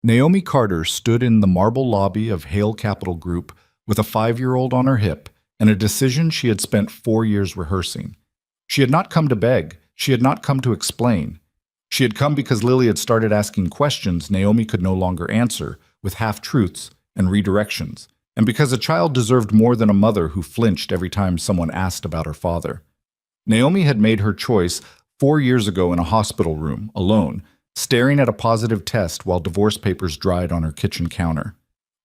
Naomi Carter stood in the marble lobby of Hale Capital Group with a 5-year-old on her hip and a decision she had spent 4 years rehearsing. She had not come to beg. She had not come to explain. She had come because Lily had started asking questions Naomi could no longer answer, with half-truths and redirections, and because a child deserved more than a mother who flinched every time someone asked about her father. Naomi had made her choice 4 years ago in a hospital room, alone, staring at a positive test while divorce papers dried on her kitchen counter.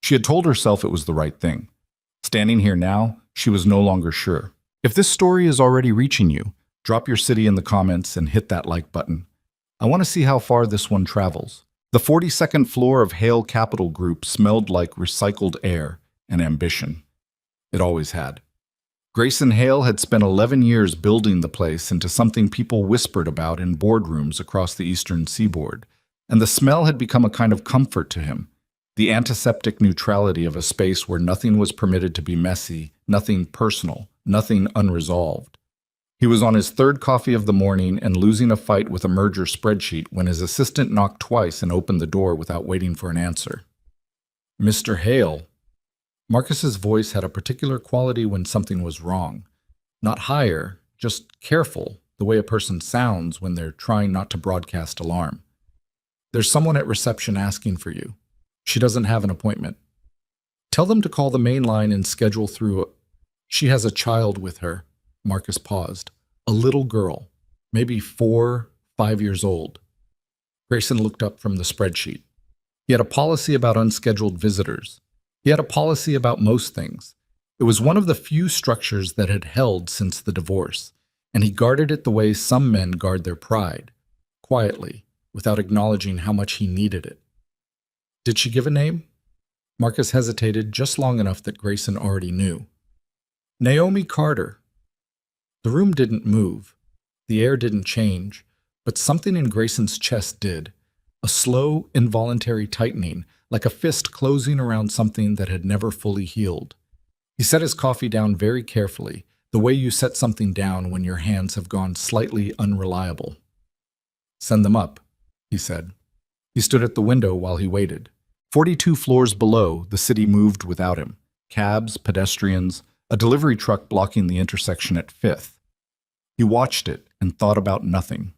She had told herself it was the right thing. Standing here now, she was no longer sure. If this story is already reaching you, drop your city in the comments and hit that like button. I want to see how far this one travels. The 42nd floor of Hale Capital Group smelled like recycled air and ambition. It always had. Grayson Hale had spent 11 years building the place into something people whispered about in boardrooms across the eastern seaboard, and the smell had become a kind of comfort to him, the antiseptic neutrality of a space where nothing was permitted to be messy, nothing personal, nothing unresolved. He was on his third coffee of the morning and losing a fight with a merger spreadsheet when his assistant knocked twice and opened the door without waiting for an answer. "Mr. Hale." Marcus's voice had a particular quality when something was wrong. Not higher, just careful, the way a person sounds when they're trying not to broadcast alarm. "There's someone at reception asking for you. She doesn't have an appointment. Tell them to call the main line and schedule through. She has a child with her." Marcus paused. A little girl, maybe 4, 5 years old. Grayson looked up from the spreadsheet. He had a policy about unscheduled visitors. He had a policy about most things. It was one of the few structures that had held since the divorce, and he guarded it the way some men guard their pride, quietly, without acknowledging how much he needed it. Did she give a name? Marcus hesitated just long enough that Grayson already knew. Naomi Carter. The room didn't move. The air didn't change, but something in Grayson's chest did. A slow, involuntary tightening, like a fist closing around something that had never fully healed. He set his coffee down very carefully, the way you set something down when your hands have gone slightly unreliable. "Send them up," he said. He stood at the window while he waited. 42 floors below, the city moved without him. Cabs, pedestrians, a delivery truck blocking the intersection at 5th. He watched it and thought about nothing.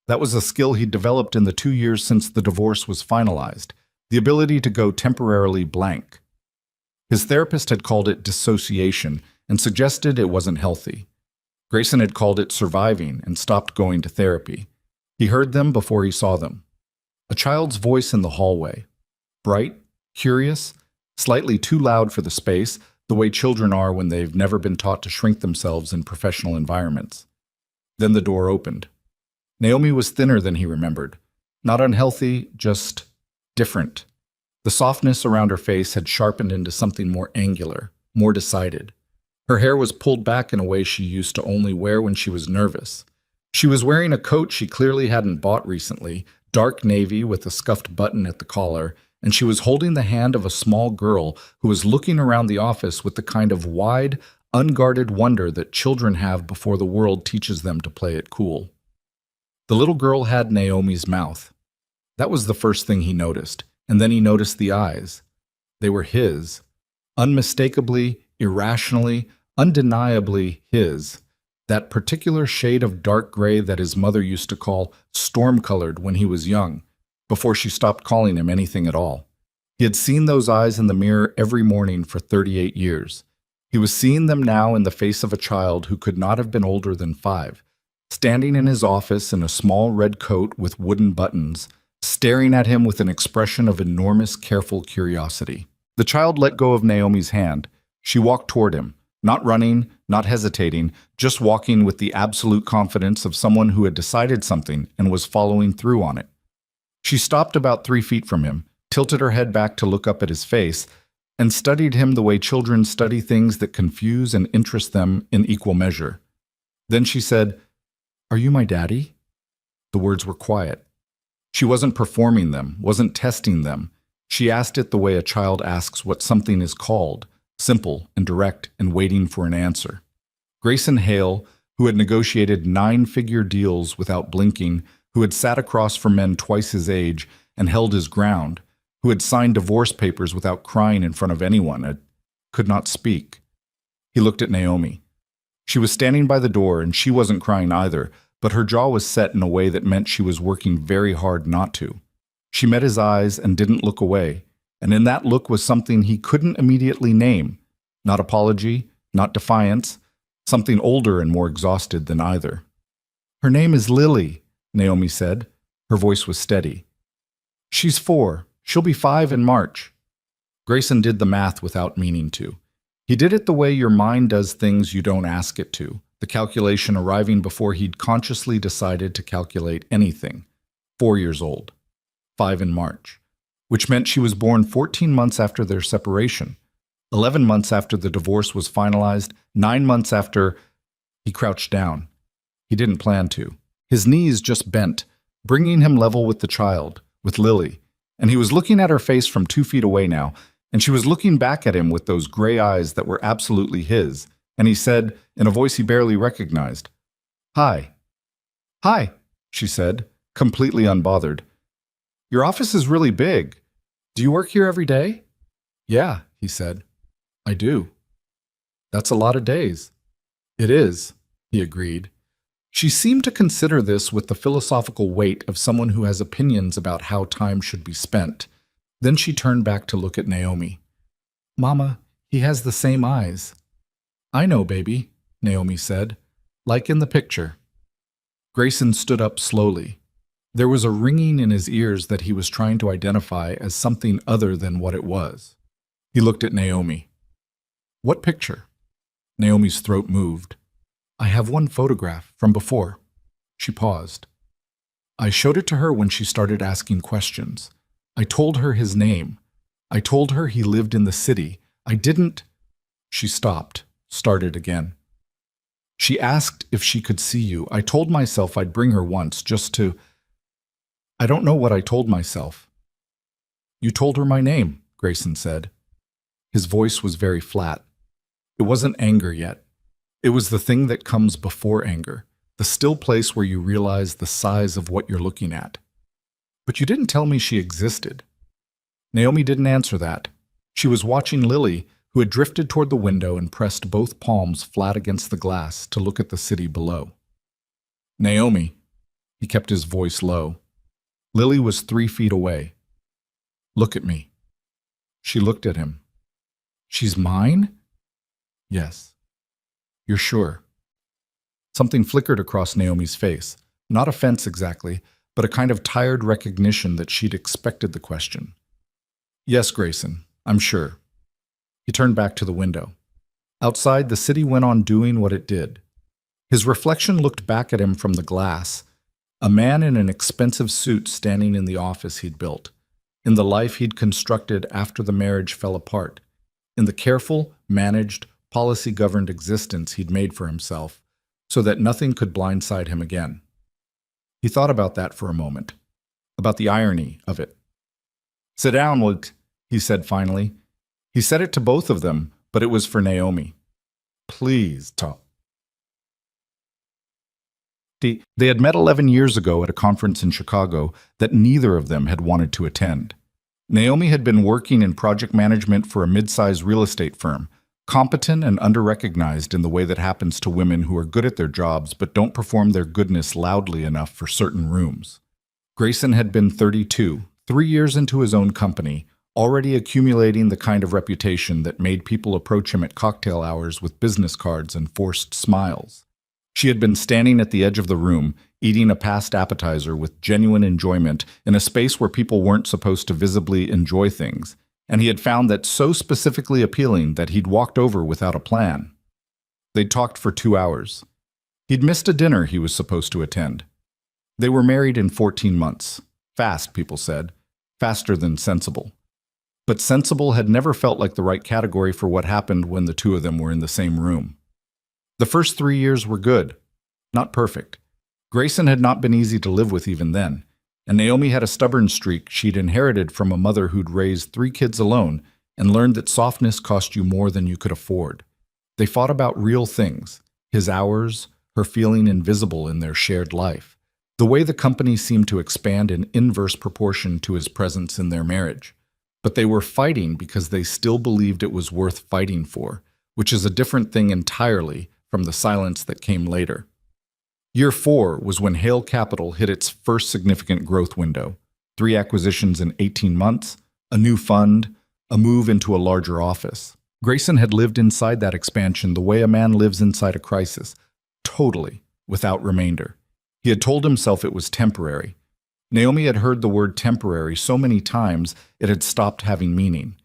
That was a skill he'd developed in the 2 years since the divorce was finalized, the ability to go temporarily blank. His therapist had called it dissociation and suggested it wasn't healthy. Grayson had called it surviving and stopped going to therapy. He heard them before he saw them. A child's voice in the hallway. Bright, curious, slightly too loud for the space, the way children are when they've never been taught to shrink themselves in professional environments. Then the door opened. Naomi was thinner than he remembered. Not unhealthy, just different. The softness around her face had sharpened into something more angular, more decided. Her hair was pulled back in a way she used to only wear when she was nervous. She was wearing a coat she clearly hadn't bought recently, dark navy with a scuffed button at the collar, and she was holding the hand of a small girl who was looking around the office with the kind of wide, unguarded wonder that children have before the world teaches them to play it cool. The little girl had Naomi's mouth. That was the first thing he noticed, and then he noticed the eyes. They were his. Unmistakably, irrationally, undeniably his. That particular shade of dark gray that his mother used to call storm-colored when he was young, before she stopped calling him anything at all. He had seen those eyes in the mirror every morning for 38 years. He was seeing them now in the face of a child who could not have been older than 5, standing in his office in a small red coat with wooden buttons, staring at him with an expression of enormous, careful curiosity. The child let go of Naomi's hand. She walked toward him, not running, not hesitating, just walking with the absolute confidence of someone who had decided something and was following through on it. She stopped about 3 feet from him, tilted her head back to look up at his face, and studied him the way children study things that confuse and interest them in equal measure. Then she said, "Are you my daddy?" The words were quiet. She wasn't performing them, wasn't testing them. She asked it the way a child asks what something is called, simple and direct and waiting for an answer. Grayson Hale, who had negotiated 9-figure deals without blinking, who had sat across from men twice his age and held his ground, who had signed divorce papers without crying in front of anyone, could not speak. He looked at Naomi. She was standing by the door, and she wasn't crying either, but her jaw was set in a way that meant she was working very hard not to. She met his eyes and didn't look away, and in that look was something he couldn't immediately name. Not apology, not defiance, something older and more exhausted than either. "Her name is Lily," Naomi said. Her voice was steady. "She's 4. She'll be 5 in March." Grayson did the math without meaning to. He did it the way your mind does things you don't ask it to, the calculation arriving before he'd consciously decided to calculate anything. 4 years old. 5 in March. Which meant she was born 14 months after their separation, 11 months after the divorce was finalized, 9 months after. He crouched down. He didn't plan to. His knees just bent, bringing him level with the child, with Lily, and he was looking at her face from 2 feet away now, and she was looking back at him with those gray eyes that were absolutely his, and he said, in a voice he barely recognized, "Hi." "Hi," she said, completely unbothered. "Your office is really big. Do you work here every day?" "Yeah," he said. "I do." "That's a lot of days." "It is," he agreed. She seemed to consider this with the philosophical weight of someone who has opinions about how time should be spent. Then she turned back to look at Naomi. "Mama, he has the same eyes." "I know, baby," Naomi said, "like in the picture." Grayson stood up slowly. There was a ringing in his ears that he was trying to identify as something other than what it was. He looked at Naomi. "What picture?" Naomi's throat moved. "I have one photograph from before." She paused. "I showed it to her when she started asking questions. I told her his name. I told her he lived in the city. I didn't." She stopped, started again. "She asked if she could see you. I told myself I'd bring her once, just to. I don't know what I told myself." "You told her my name," Grayson said. His voice was very flat. It wasn't anger yet. It was the thing that comes before anger, the still place where you realize the size of what you're looking at. "But you didn't tell me she existed." Naomi didn't answer that. She was watching Lily, who had drifted toward the window and pressed both palms flat against the glass to look at the city below. "Naomi," he kept his voice low. Lily was 3 feet away. "Look at me." She looked at him. "She's mine?" "Yes." "You're sure?" Something flickered across Naomi's face. Not offense exactly, but a kind of tired recognition that she'd expected the question. "Yes, Grayson, I'm sure." He turned back to the window. Outside, the city went on doing what it did. His reflection looked back at him from the glass, a man in an expensive suit standing in the office he'd built, in the life he'd constructed after the marriage fell apart, in the careful, managed, policy-governed existence he'd made for himself, so that nothing could blindside him again. He thought about that for a moment, about the irony of it. "Sit down, Luke," he said finally. He said it to both of them, but it was for Naomi. "Please, talk." They had met 11 years ago at a conference in Chicago that neither of them had wanted to attend. Naomi had been working in project management for a mid-sized real estate firm, competent and under-recognized in the way that happens to women who are good at their jobs but don't perform their goodness loudly enough for certain rooms. Grayson had been 32, 3 years into his own company, already accumulating the kind of reputation that made people approach him at cocktail hours with business cards and forced smiles. She had been standing at the edge of the room, eating a past appetizer with genuine enjoyment in a space where people weren't supposed to visibly enjoy things, and he had found that so specifically appealing that he'd walked over without a plan. They'd talked for 2 hours. He'd missed a dinner he was supposed to attend. They were married in 14 months. Fast, people said. Faster than sensible. But sensible had never felt like the right category for what happened when the two of them were in the same room. The first 3 years were good. Not perfect. Grayson had not been easy to live with even then, and Naomi had a stubborn streak she'd inherited from a mother who'd raised 3 kids alone and learned that softness cost you more than you could afford. They fought about real things, his hours, her feeling invisible in their shared life, the way the company seemed to expand in inverse proportion to his presence in their marriage. But they were fighting because they still believed it was worth fighting for, which is a different thing entirely from the silence that came later. Year 4 was when Hale Capital hit its first significant growth window. 3 acquisitions in 18 months, a new fund, a move into a larger office. Grayson had lived inside that expansion the way a man lives inside a crisis, totally, without remainder. He had told himself it was temporary. Naomi had heard the word temporary so many times it had stopped having meaning.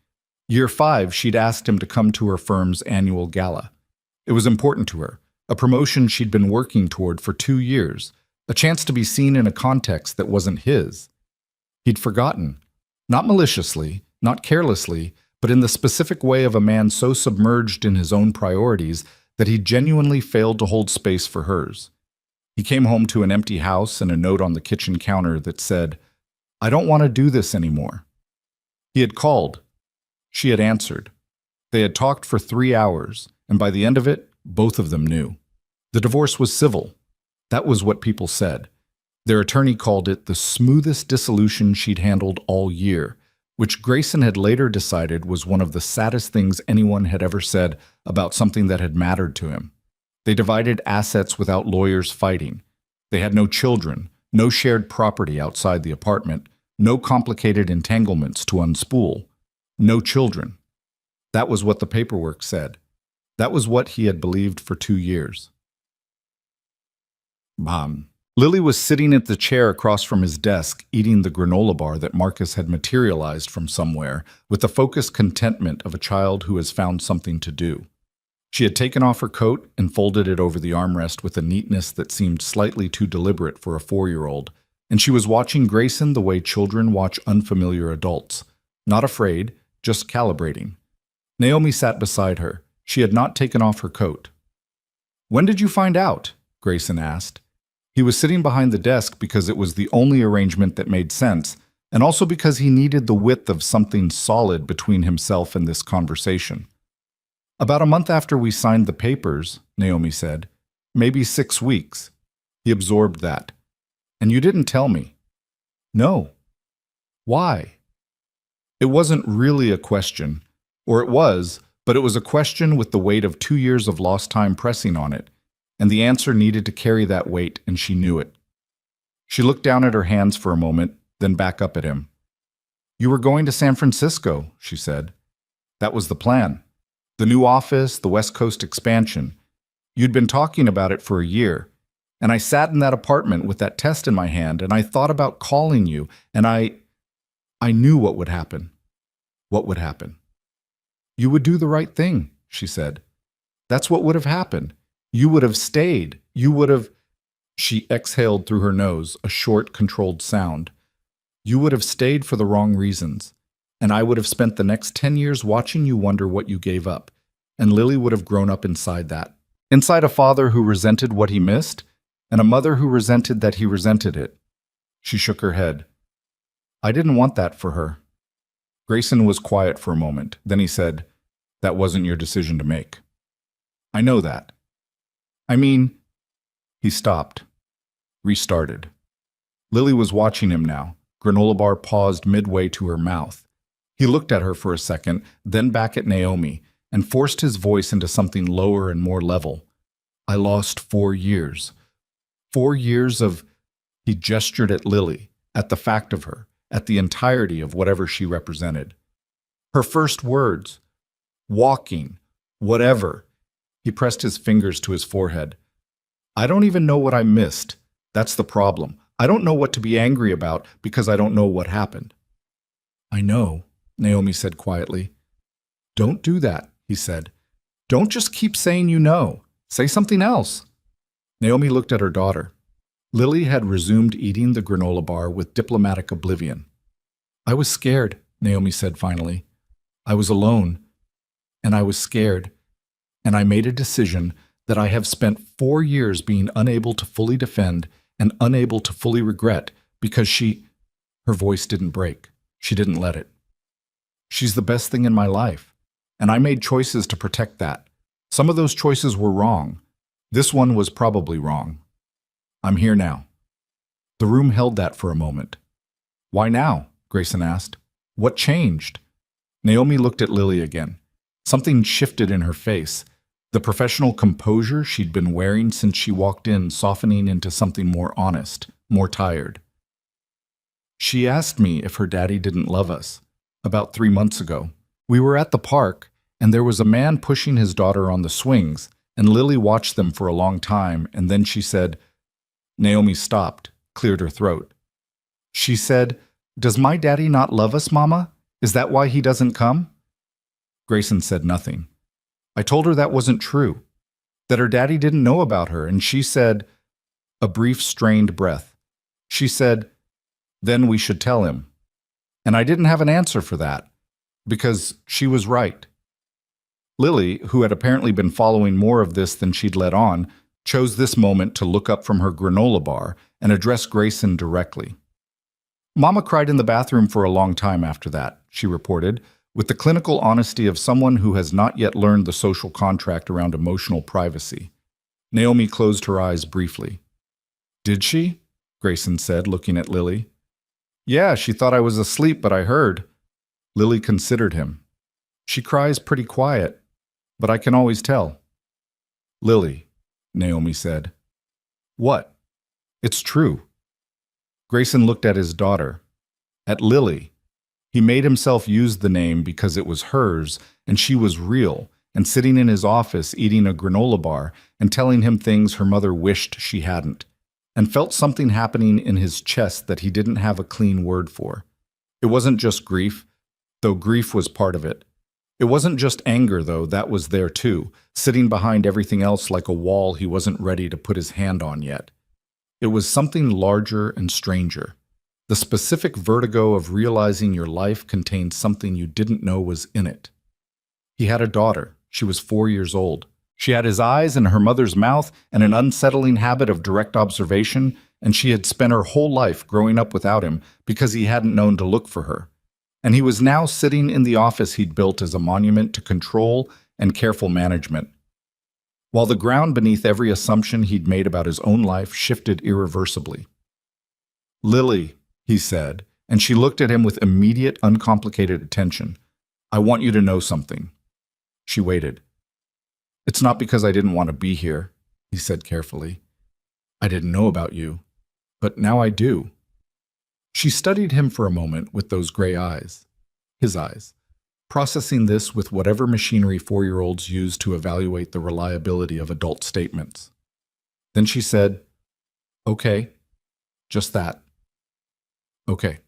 Year 5, she'd asked him to come to her firm's annual gala. It was important to her, a promotion she'd been working toward for 2 years, a chance to be seen in a context that wasn't his. He'd forgotten, not maliciously, not carelessly, but in the specific way of a man so submerged in his own priorities that he genuinely failed to hold space for hers. He came home to an empty house and a note on the kitchen counter that said, "I don't want to do this anymore." He had called. She had answered. They had talked for 3 hours, and by the end of it, both of them knew. The divorce was civil. That was what people said. Their attorney called it the smoothest dissolution she'd handled all year, which Grayson had later decided was one of the saddest things anyone had ever said about something that had mattered to him. They divided assets without lawyers fighting. They had no children, no shared property outside the apartment, no complicated entanglements to unspool, no children. That was what the paperwork said. That was what he had believed for 2 years. Lily was sitting at the chair across from his desk, eating the granola bar that Marcus had materialized from somewhere, with the focused contentment of a child who has found something to do. She had taken off her coat and folded it over the armrest with a neatness that seemed slightly too deliberate for a 4-year-old, and she was watching Grayson the way children watch unfamiliar adults, not afraid, just calibrating. Naomi sat beside her. She had not taken off her coat. "When did you find out?" Grayson asked. He was sitting behind the desk because it was the only arrangement that made sense, and also because he needed the width of something solid between himself and this conversation. "About a month after we signed the papers," Naomi said. "Maybe 6 weeks." He absorbed that. "And you didn't tell me." "No." "Why?" It wasn't really a question. Or it was, but it was a question with the weight of 2 years of lost time pressing on it. And the answer needed to carry that weight, and she knew it. She looked down at her hands for a moment, then back up at him. "You were going to San Francisco," she said. "That was the plan. The new office, the West Coast expansion. You'd been talking about it for a year. And I sat in that apartment with that test in my hand, and I thought about calling you, and I knew what would happen." "What would happen?" "You would do the right thing," she said. "That's what would have happened. You would have stayed. You would have—" She exhaled through her nose, a short, controlled sound. "You would have stayed for the wrong reasons. And I would have spent the next 10 years watching you wonder what you gave up. And Lily would have grown up inside that. Inside a father who resented what he missed, and a mother who resented that he resented it." She shook her head. "I didn't want that for her." Grayson was quiet for a moment. Then he said, "That wasn't your decision to make." "I know that. I mean—" He stopped, restarted. Lily was watching him now. Granola bar paused midway to her mouth. He looked at her for a second, then back at Naomi, and forced his voice into something lower and more level. "I lost 4 years. 4 years of—" He gestured at Lily, at the fact of her, at the entirety of whatever she represented. Her first words, walking, whatever. He pressed his fingers to his forehead. "I don't even know what I missed. That's the problem. I don't know what to be angry about because I don't know what happened." "I know," Naomi said quietly. "Don't do that," he said. "Don't just keep saying you know. Say something else." Naomi looked at her daughter. Lily had resumed eating the granola bar with diplomatic oblivion. "I was scared," Naomi said finally. "I was alone, and I was scared. And I made a decision that I have spent 4 years being unable to fully defend and unable to fully regret because she—" Her voice didn't break. She didn't let it. "She's the best thing in my life, and I made choices to protect that. Some of those choices were wrong. This one was probably wrong. I'm here now." The room held that for a moment. "Why now?" Grayson asked. "What changed?" Naomi looked at Lily again. Something shifted in her face. The professional composure she'd been wearing since she walked in softening into something more honest, more tired. She asked me if her daddy didn't love us. About 3 months ago. We were at the park, and there was a man pushing his daughter on the swings, and Lily watched them for a long time, and then she said, Naomi stopped, cleared her throat. She said, "Does my daddy not love us, Mama? Is that why he doesn't come?" Grayson said nothing. I told her that wasn't true, that her daddy didn't know about her, and she said, a brief strained breath. She said, then we should tell him. And I didn't have an answer for that, because she was right. Lily, who had apparently been following more of this than she'd let on, chose this moment to look up from her granola bar and address Grayson directly. Mama cried in the bathroom for a long time after that, she reported, with the clinical honesty of someone who has not yet learned the social contract around emotional privacy. Naomi closed her eyes briefly. Did she? Grayson said, looking at Lily. Yeah, she thought I was asleep, but I heard. Lily considered him. She cries pretty quiet, but I can always tell. Lily, Naomi said. What? It's true. Grayson looked at his daughter, at Lily. He made himself use the name because it was hers, and she was real, and sitting in his office eating a granola bar and telling him things her mother wished she hadn't, and felt something happening in his chest that he didn't have a clean word for. It wasn't just grief, though grief was part of it. It wasn't just anger, though, that was there too, sitting behind everything else like a wall he wasn't ready to put his hand on yet. It was something larger and stranger. The specific vertigo of realizing your life contained something you didn't know was in it. He had a daughter. She was 4 years old. She had his eyes and her mother's mouth and an unsettling habit of direct observation, and she had spent her whole life growing up without him because he hadn't known to look for her. And he was now sitting in the office he'd built as a monument to control and careful management. While the ground beneath every assumption he'd made about his own life shifted irreversibly. Lily, he said, and she looked at him with immediate, uncomplicated attention. I want you to know something. She waited. It's not because I didn't want to be here, he said carefully. I didn't know about you, but now I do. She studied him for a moment with those gray eyes, his eyes, processing this with whatever machinery 4-year-olds use to evaluate the reliability of adult statements. Then she said, okay, just that. Okay.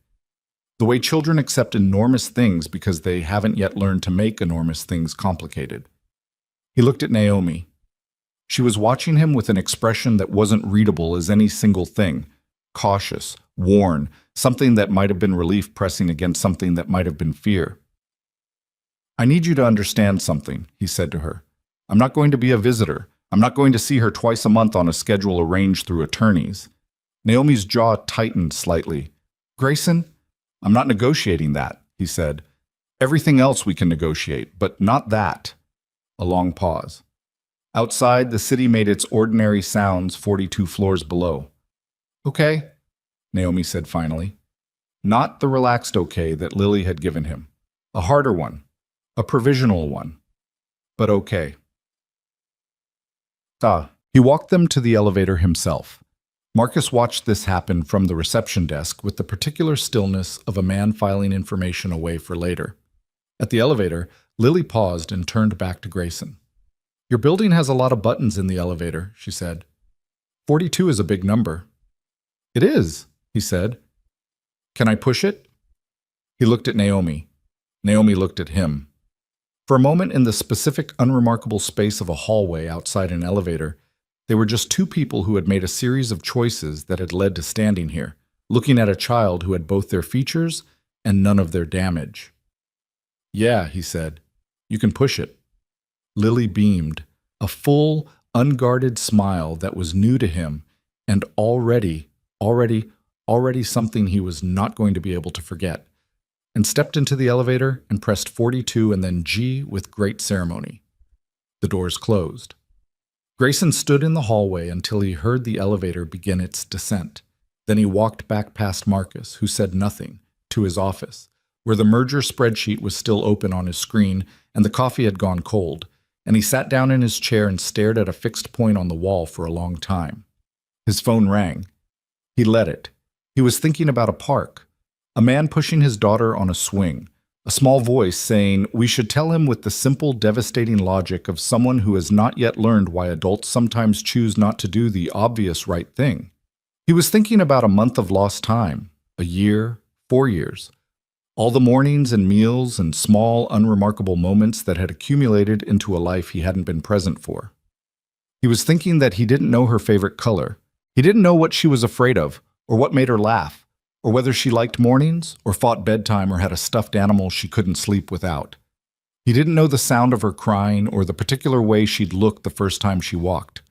The way children accept enormous things because they haven't yet learned to make enormous things complicated. He looked at Naomi. She was watching him with an expression that wasn't readable as any single thing, cautious, worn, something that might have been relief pressing against something that might have been fear. I need you to understand something, he said to her. I'm not going to be a visitor. I'm not going to see her twice a month on a schedule arranged through attorneys. Naomi's jaw tightened slightly. Grayson, I'm not negotiating that, he said. Everything else we can negotiate, but not that. A long pause. Outside, the city made its ordinary sounds 42 floors below. Okay, Naomi said finally. Not the relaxed okay that Lily had given him. A harder one. A provisional one. But okay. He walked them to the elevator himself. Marcus watched this happen from the reception desk with the particular stillness of a man filing information away for later. At the elevator, Lily paused and turned back to Grayson. Your building has a lot of buttons in the elevator, she said. 42 is a big number. It is, he said. Can I push it? He looked at Naomi. Naomi looked at him. For a moment in the specific, unremarkable space of a hallway outside an elevator, they were just two people who had made a series of choices that had led to standing here, looking at a child who had both their features and none of their damage. Yeah, he said. You can push it. Lily beamed, a full, unguarded smile that was new to him and already something he was not going to be able to forget, and stepped into the elevator and pressed 42 and then G with great ceremony. The doors closed. Grayson stood in the hallway until he heard the elevator begin its descent. Then he walked back past Marcus, who said nothing, to his office, where the merger spreadsheet was still open on his screen and the coffee had gone cold, and he sat down in his chair and stared at a fixed point on the wall for a long time. His phone rang. He let it. He was thinking about a park, a man pushing his daughter on a swing, a small voice saying we should tell him with the simple, devastating logic of someone who has not yet learned why adults sometimes choose not to do the obvious right thing. He was thinking about a month of lost time, a year, 4 years, all the mornings and meals and small, unremarkable moments that had accumulated into a life he hadn't been present for. He was thinking that he didn't know her favorite color. He didn't know what she was afraid of, or what made her laugh, or whether she liked mornings, or fought bedtime, or had a stuffed animal she couldn't sleep without. He didn't know the sound of her crying, or the particular way she'd looked the first time she walked.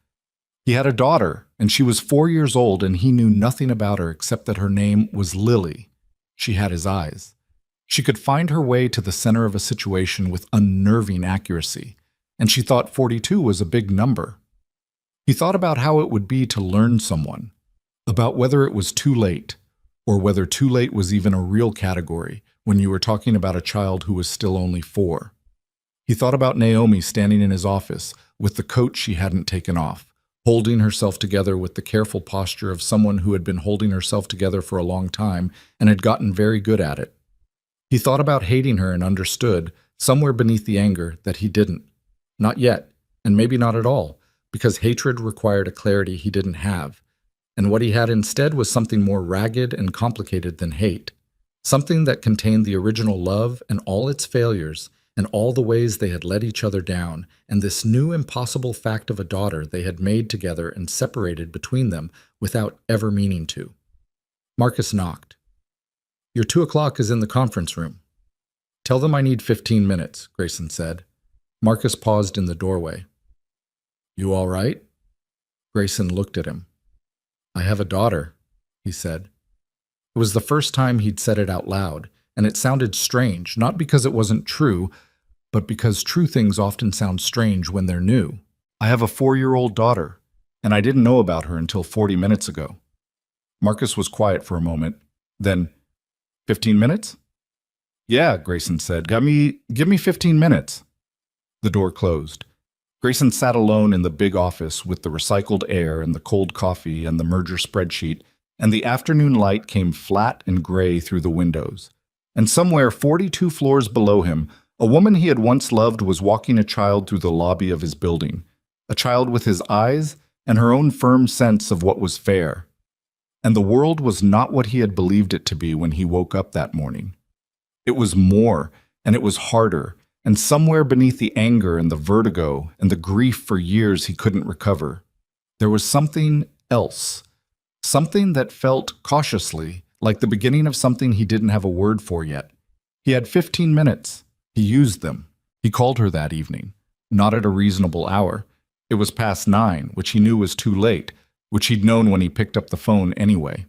He had a daughter, and she was 4 years old, and he knew nothing about her except that her name was Lily. She had his eyes. She could find her way to the center of a situation with unnerving accuracy, and she thought 42 was a big number. He thought about how it would be to learn someone, about whether it was too late, or whether too late was even a real category when you were talking about a child who was still only 4. He thought about Naomi standing in his office with the coat she hadn't taken off, holding herself together with the careful posture of someone who had been holding herself together for a long time and had gotten very good at it. He thought about hating her and understood, somewhere beneath the anger, that he didn't. Not yet, and maybe not at all, because hatred required a clarity he didn't have, and what he had instead was something more ragged and complicated than hate, something that contained the original love and all its failures, and all the ways they had let each other down, and this new impossible fact of a daughter they had made together and separated between them without ever meaning to. Marcus knocked. "Your 2 o'clock is in the conference room." "Tell them I need 15 minutes, Grayson said. Marcus paused in the doorway. "You all right?" Grayson looked at him. "I have a daughter," he said. It was the first time he'd said it out loud, and it sounded strange, not because it wasn't true, but because true things often sound strange when they're new. "I have a 4-year-old daughter, and I didn't know about her until 40 minutes ago." Marcus was quiet for a moment. Then, 15 minutes? "Yeah," Grayson said. Give me 15 minutes. The door closed. Grayson sat alone in the big office with the recycled air and the cold coffee and the merger spreadsheet, and the afternoon light came flat and gray through the windows. And somewhere 42 floors below him, a woman he had once loved was walking a child through the lobby of his building, a child with his eyes and her own firm sense of what was fair. And the world was not what he had believed it to be when he woke up that morning. It was more, and it was harder, and somewhere beneath the anger and the vertigo and the grief for years he couldn't recover, there was something else, something that felt cautiously like the beginning of something he didn't have a word for yet. He had 15 minutes. He used them. He called her that evening, not at a reasonable hour. It was past 9, which he knew was too late, which he'd known when he picked up the phone anyway.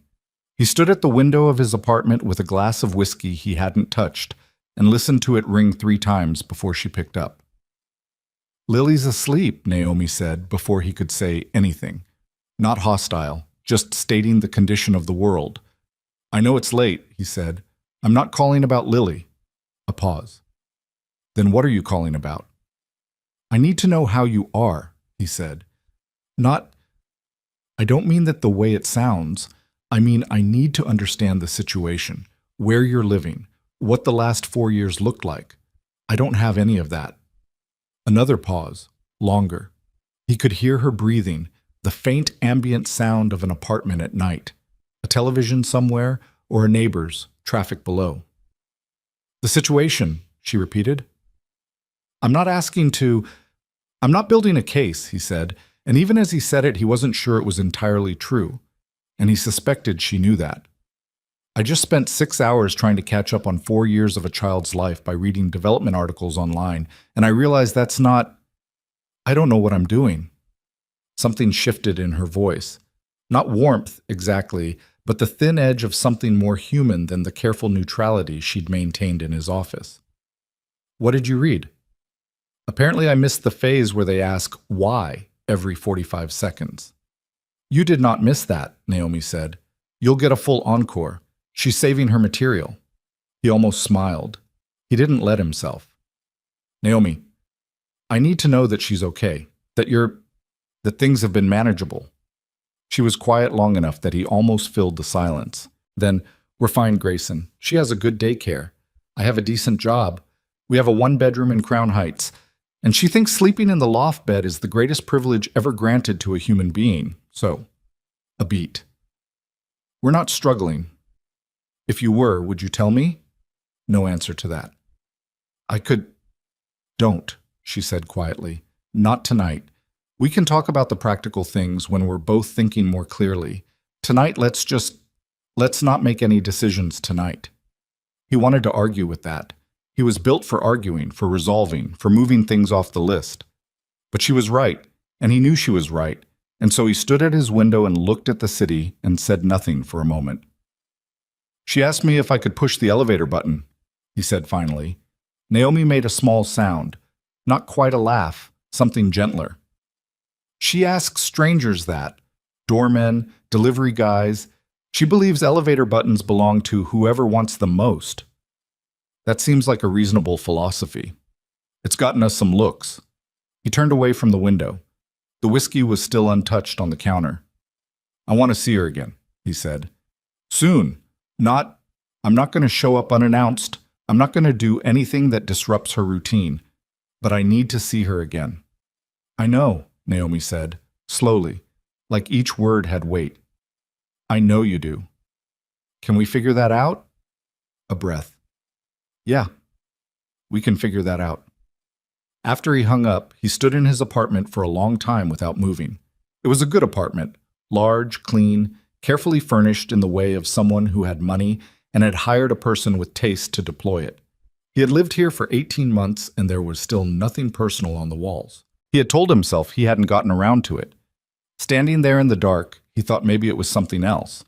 He stood at the window of his apartment with a glass of whiskey he hadn't touched and listened to it ring 3 times before she picked up. "Lily's asleep," Naomi said before he could say anything. Not hostile, just stating the condition of the world. "I know it's late," he said. "I'm not calling about Lily." A pause. "Then what are you calling about?" "I need to know how you are," he said. I don't mean that the way it sounds. I mean I need to understand the situation, where you're living, what the last 4 years looked like. I don't have any of that." Another pause, longer. He could hear her breathing, the faint ambient sound of an apartment at night, a television somewhere, or a neighbor's, traffic below. "The situation," she repeated. I'm not building a case," he said, and even as he said it, he wasn't sure it was entirely true, and he suspected she knew that. "I just spent 6 hours trying to catch up on 4 years of a child's life by reading development articles online, and I realized I don't know what I'm doing." Something shifted in her voice. Not warmth, exactly, but the thin edge of something more human than the careful neutrality she'd maintained in his office. "What did you read?" "Apparently I missed the phase where they ask why every 45 seconds. "You did not miss that," Naomi said. "You'll get a full encore. She's saving her material." He almost smiled. He didn't let himself. Naomi, I need to know that she's okay, that things have been manageable. She was quiet long enough that he almost filled the silence. Then, we're fine, Grayson. She has a good daycare. I have a decent job. We have a one-bedroom in Crown Heights. And she thinks sleeping in the loft bed is the greatest privilege ever granted to a human being. So, a beat. We're not struggling. If you were, would you tell me? No answer to that. I could... Don't, she said quietly. Not tonight. We can talk about the practical things when we're both thinking more clearly. Tonight, let's not make any decisions tonight. He wanted to argue with that. He was built for arguing, for resolving, for moving things off the list. But she was right, and he knew she was right, and so he stood at his window and looked at the city and said nothing for a moment. She asked me if I could push the elevator button, he said finally. Naomi made a small sound, not quite a laugh, something gentler. She asks strangers that, doormen, delivery guys. She believes elevator buttons belong to whoever wants them most. That seems like a reasonable philosophy. It's gotten us some looks. He turned away from the window. The whiskey was still untouched on the counter. I want to see her again, he said. Soon. I'm not going to show up unannounced. I'm not going to do anything that disrupts her routine. But I need to see her again. I know, Naomi said, slowly, like each word had weight. I know you do. Can we figure that out? A breath. Yeah, we can figure that out. After he hung up, he stood in his apartment for a long time without moving. It was a good apartment, large, clean, carefully furnished in the way of someone who had money and had hired a person with taste to deploy it. He had lived here for 18 months and there was still nothing personal on the walls. He had told himself he hadn't gotten around to it. Standing there in the dark, he thought maybe it was something else.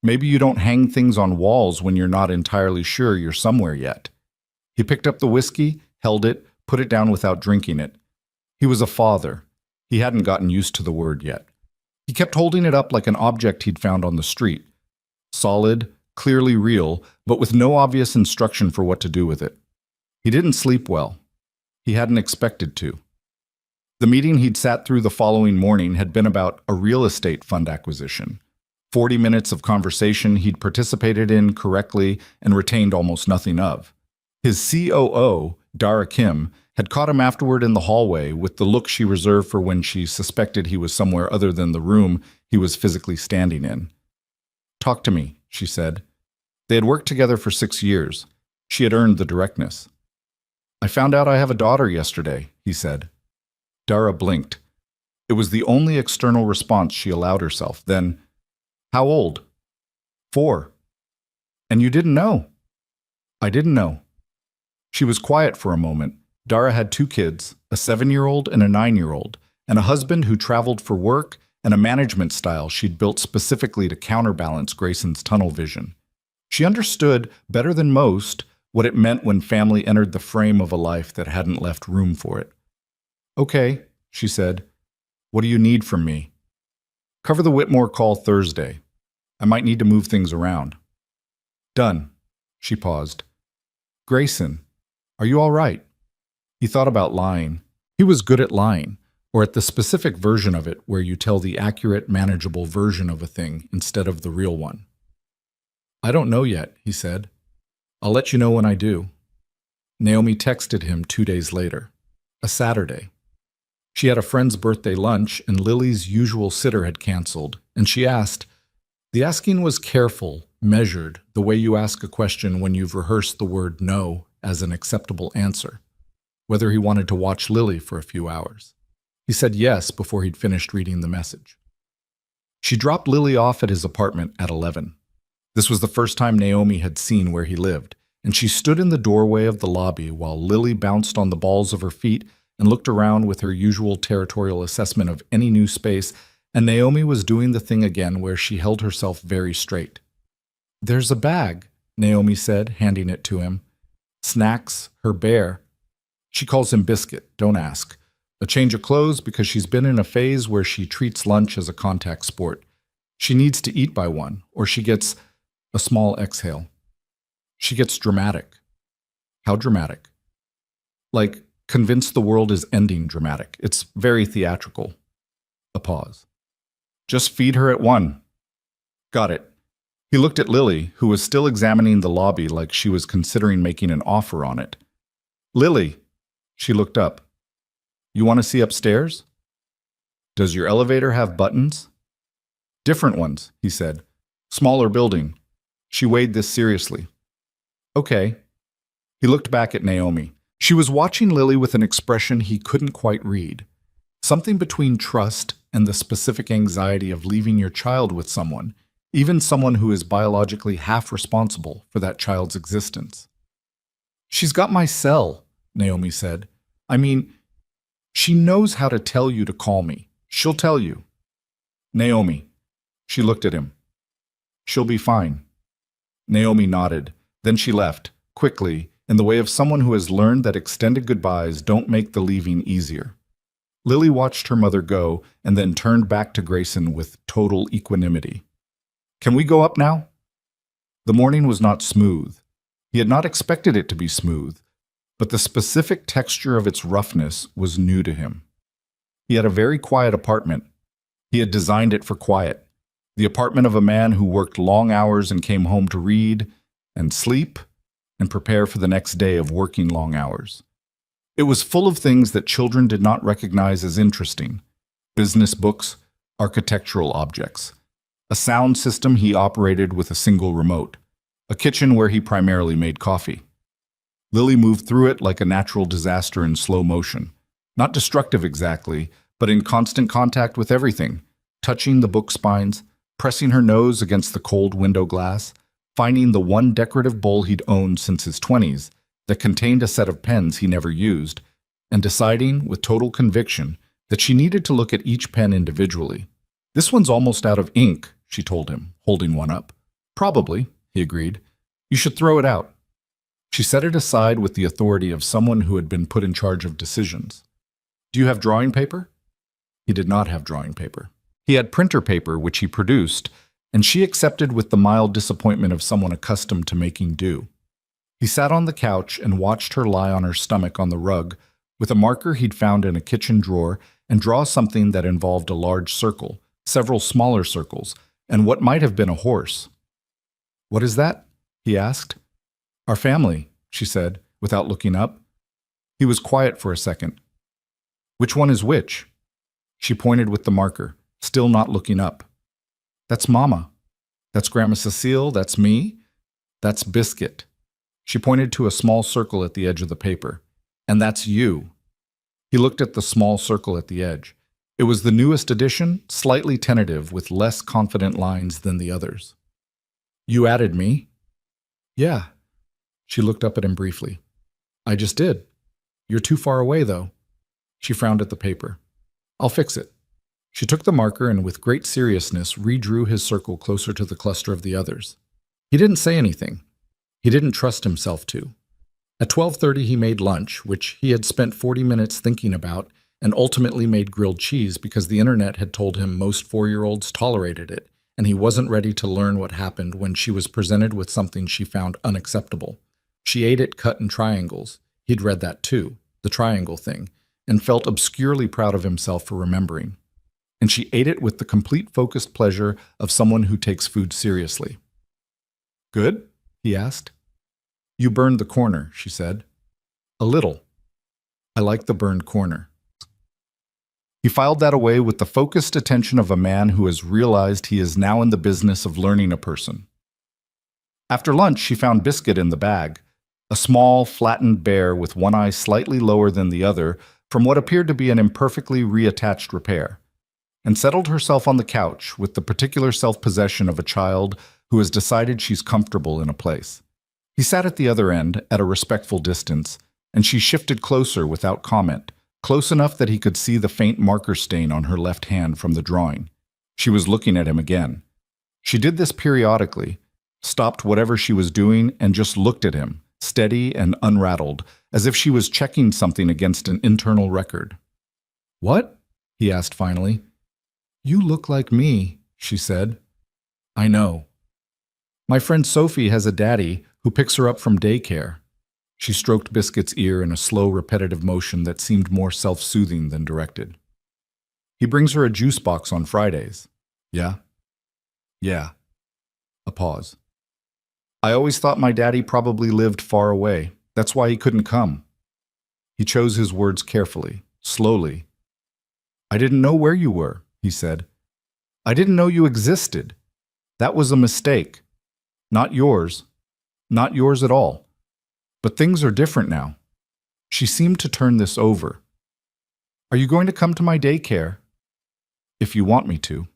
Maybe you don't hang things on walls when you're not entirely sure you're somewhere yet. He picked up the whiskey, held it, put it down without drinking it. He was a father. He hadn't gotten used to the word yet. He kept holding it up like an object he'd found on the street. Solid, clearly real, but with no obvious instruction for what to do with it. He didn't sleep well. He hadn't expected to. The meeting he'd sat through the following morning had been about a real estate fund acquisition. 40 minutes of conversation he'd participated in correctly and retained almost nothing of. His COO, Dara Kim, had caught him afterward in the hallway with the look she reserved for when she suspected he was somewhere other than the room he was physically standing in. Talk to me, she said. They had worked together for 6 years. She had earned the directness. I found out I have a daughter yesterday, he said. Dara blinked. It was the only external response she allowed herself. Then, how old? 4. And you didn't know? I didn't know. She was quiet for a moment. Dara had 2 kids, a 7-year-old and a 9-year-old, and a husband who traveled for work and a management style she'd built specifically to counterbalance Grayson's tunnel vision. She understood, better than most, what it meant when family entered the frame of a life that hadn't left room for it. Okay, she said. What do you need from me? Cover the Whitmore call Thursday. I might need to move things around. Done. She paused. Grayson, are you all right? He thought about lying. He was good at lying, or at the specific version of it where you tell the accurate, manageable version of a thing instead of the real one. I don't know yet, he said. I'll let you know when I do. Naomi texted him 2 days later, a Saturday. She had a friend's birthday lunch and Lily's usual sitter had canceled, and she asked. The asking was careful, measured, the way you ask a question when you've rehearsed the word no as an acceptable answer, whether he wanted to watch Lily for a few hours. He said yes before he'd finished reading the message. She dropped Lily off at his apartment at 11. This was the first time Naomi had seen where he lived, and she stood in the doorway of the lobby while Lily bounced on the balls of her feet and looked around with her usual territorial assessment of any new space, and Naomi was doing the thing again where she held herself very straight. There's a bag, Naomi said, handing it to him. Snacks, her bear. She calls him Biscuit, don't ask. A change of clothes because she's been in a phase where she treats lunch as a contact sport. She needs to eat by 1, or she gets a small exhale. She gets dramatic. How dramatic? Like, convinced the world is ending dramatic. It's very theatrical. A pause. Just feed her at one. Got it. He looked at Lily, who was still examining the lobby like she was considering making an offer on it. Lily! She looked up. You want to see upstairs? Does your elevator have buttons? Different ones, he said. Smaller building. She weighed this seriously. Okay. He looked back at Naomi. She was watching Lily with an expression he couldn't quite read. Something between trust and the specific anxiety of leaving your child with someone, even someone who is biologically half responsible for that child's existence. She's got my cell, Naomi said. I mean, she knows how to tell you to call me. She'll tell you. Naomi. She looked at him. She'll be fine. Naomi nodded. Then she left, quickly, in the way of someone who has learned that extended goodbyes don't make the leaving easier. Lily watched her mother go and then turned back to Grayson with total equanimity. Can we go up now? The morning was not smooth. He had not expected it to be smooth, but the specific texture of its roughness was new to him. He had a very quiet apartment. He had designed it for quiet. The apartment of a man who worked long hours and came home to read and sleep and prepare for the next day of working long hours. It was full of things that children did not recognize as interesting. Business books, architectural objects, a sound system he operated with a single remote, a kitchen where he primarily made coffee. Lily moved through it like a natural disaster in slow motion, not destructive exactly, but in constant contact with everything, touching the book spines, pressing her nose against the cold window glass, finding the one decorative bowl he'd owned since his 20s that contained a set of pens he never used, and deciding, with total conviction, that she needed to look at each pen individually. This one's almost out of ink, she told him, holding one up. Probably, he agreed. You should throw it out. She set it aside with the authority of someone who had been put in charge of decisions. Do you have drawing paper? He did not have drawing paper. He had printer paper, which he produced, and she accepted with the mild disappointment of someone accustomed to making do. He sat on the couch and watched her lie on her stomach on the rug with a marker he'd found in a kitchen drawer and draw something that involved a large circle, several smaller circles, and what might have been a horse. What is that? He asked. Our family, she said, without looking up. He was quiet for a second. Which one is which? She pointed with the marker, still not looking up. That's Mama. That's Grandma Cecile. That's me. That's Biscuit. She pointed to a small circle at the edge of the paper. And that's you. He looked at the small circle at the edge. It was the newest edition, slightly tentative, with less confident lines than the others. You added me? Yeah. She looked up at him briefly. I just did. You're too far away, though. She frowned at the paper. I'll fix it. She took the marker and with great seriousness redrew his circle closer to the cluster of the others. He didn't say anything. He didn't trust himself to. At 12:30 he made lunch, which he had spent 40 minutes thinking about, and ultimately made grilled cheese because the internet had told him most 4-year-olds tolerated it, and he wasn't ready to learn what happened when she was presented with something she found unacceptable. She ate it cut in triangles. He'd read that too, the triangle thing, and felt obscurely proud of himself for remembering. And she ate it with the complete focused pleasure of someone who takes food seriously. Good? He asked. You burned the corner, she said. A little. I like the burned corner. He filed that away with the focused attention of a man who has realized he is now in the business of learning a person. After lunch, she found Biscuit in the bag, a small, flattened bear with one eye slightly lower than the other from what appeared to be an imperfectly reattached repair, and settled herself on the couch with the particular self-possession of a child who has decided she's comfortable in a place. He sat at the other end, at a respectful distance, and she shifted closer without comment, close enough that he could see the faint marker stain on her left hand from the drawing. She was looking at him again. She did this periodically, stopped whatever she was doing, and just looked at him, steady and unrattled, as if she was checking something against an internal record. What? He asked finally. You look like me, she said. I know. My friend Sophie has a daddy who picks her up from daycare. She stroked Biscuit's ear in a slow, repetitive motion that seemed more self-soothing than directed. He brings her a juice box on Fridays. Yeah? Yeah. A pause. I always thought my daddy probably lived far away. That's why he couldn't come. He chose his words carefully, slowly. I didn't know where you were, he said. I didn't know you existed. That was a mistake. Not yours. Not yours at all. But things are different now. She seemed to turn this over. Are you going to come to my daycare? If you want me to.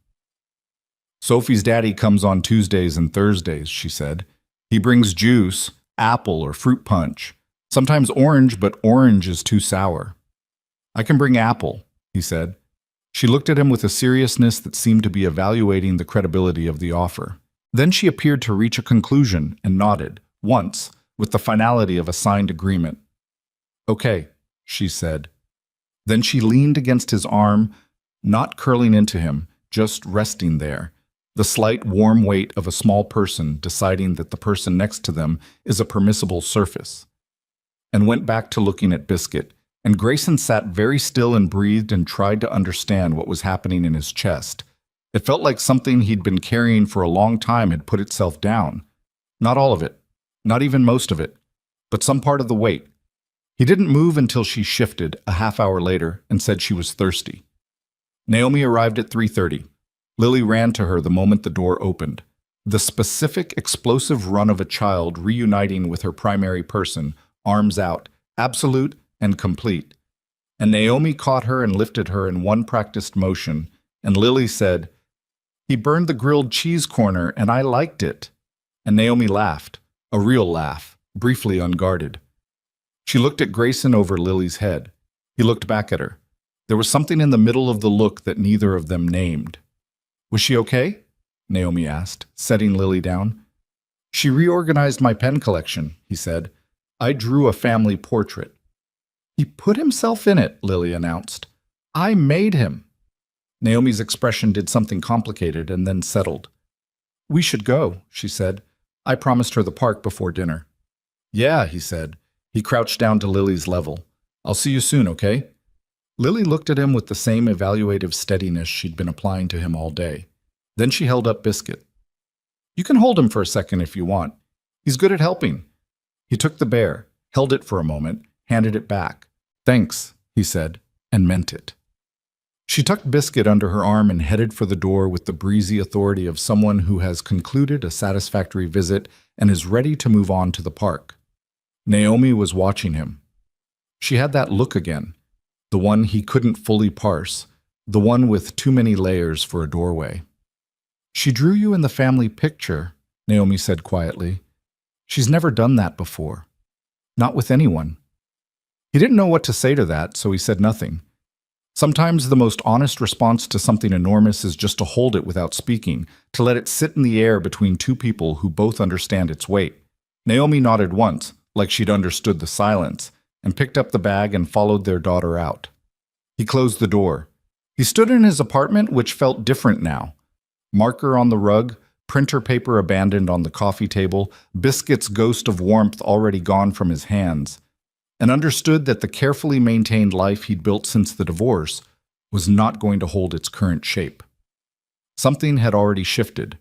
Sophie's daddy comes on Tuesdays and Thursdays, she said. He brings juice, apple or fruit punch. Sometimes orange, but orange is too sour. I can bring apple, he said. She looked at him with a seriousness that seemed to be evaluating the credibility of the offer. Then she appeared to reach a conclusion and nodded, once, with the finality of a signed agreement. Okay, she said. Then she leaned against his arm, not curling into him, just resting there, the slight warm weight of a small person deciding that the person next to them is a permissible surface. And went back to looking at Biscuit, and Grayson sat very still and breathed and tried to understand what was happening in his chest. It felt like something he'd been carrying for a long time had put itself down. Not all of it, not even most of it, but some part of the weight. He didn't move until she shifted a half hour later and said she was thirsty. Naomi arrived at 3:30. Lily ran to her the moment the door opened. The specific, explosive run of a child reuniting with her primary person, arms out, absolute and complete. And Naomi caught her and lifted her in one practiced motion, and Lily said, "He burned the grilled cheese corner, and I liked it." And Naomi laughed, a real laugh, briefly unguarded. She looked at Grayson over Lily's head. He looked back at her. There was something in the middle of the look that neither of them named. Was she okay? Naomi asked, setting Lily down. She reorganized my pen collection, he said. I drew a family portrait. He put himself in it, Lily announced. I made him. Naomi's expression did something complicated and then settled. We should go, she said. I promised her the park before dinner. Yeah, he said. He crouched down to Lily's level. I'll see you soon, okay? Lily looked at him with the same evaluative steadiness she'd been applying to him all day. Then she held up Biscuit. You can hold him for a second if you want. He's good at helping. He took the bear, held it for a moment, handed it back. Thanks, he said, and meant it. She tucked Biscuit under her arm and headed for the door with the breezy authority of someone who has concluded a satisfactory visit and is ready to move on to the park. Naomi was watching him. She had that look again, the one he couldn't fully parse, the one with too many layers for a doorway. She drew you in the family picture, Naomi said quietly. She's never done that before. Not with anyone. He didn't know what to say to that, so he said nothing. Sometimes the most honest response to something enormous is just to hold it without speaking, to let it sit in the air between two people who both understand its weight. Naomi nodded once, like she'd understood the silence, and picked up the bag and followed their daughter out. He closed the door. He stood in his apartment, which felt different now. Marker on the rug, printer paper abandoned on the coffee table, Biscuit's ghost of warmth already gone from his hands, and understood that the carefully maintained life he'd built since the divorce was not going to hold its current shape. Something had already shifted,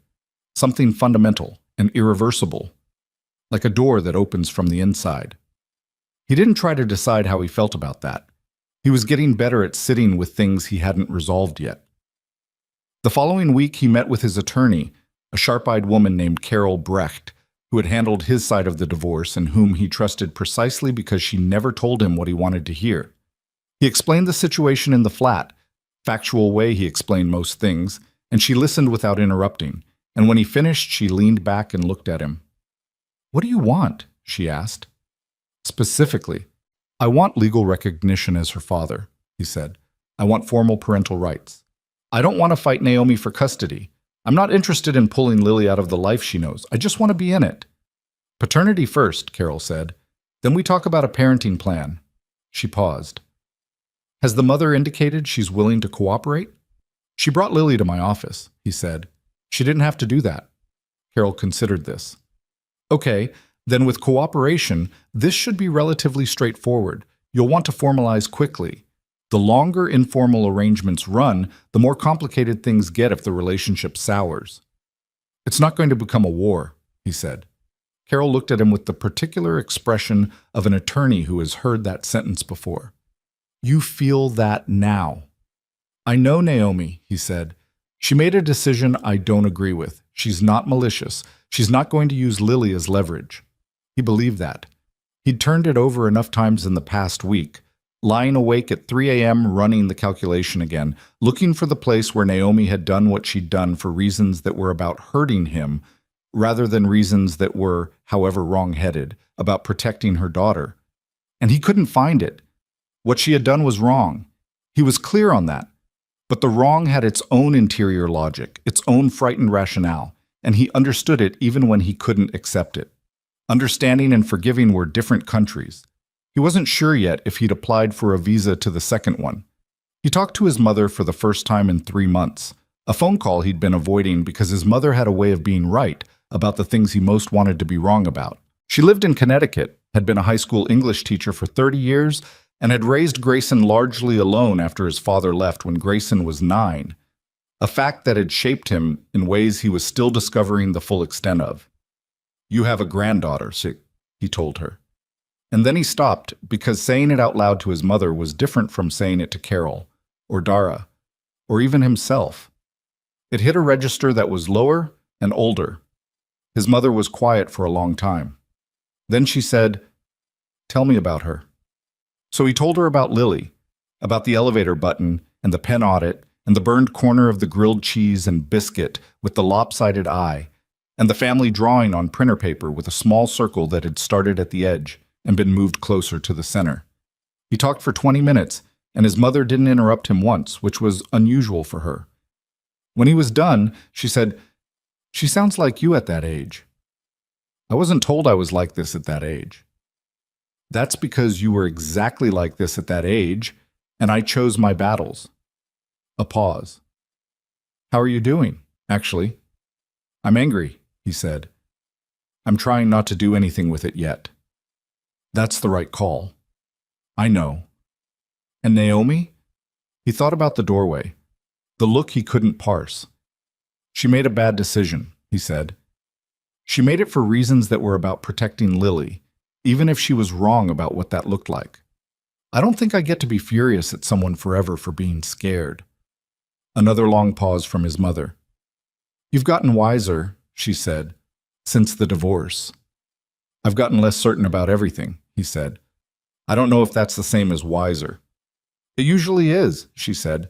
something fundamental and irreversible, like a door that opens from the inside. He didn't try to decide how he felt about that. He was getting better at sitting with things he hadn't resolved yet. The following week, he met with his attorney, a sharp-eyed woman named Carol Brecht, who had handled his side of the divorce and whom he trusted precisely because she never told him what he wanted to hear. He explained the situation in the flat, factual way he explained most things, and she listened without interrupting, and when he finished, she leaned back and looked at him. What do you want? She asked. Specifically, I want legal recognition as her father, he said. I want formal parental rights. I don't want to fight Naomi for custody. I'm not interested in pulling Lily out of the life she knows. I just want to be in it. Paternity first, Carol said. Then we talk about a parenting plan. She paused. Has the mother indicated she's willing to cooperate? She brought Lily to my office, he said. She didn't have to do that. Carol considered this. Okay, Then with cooperation, this should be relatively straightforward. You'll want to formalize quickly. The longer informal arrangements run, the more complicated things get if the relationship sours. It's not going to become a war, he said. Carol looked at him with the particular expression of an attorney who has heard that sentence before. You feel that now. I know Naomi, he said. She made a decision I don't agree with. She's not malicious. She's not going to use Lily as leverage. He believed that. He'd turned it over enough times in the past week, lying awake at 3 a.m. running the calculation again, looking for the place where Naomi had done what she'd done for reasons that were about hurting him, rather than reasons that were, however wrong-headed, about protecting her daughter. And he couldn't find it. What she had done was wrong. He was clear on that. But the wrong had its own interior logic, its own frightened rationale, and he understood it even when he couldn't accept it. Understanding and forgiving were different countries. He wasn't sure yet if he'd applied for a visa to the second one. He talked to his mother for the first time in 3 months, a phone call he'd been avoiding because his mother had a way of being right about the things he most wanted to be wrong about. She lived in Connecticut, had been a high school English teacher for 30 years, and had raised Grayson largely alone after his father left when Grayson was 9, a fact that had shaped him in ways he was still discovering the full extent of. You have a granddaughter, he told her. And then he stopped because saying it out loud to his mother was different from saying it to Carol, or Dara, or even himself. It hit a register that was lower and older. His mother was quiet for a long time. Then she said, "Tell me about her." So he told her about Lily, about the elevator button and the pen audit and the burned corner of the grilled cheese and biscuit with the lopsided eye, and the family drawing on printer paper with a small circle that had started at the edge and been moved closer to the center. He talked for 20 minutes, and his mother didn't interrupt him once, which was unusual for her. When he was done, she said, "She sounds like you at that age." "I wasn't told I was like this at that age." "That's because you were exactly like this at that age, and I chose my battles." A pause. "How are you doing, actually?" "I'm angry," he said. "I'm trying not to do anything with it yet." "That's the right call." "I know." "And Naomi?" He thought about the doorway, the look he couldn't parse. "She made a bad decision," he said. "She made it for reasons that were about protecting Lily, even if she was wrong about what that looked like. I don't think I get to be furious at someone forever for being scared." Another long pause from his mother. "You've gotten wiser," she said, "since the divorce." "I've gotten less certain about everything," he said. "I don't know if that's the same as wiser." "It usually is," she said.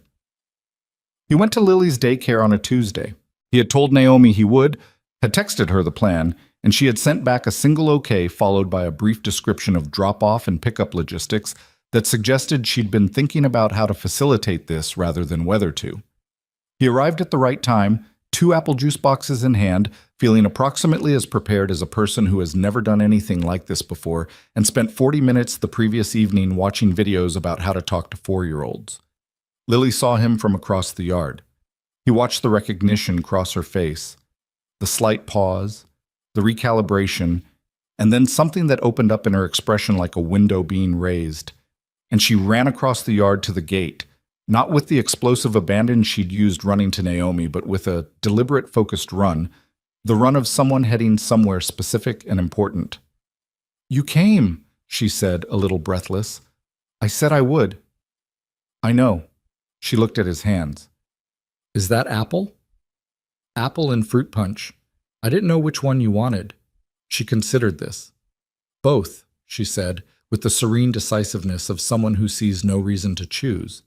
He went to Lily's daycare on a Tuesday. He had told Naomi he would, had texted her the plan, and she had sent back a single okay followed by a brief description of drop-off and pickup logistics that suggested she'd been thinking about how to facilitate this rather than whether to. He arrived at the right time, 2 apple juice boxes in hand, feeling approximately as prepared as a person who has never done anything like this before, and spent 40 minutes the previous evening watching videos about how to talk to 4-year-olds. Lily saw him from across the yard. He watched the recognition cross her face, the slight pause, the recalibration, and then something that opened up in her expression like a window being raised, and she ran across the yard to the gate, not with the explosive abandon she'd used running to Naomi, but with a deliberate, focused run, the run of someone heading somewhere specific and important. "You came," she said, a little breathless. "I said I would." "I know." She looked at his hands. "Is that apple?" "Apple and fruit punch. I didn't know which one you wanted." She considered this. "Both," she said, with the serene decisiveness of someone who sees no reason to choose.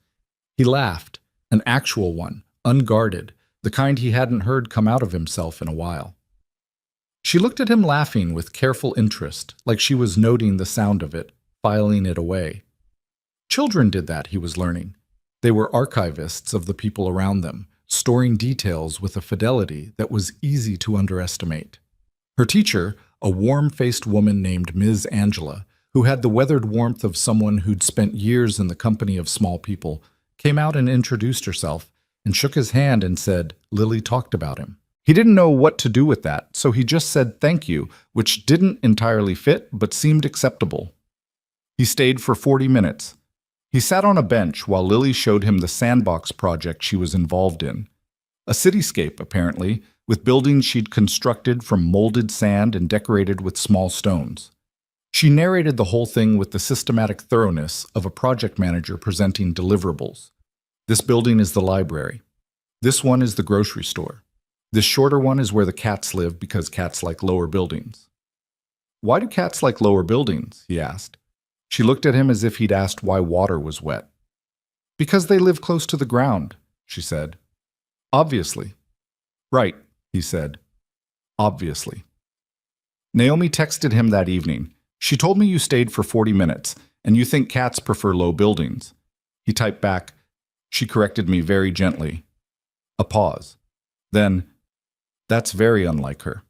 He laughed, an actual one, unguarded, the kind he hadn't heard come out of himself in a while. She looked at him laughing with careful interest, like she was noting the sound of it, filing it away. Children did that, he was learning. They were archivists of the people around them, storing details with a fidelity that was easy to underestimate. Her teacher, a warm-faced woman named Ms. Angela, who had the weathered warmth of someone who'd spent years in the company of small people, came out and introduced herself and shook his hand and said, "Lily talked about him." He didn't know what to do with that, so he just said thank you, which didn't entirely fit but seemed acceptable. He stayed for 40 minutes. He sat on a bench while Lily showed him the sandbox project she was involved in. A cityscape, apparently, with buildings she'd constructed from molded sand and decorated with small stones. She narrated the whole thing with the systematic thoroughness of a project manager presenting deliverables. This building is the library. This one is the grocery store. This shorter one is where the cats live because cats like lower buildings. Why do cats like lower buildings? He asked. She looked at him as if he'd asked why water was wet. Because they live close to the ground, she said. Obviously. Right, he said. Obviously. Naomi texted him that evening. She told me you stayed for 40 minutes, and you think cats prefer low buildings. He typed back. She corrected me very gently. A pause. Then, that's very unlike her.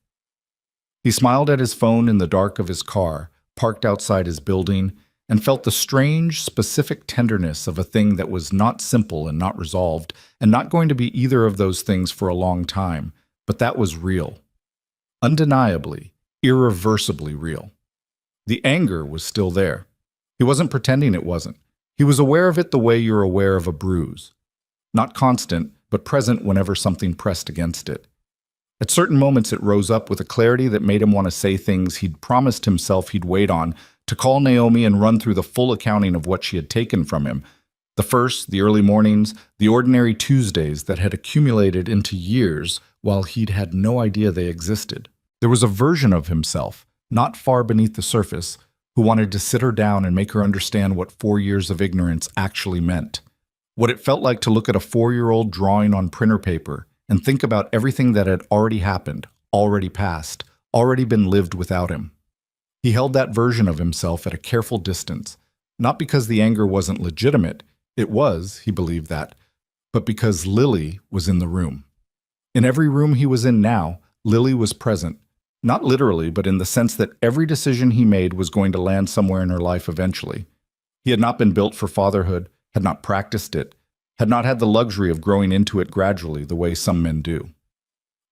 He smiled at his phone in the dark of his car, parked outside his building, and felt the strange, specific tenderness of a thing that was not simple and not resolved, and not going to be either of those things for a long time, but that was real. Undeniably, irreversibly real. The anger was still there. He wasn't pretending it wasn't. He was aware of it the way you're aware of a bruise. Not constant, but present whenever something pressed against it. At certain moments it rose up with a clarity that made him want to say things he'd promised himself he'd wait on, to call Naomi and run through the full accounting of what she had taken from him. The first, the early mornings, the ordinary Tuesdays that had accumulated into years while he'd had no idea they existed. There was a version of himself, not far beneath the surface, who wanted to sit her down and make her understand what 4 years of ignorance actually meant. What it felt like to look at a 4-year-old drawing on printer paper and think about everything that had already happened, already passed, already been lived without him. He held that version of himself at a careful distance, not because the anger wasn't legitimate, it was, he believed that, but because Lily was in the room. In every room he was in now, Lily was present, not literally, but in the sense that every decision he made was going to land somewhere in her life eventually. He had not been built for fatherhood, had not practiced it, had not had the luxury of growing into it gradually the way some men do.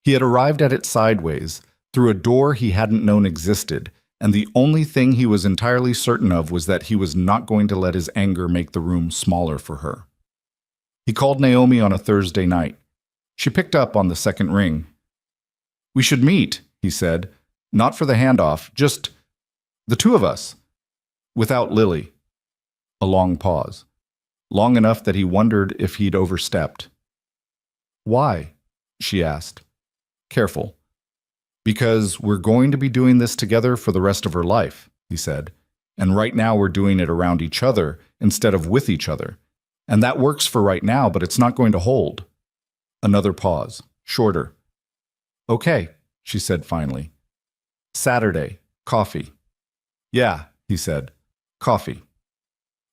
He had arrived at it sideways, through a door he hadn't known existed, and the only thing he was entirely certain of was that he was not going to let his anger make the room smaller for her. He called Naomi on a Thursday night. She picked up on the second ring. "We should meet," he said. "Not for the handoff, just the two of us. Without Lily." A long pause. Long enough that he wondered if he'd overstepped. "Why?" she asked. Careful. "Because we're going to be doing this together for the rest of her life," he said. "And right now we're doing it around each other instead of with each other. And that works for right now, but it's not going to hold." Another pause, shorter. "Okay," she said finally. "Saturday, coffee." "Yeah," he said. "Coffee."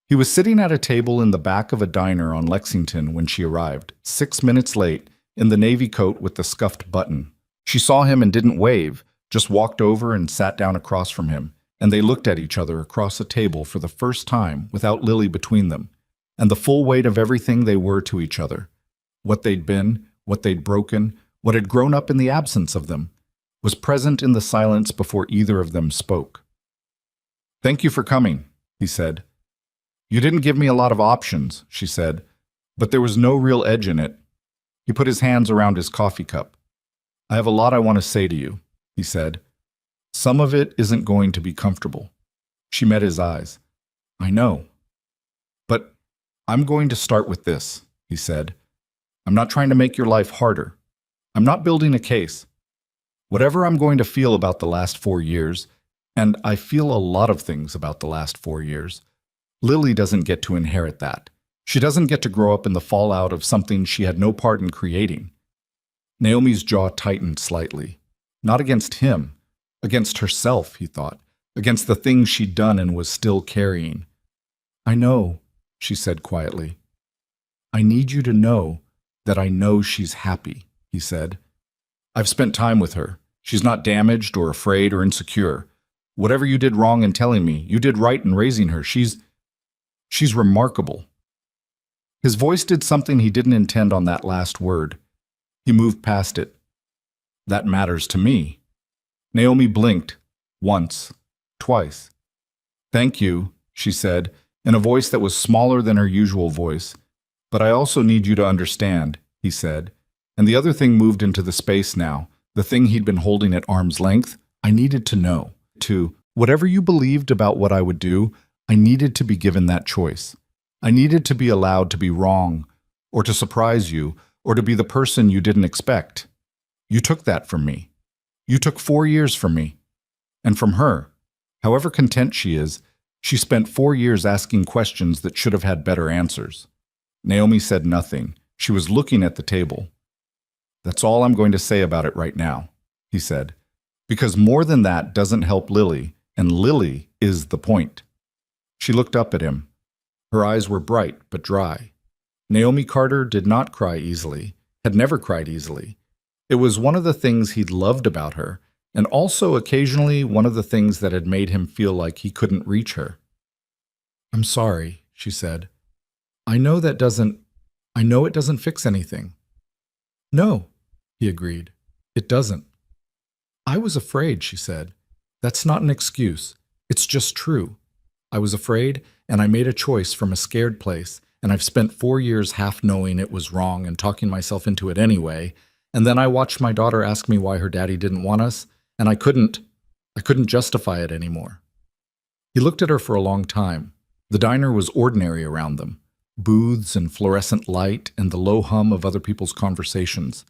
He was sitting at a table in the back of a diner on Lexington when she arrived, 6 minutes late, in the navy coat with the scuffed button. She saw him and didn't wave, just walked over and sat down across from him, and they looked at each other across a table for the first time without Lily between them, and the full weight of everything they were to each other. What they'd been, what they'd broken, what had grown up in the absence of them, was present in the silence before either of them spoke. "Thank you for coming," he said. "You didn't give me a lot of options," she said, "but there was no real edge in it." He put his hands around his coffee cup. "I have a lot I want to say to you," he said. "Some of it isn't going to be comfortable." She met his eyes. "I know. But I'm going to start with this," he said. "I'm not trying to make your life harder. I'm not building a case. Whatever I'm going to feel about the last 4 years, and I feel a lot of things about the last 4 years, Lily doesn't get to inherit that. She doesn't get to grow up in the fallout of something she had no part in creating." Naomi's jaw tightened slightly. Not against him. Against herself, he thought. Against the things she'd done and was still carrying. "I know," she said quietly. "I need you to know that I know she's happy," he said. "I've spent time with her. She's not damaged or afraid or insecure. Whatever you did wrong in telling me, you did right in raising her. She's remarkable." His voice did something he didn't intend on that last word. He moved past it. That matters to me. Naomi blinked. Once. Twice. Thank you, she said, in a voice that was smaller than her usual voice. But I also need you to understand, he said. And the other thing moved into the space now, the thing he'd been holding at arm's length. I needed to know. Whatever you believed about what I would do, I needed to be given that choice. I needed to be allowed to be wrong, or to surprise you, or to be the person you didn't expect. You took that from me. You took 4 years from me. And from her. However content she is, she spent 4 years asking questions that should have had better answers. Naomi said nothing. She was looking at the table. That's all I'm going to say about it right now, he said. Because more than that doesn't help Lily, and Lily is the point. She looked up at him. Her eyes were bright but dry. Naomi Carter did not cry easily, had never cried easily. It was one of the things he'd loved about her, and also occasionally one of the things that had made him feel like he couldn't reach her. I'm sorry, she said. I know it doesn't fix anything. No, he agreed. It doesn't. I was afraid, she said. That's not an excuse. It's just true. I was afraid, and I made a choice from a scared place, and I've spent 4 years half knowing it was wrong and talking myself into it anyway, and then I watched my daughter ask me why her daddy didn't want us, and I couldn't justify it anymore. He looked at her for a long time. The diner was ordinary around them. Booths and fluorescent light and the low hum of other people's conversations.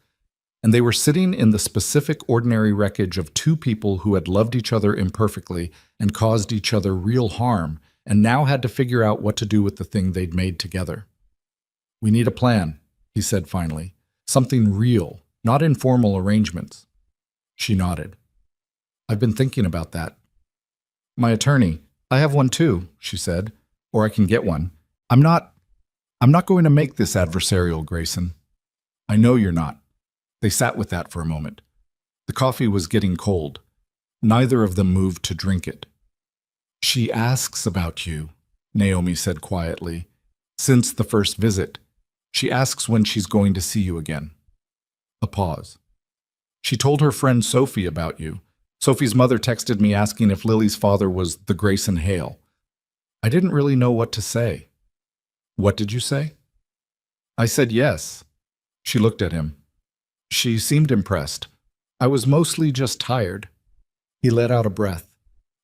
And they were sitting in the specific ordinary wreckage of two people who had loved each other imperfectly and caused each other real harm, and now had to figure out what to do with the thing they'd made together. We need a plan, he said finally. Something real, not informal arrangements. She nodded. I've been thinking about that. My attorney, I have one too, she said, or I can get one. I'm not going to make this adversarial, Grayson. I know you're not. They sat with that for a moment. The coffee was getting cold. Neither of them moved to drink it. She asks about you, Naomi said quietly. Since the first visit. She asks when she's going to see you again. A pause. She told her friend Sophie about you. Sophie's mother texted me asking if Lily's father was the Grayson Hale. I didn't really know what to say. What did you say? I said yes. She looked at him. She seemed impressed. I was mostly just tired. He let out a breath.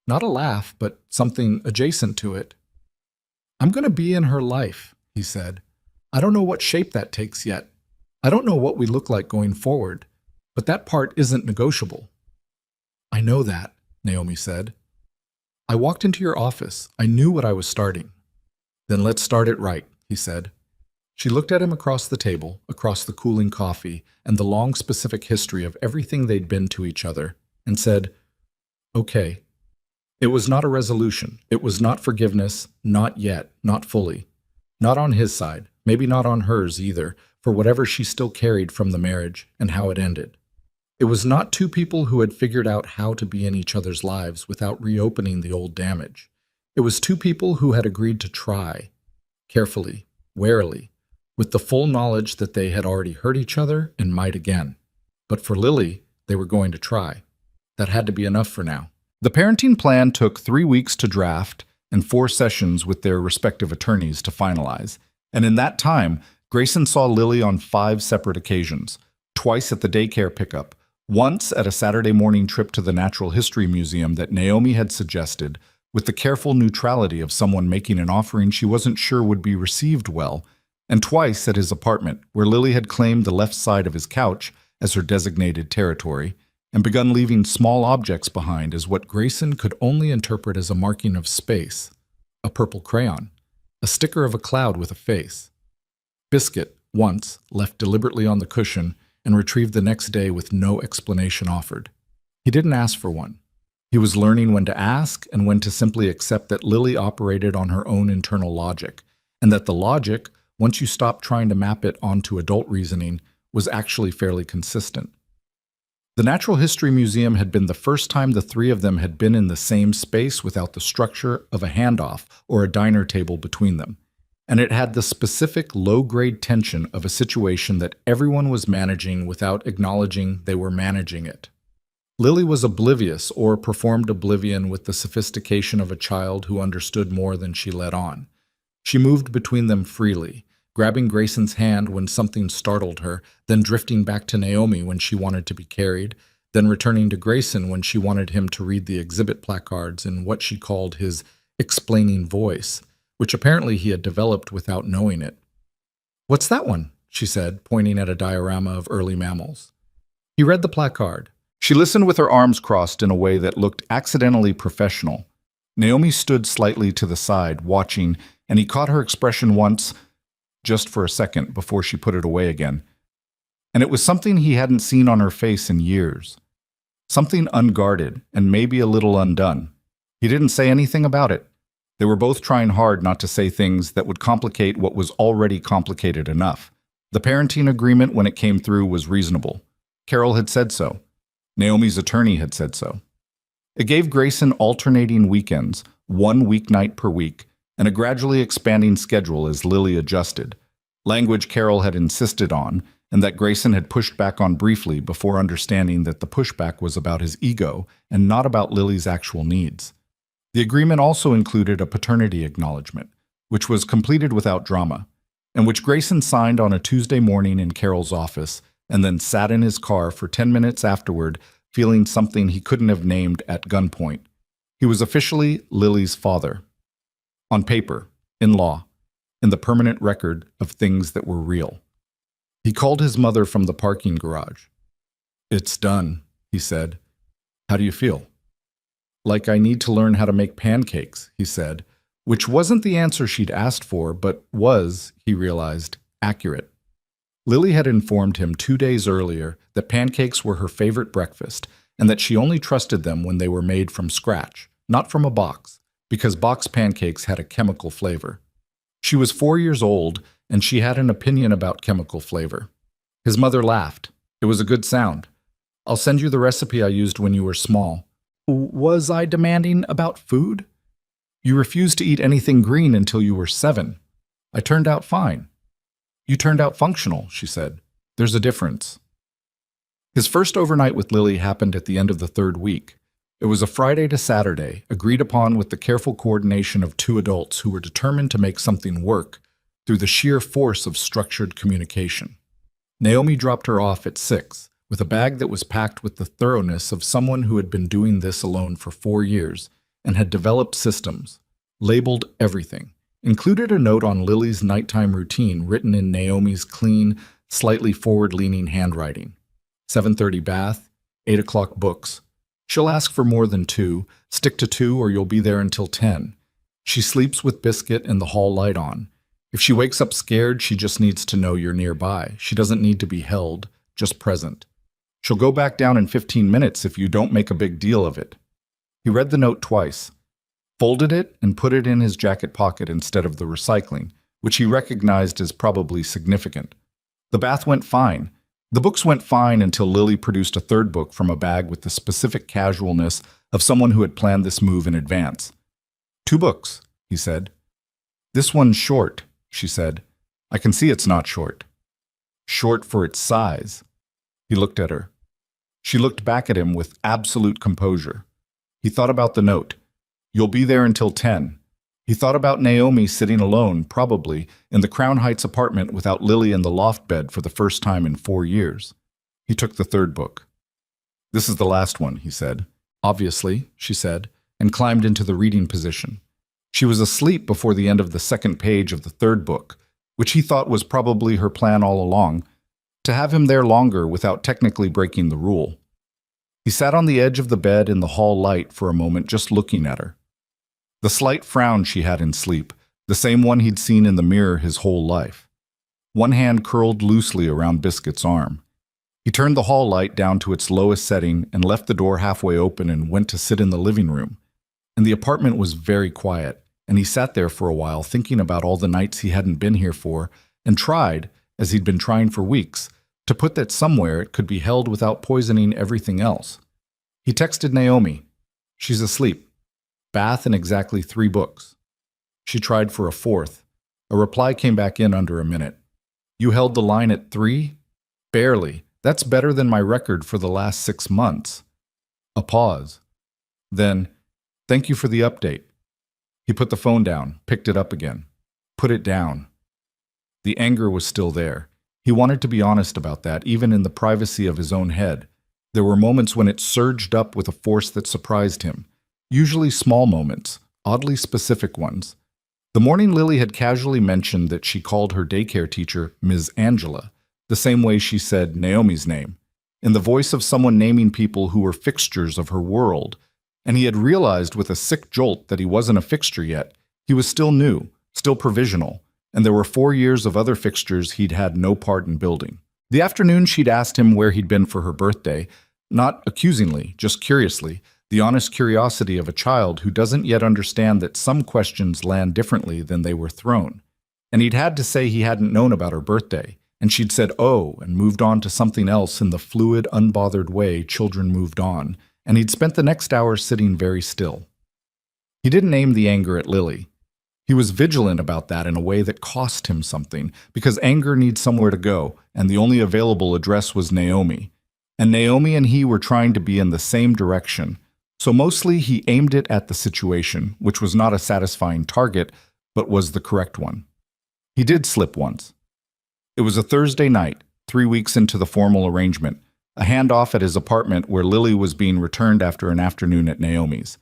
Not a laugh, but something adjacent to it. I'm going to be in her life, he said. I don't know what shape that takes yet. I don't know what we look like going forward, but that part isn't negotiable. I know that, Naomi said. I walked into your office. I knew what I was starting. Then let's start it right, he said. She looked at him across the table, across the cooling coffee, and the long specific history of everything they'd been to each other, and said, Okay. It was not a resolution. It was not forgiveness, not yet, not fully. Not on his side, maybe not on hers either, for whatever she still carried from the marriage and how it ended. It was not two people who had figured out how to be in each other's lives without reopening the old damage. It was two people who had agreed to try, carefully, warily, with the full knowledge that they had already hurt each other and might again. But for Lily, they were going to try. That had to be enough for now. The parenting plan took 3 weeks to draft and 4 sessions with their respective attorneys to finalize. And in that time, Grayson saw Lily on 5 separate occasions, twice at the daycare pickup, once at a Saturday morning trip to the Natural History Museum that Naomi had suggested, with the careful neutrality of someone making an offering she wasn't sure would be received well, and twice at his apartment, where Lily had claimed the left side of his couch as her designated territory, and begun leaving small objects behind as what Grayson could only interpret as a marking of space, a purple crayon, a sticker of a cloud with a face. Biscuit, once, left deliberately on the cushion and retrieved the next day with no explanation offered. He didn't ask for one. He was learning when to ask and when to simply accept that Lily operated on her own internal logic, and that the logic, once you stopped trying to map it onto adult reasoning, was actually fairly consistent. The Natural History Museum had been the first time the 3 of them had been in the same space without the structure of a handoff or a diner table between them. and it had the specific low-grade tension of a situation that everyone was managing without acknowledging they were managing it. Lily was oblivious or performed oblivion with the sophistication of a child who understood more than she let on. She moved between them freely, grabbing Grayson's hand when something startled her, then drifting back to Naomi when she wanted to be carried, then returning to Grayson when she wanted him to read the exhibit placards in what she called his explaining voice, which apparently he had developed without knowing it. "What's that one?" she said, pointing at a diorama of early mammals. He read the placard. She listened with her arms crossed in a way that looked accidentally professional. Naomi stood slightly to the side, watching, and he caught her expression once, just for a second, before she put it away again. And it was something he hadn't seen on her face in years. Something unguarded, and maybe a little undone. He didn't say anything about it. They were both trying hard not to say things that would complicate what was already complicated enough. The parenting agreement, when it came through, was reasonable. Carol had said so. Naomi's attorney had said so. It gave Grayson alternating weekends, one weeknight per week, and a gradually expanding schedule as Lily adjusted. Language Carol had insisted on, and that Grayson had pushed back on briefly before understanding that the pushback was about his ego and not about Lily's actual needs. The agreement also included a paternity acknowledgement, which was completed without drama, and which Grayson signed on a Tuesday morning in Carol's office, and then sat in his car for 10 minutes afterward, feeling something he couldn't have named at gunpoint. He was officially Lily's father. On paper, in law, in the permanent record of things that were real. He called his mother from the parking garage. "It's done," he said. "How do you feel?" "Like I need to learn how to make pancakes," he said, which wasn't the answer she'd asked for, but was, he realized, accurate. Lily had informed him 2 days earlier that pancakes were her favorite breakfast and that she only trusted them when they were made from scratch, not from a box, because box pancakes had a chemical flavor. She was 4 years old, and she had an opinion about chemical flavor. His mother laughed. It was a good sound. "I'll send you the recipe I used when you were small." "Was I demanding about food?" "You refused to eat anything green until you were 7. I turned out fine." "You turned out functional," she said. "There's a difference." His first overnight with Lily happened at the end of the 3rd week. It was a Friday to Saturday, agreed upon with the careful coordination of 2 adults who were determined to make something work through the sheer force of structured communication. Naomi dropped her off at 6, with a bag that was packed with the thoroughness of someone who had been doing this alone for 4 years and had developed systems, labeled everything. Included a note on Lily's nighttime routine written in Naomi's clean, slightly forward-leaning handwriting. 7:30 bath, 8 o'clock books. She'll ask for more than 2. Stick to 2 or you'll be there until 10. She sleeps with biscuit and the hall light on. If she wakes up scared, she just needs to know you're nearby. She doesn't need to be held, just present. She'll go back down in 15 minutes if you don't make a big deal of it. He read the note twice, folded it, and put it in his jacket pocket instead of the recycling, which he recognized as probably significant. The bath went fine. The books went fine until Lily produced a 3rd book from a bag with the specific casualness of someone who had planned this move in advance. 2 books, he said. "This one's short," she said. "I can see it's not short." "Short for its size." He looked at her. She looked back at him with absolute composure. He thought about the note. "You'll be there until 10. He thought about Naomi sitting alone, probably, in the Crown Heights apartment without Lily in the loft bed for the first time in 4 years. He took the 3rd book. "This is the last one," he said. "Obviously," she said, and climbed into the reading position. She was asleep before the end of the 2nd page of the 3rd book, which he thought was probably her plan all along, to have him there longer without technically breaking the rule. He sat on the edge of the bed in the hall light for a moment, just looking at her. The slight frown she had in sleep, the same one he'd seen in the mirror his whole life. One hand curled loosely around Biscuit's arm. He turned the hall light down to its lowest setting and left the door halfway open and went to sit in the living room. And the apartment was very quiet, and he sat there for a while thinking about all the nights he hadn't been here for, and tried, as he'd been trying for weeks, to put that somewhere it could be held without poisoning everything else. He texted Naomi. "She's asleep. Bath and exactly 3 books." She tried for a 4th. A reply came back in under a minute. You held the line at 3? Barely. That's better than my record for the last 6 months. A pause. Then, thank you for the update. He put the phone down, picked it up again. Put it down. The anger was still there. He wanted to be honest about that, even in the privacy of his own head. There were moments when it surged up with a force that surprised him. Usually small moments, oddly specific ones. The morning Lily had casually mentioned that she called her daycare teacher Ms. Angela, the same way she said Naomi's name, in the voice of someone naming people who were fixtures of her world. And he had realized with a sick jolt that he wasn't a fixture yet. He was still new, still provisional, and there were 4 years of other fixtures he'd had no part in building. The afternoon she'd asked him where he'd been for her birthday, not accusingly, just curiously, the honest curiosity of a child who doesn't yet understand that some questions land differently than they were thrown. And he'd had to say he hadn't known about her birthday, and she'd said oh and moved on to something else in the fluid, unbothered way children moved on, and he'd spent the next hour sitting very still. He didn't aim the anger at Lily. He was vigilant about that in a way that cost him something, because anger needs somewhere to go, and the only available address was Naomi. And Naomi and he were trying to be in the same direction. So mostly he aimed it at the situation, which was not a satisfying target, but was the correct one. He did slip once. It was a Thursday night, 3 weeks into the formal arrangement, a handoff at his apartment where Lily was being returned after an afternoon at Naomi's.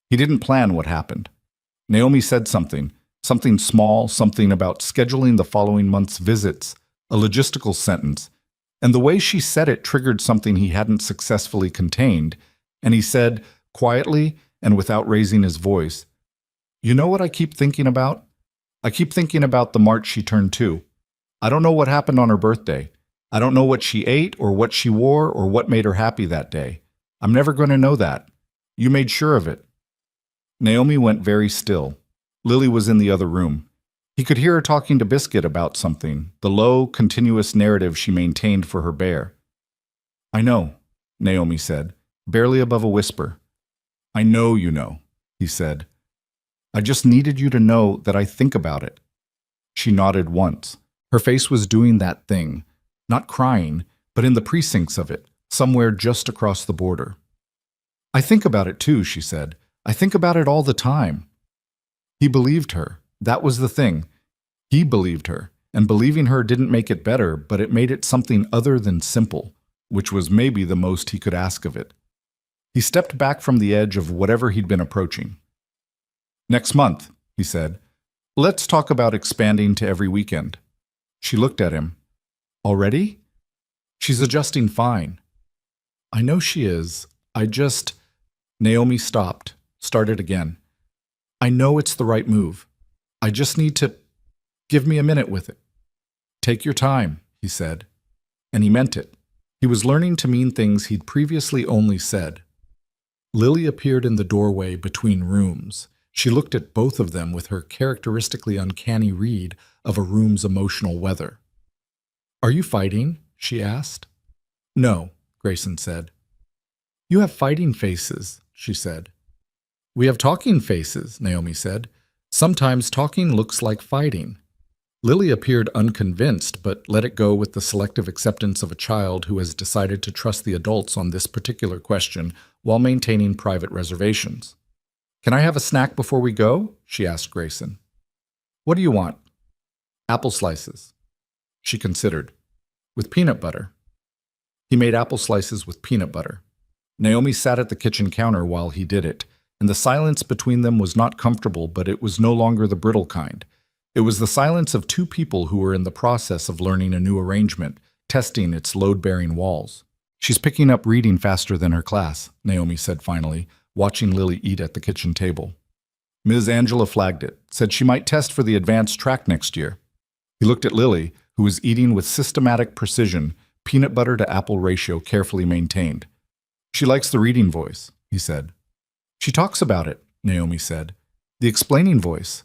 He didn't plan what happened. Naomi said something small, something about scheduling the following month's visits, a logistical sentence, and the way she said it triggered something he hadn't successfully contained, and he said, quietly and without raising his voice, "You know what I keep thinking about? I keep thinking about the March she turned 2. I don't know what happened on her birthday. I don't know what she ate or what she wore or what made her happy that day. I'm never going to know that. You made sure of it." Naomi went very still. Lily was in the other room. He could hear her talking to Biscuit about something, the low, continuous narrative she maintained for her bear. "I know," Naomi said, barely above a whisper. "I know you know," he said. "I just needed you to know that I think about it." She nodded once. Her face was doing that thing, not crying, but in the precincts of it, somewhere just across the border. "I think about it too," she said. "I think about it all the time." He believed her. That was the thing. He believed her, and believing her didn't make it better, but it made it something other than simple, which was maybe the most he could ask of it. He stepped back from the edge of whatever he'd been approaching. "Next month," he said, "let's talk about expanding to every weekend." She looked at him. "Already?" "She's adjusting fine." "I know she is. I just—" Naomi stopped, started again. "I know it's the right move. I just need to— give me a minute with it." "Take your time," he said. And he meant it. He was learning to mean things he'd previously only said. Lily appeared in the doorway between rooms. She looked at both of them with her characteristically uncanny read of a room's emotional weather. "Are you fighting?" she asked. "No," Grayson said. "You have fighting faces," she said. "We have talking faces," Naomi said. "Sometimes talking looks like fighting." Lily appeared unconvinced, but let it go with the selective acceptance of a child who has decided to trust the adults on this particular question while maintaining private reservations. "Can I have a snack before we go?" she asked Grayson. "What do you want?" "Apple slices." She considered. "With peanut butter." He made apple slices with peanut butter. Naomi sat at the kitchen counter while he did it, and the silence between them was not comfortable, but it was no longer the brittle kind. It was the silence of two people who were in the process of learning a new arrangement, testing its load-bearing walls. "She's picking up reading faster than her class," Naomi said finally, watching Lily eat at the kitchen table. Ms. Angela flagged it, said she might test for the advanced track next year. He looked at Lily, who was eating with systematic precision, peanut butter to apple ratio carefully maintained. "She likes the reading voice," he said. "She talks about it," Naomi said. "The explaining voice.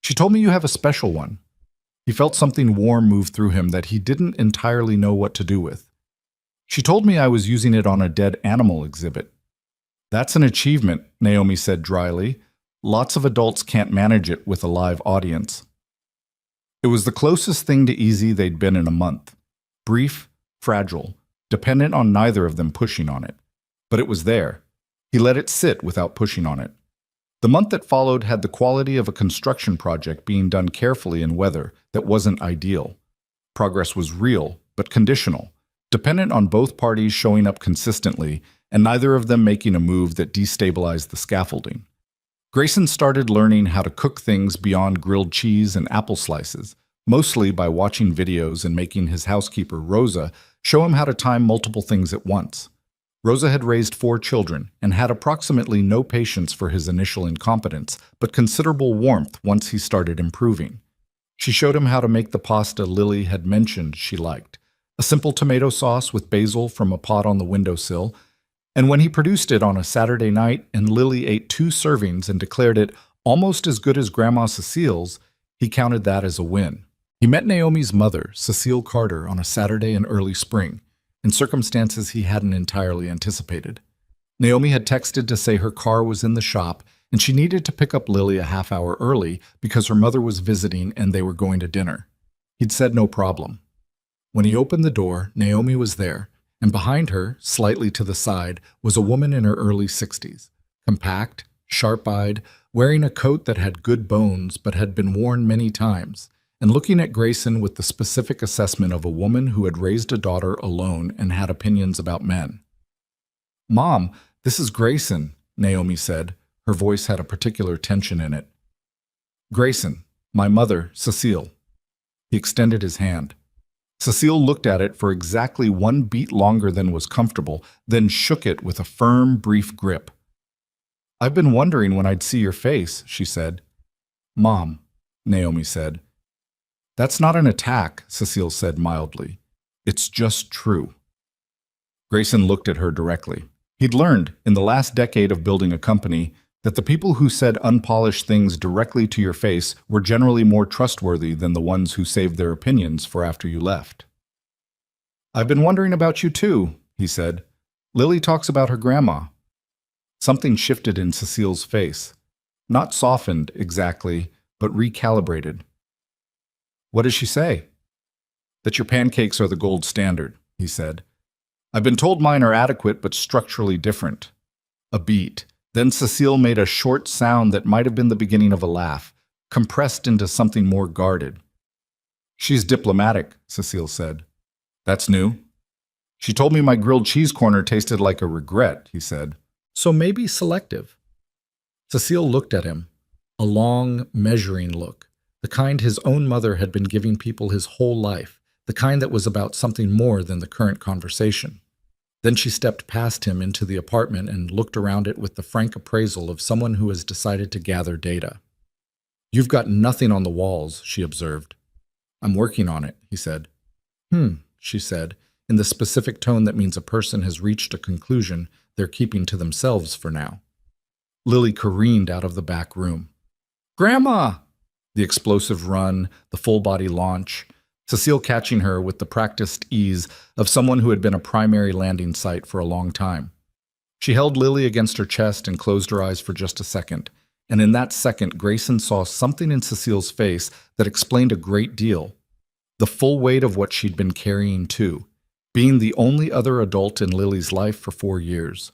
She told me you have a special one." He felt something warm move through him that he didn't entirely know what to do with. "She told me I was using it on a dead animal exhibit." "That's an achievement," Naomi said dryly. "Lots of adults can't manage it with a live audience." It was the closest thing to easy they'd been in a month. Brief, fragile, dependent on neither of them pushing on it. But it was there. He let it sit without pushing on it. The month that followed had the quality of a construction project being done carefully in weather that wasn't ideal. Progress was real, but conditional, dependent on both parties showing up consistently and neither of them making a move that destabilized the scaffolding. Grayson started learning how to cook things beyond grilled cheese and apple slices, mostly by watching videos and making his housekeeper, Rosa, show him how to time multiple things at once. Rosa had raised 4 children and had approximately no patience for his initial incompetence, but considerable warmth once he started improving. She showed him how to make the pasta Lily had mentioned she liked, a simple tomato sauce with basil from a pot on the windowsill, and when he produced it on a Saturday night and Lily ate 2 servings and declared it almost as good as Grandma Cecile's, he counted that as a win. He met Naomi's mother, Cecile Carter, on a Saturday in early spring, in circumstances he hadn't entirely anticipated. Naomi had texted to say her car was in the shop and she needed to pick up Lily a half hour early because her mother was visiting and they were going to dinner. He'd said no problem. When he opened the door, Naomi was there, and behind her, slightly to the side, was a woman in her early 60s, compact, sharp-eyed, wearing a coat that had good bones but had been worn many times, and looking at Grayson with the specific assessment of a woman who had raised a daughter alone and had opinions about men. "Mom, this is Grayson," Naomi said. Her voice had a particular tension in it. "Grayson, my mother, Cecile." He extended his hand. Cecile looked at it for exactly 1 beat longer than was comfortable, then shook it with a firm, brief grip. "I've been wondering when I'd see your face," she said. "Mom," Naomi said. "That's not an attack," Cecile said mildly. "It's just true." Grayson looked at her directly. He'd learned, in the last decade of building a company, that the people who said unpolished things directly to your face were generally more trustworthy than the ones who saved their opinions for after you left. "I've been wondering about you too," he said. "Lily talks about her grandma." Something shifted in Cecile's face. Not softened, exactly, but recalibrated. "What does she say?" "That your pancakes are the gold standard," he said. "I've been told mine are adequate but structurally different." A beat. Then Cecile made a short sound that might have been the beginning of a laugh, compressed into something more guarded. "She's diplomatic," Cecile said. "That's new." "She told me my grilled cheese corner tasted like a regret," he said. "So maybe selective." Cecile looked at him, a long, measuring look, the kind his own mother had been giving people his whole life, the kind that was about something more than the current conversation. Then she stepped past him into the apartment and looked around it with the frank appraisal of someone who has decided to gather data. "You've got nothing on the walls," she observed. "I'm working on it," he said. She said, in the specific tone that means a person has reached a conclusion they're keeping to themselves for now. Lily careened out of the back room. "Grandma!" The explosive run, the full-body launch, Cecile catching her with the practiced ease of someone who had been a primary landing site for a long time. She held Lily against her chest and closed her eyes for just a second, and in that second Grayson saw something in Cecile's face that explained a great deal. The full weight of what she'd been carrying too, being the only other adult in Lily's life for 4 years,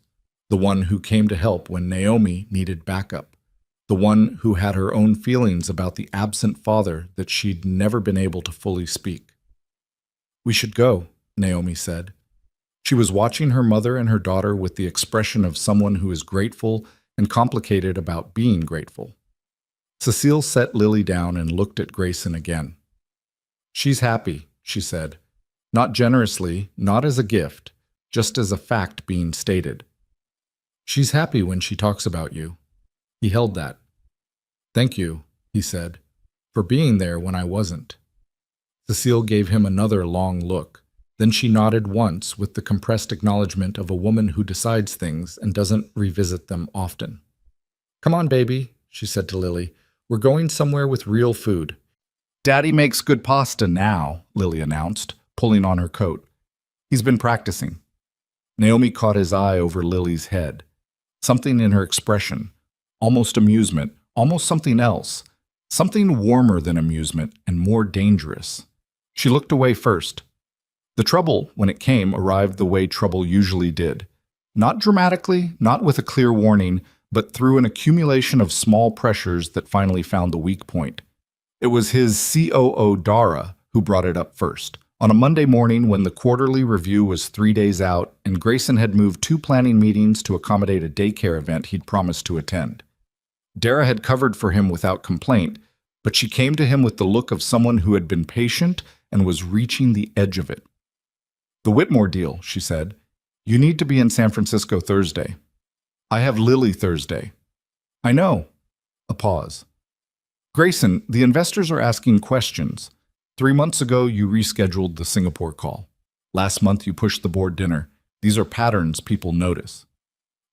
the one who came to help when Naomi needed backup, the one who had her own feelings about the absent father that she'd never been able to fully speak. "We should go," Naomi said. She was watching her mother and her daughter with the expression of someone who is grateful and complicated about being grateful. Cecile set Lily down and looked at Grayson again. "She's happy," she said. Not generously, not as a gift, just as a fact being stated. "She's happy when she talks about you." He held that. "Thank you," he said, "for being there when I wasn't." Cecile gave him another long look. Then she nodded once with the compressed acknowledgement of a woman who decides things and doesn't revisit them often. "Come on, baby," she said to Lily. "We're going somewhere with real food." "Daddy makes good pasta now," Lily announced, pulling on her coat. "He's been practicing." Naomi caught his eye over Lily's head. Something in her expression, almost amusement, almost something else, Something warmer than amusement and more dangerous. She looked away first. The trouble, when it came, arrived the way trouble usually did. Not dramatically, not with a clear warning, but through an accumulation of small pressures that finally found the weak point. It was his COO, Dara, who brought it up first. On a Monday morning when the quarterly review was 3 days out and Grayson had moved 2 planning meetings to accommodate a daycare event he'd promised to attend. Dara had covered for him without complaint, but she came to him with the look of someone who had been patient and was reaching the edge of it. "The Whitmore deal," she said. "You need to be in San Francisco Thursday." "I have Lily Thursday." "I know." A pause. "Grayson, the investors are asking questions. 3 months ago, you rescheduled the Singapore call. Last month, you pushed the board dinner. These are patterns people notice."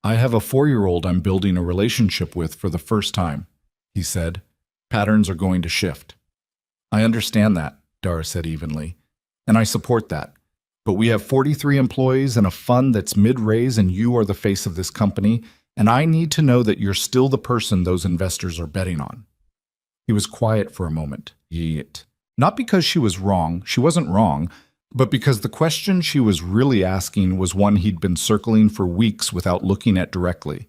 "I have a 4-year-old I'm building a relationship with for the first time," he said. "Patterns are going to shift." "I understand that," Dara said evenly, "and I support that. But we have 43 employees and a fund that's mid-raise, and you are the face of this company, and I need to know that you're still the person those investors are betting on." He was quiet for a moment. Yet. Not because she was wrong, she wasn't wrong, but because the question she was really asking was one he'd been circling for weeks without looking at directly.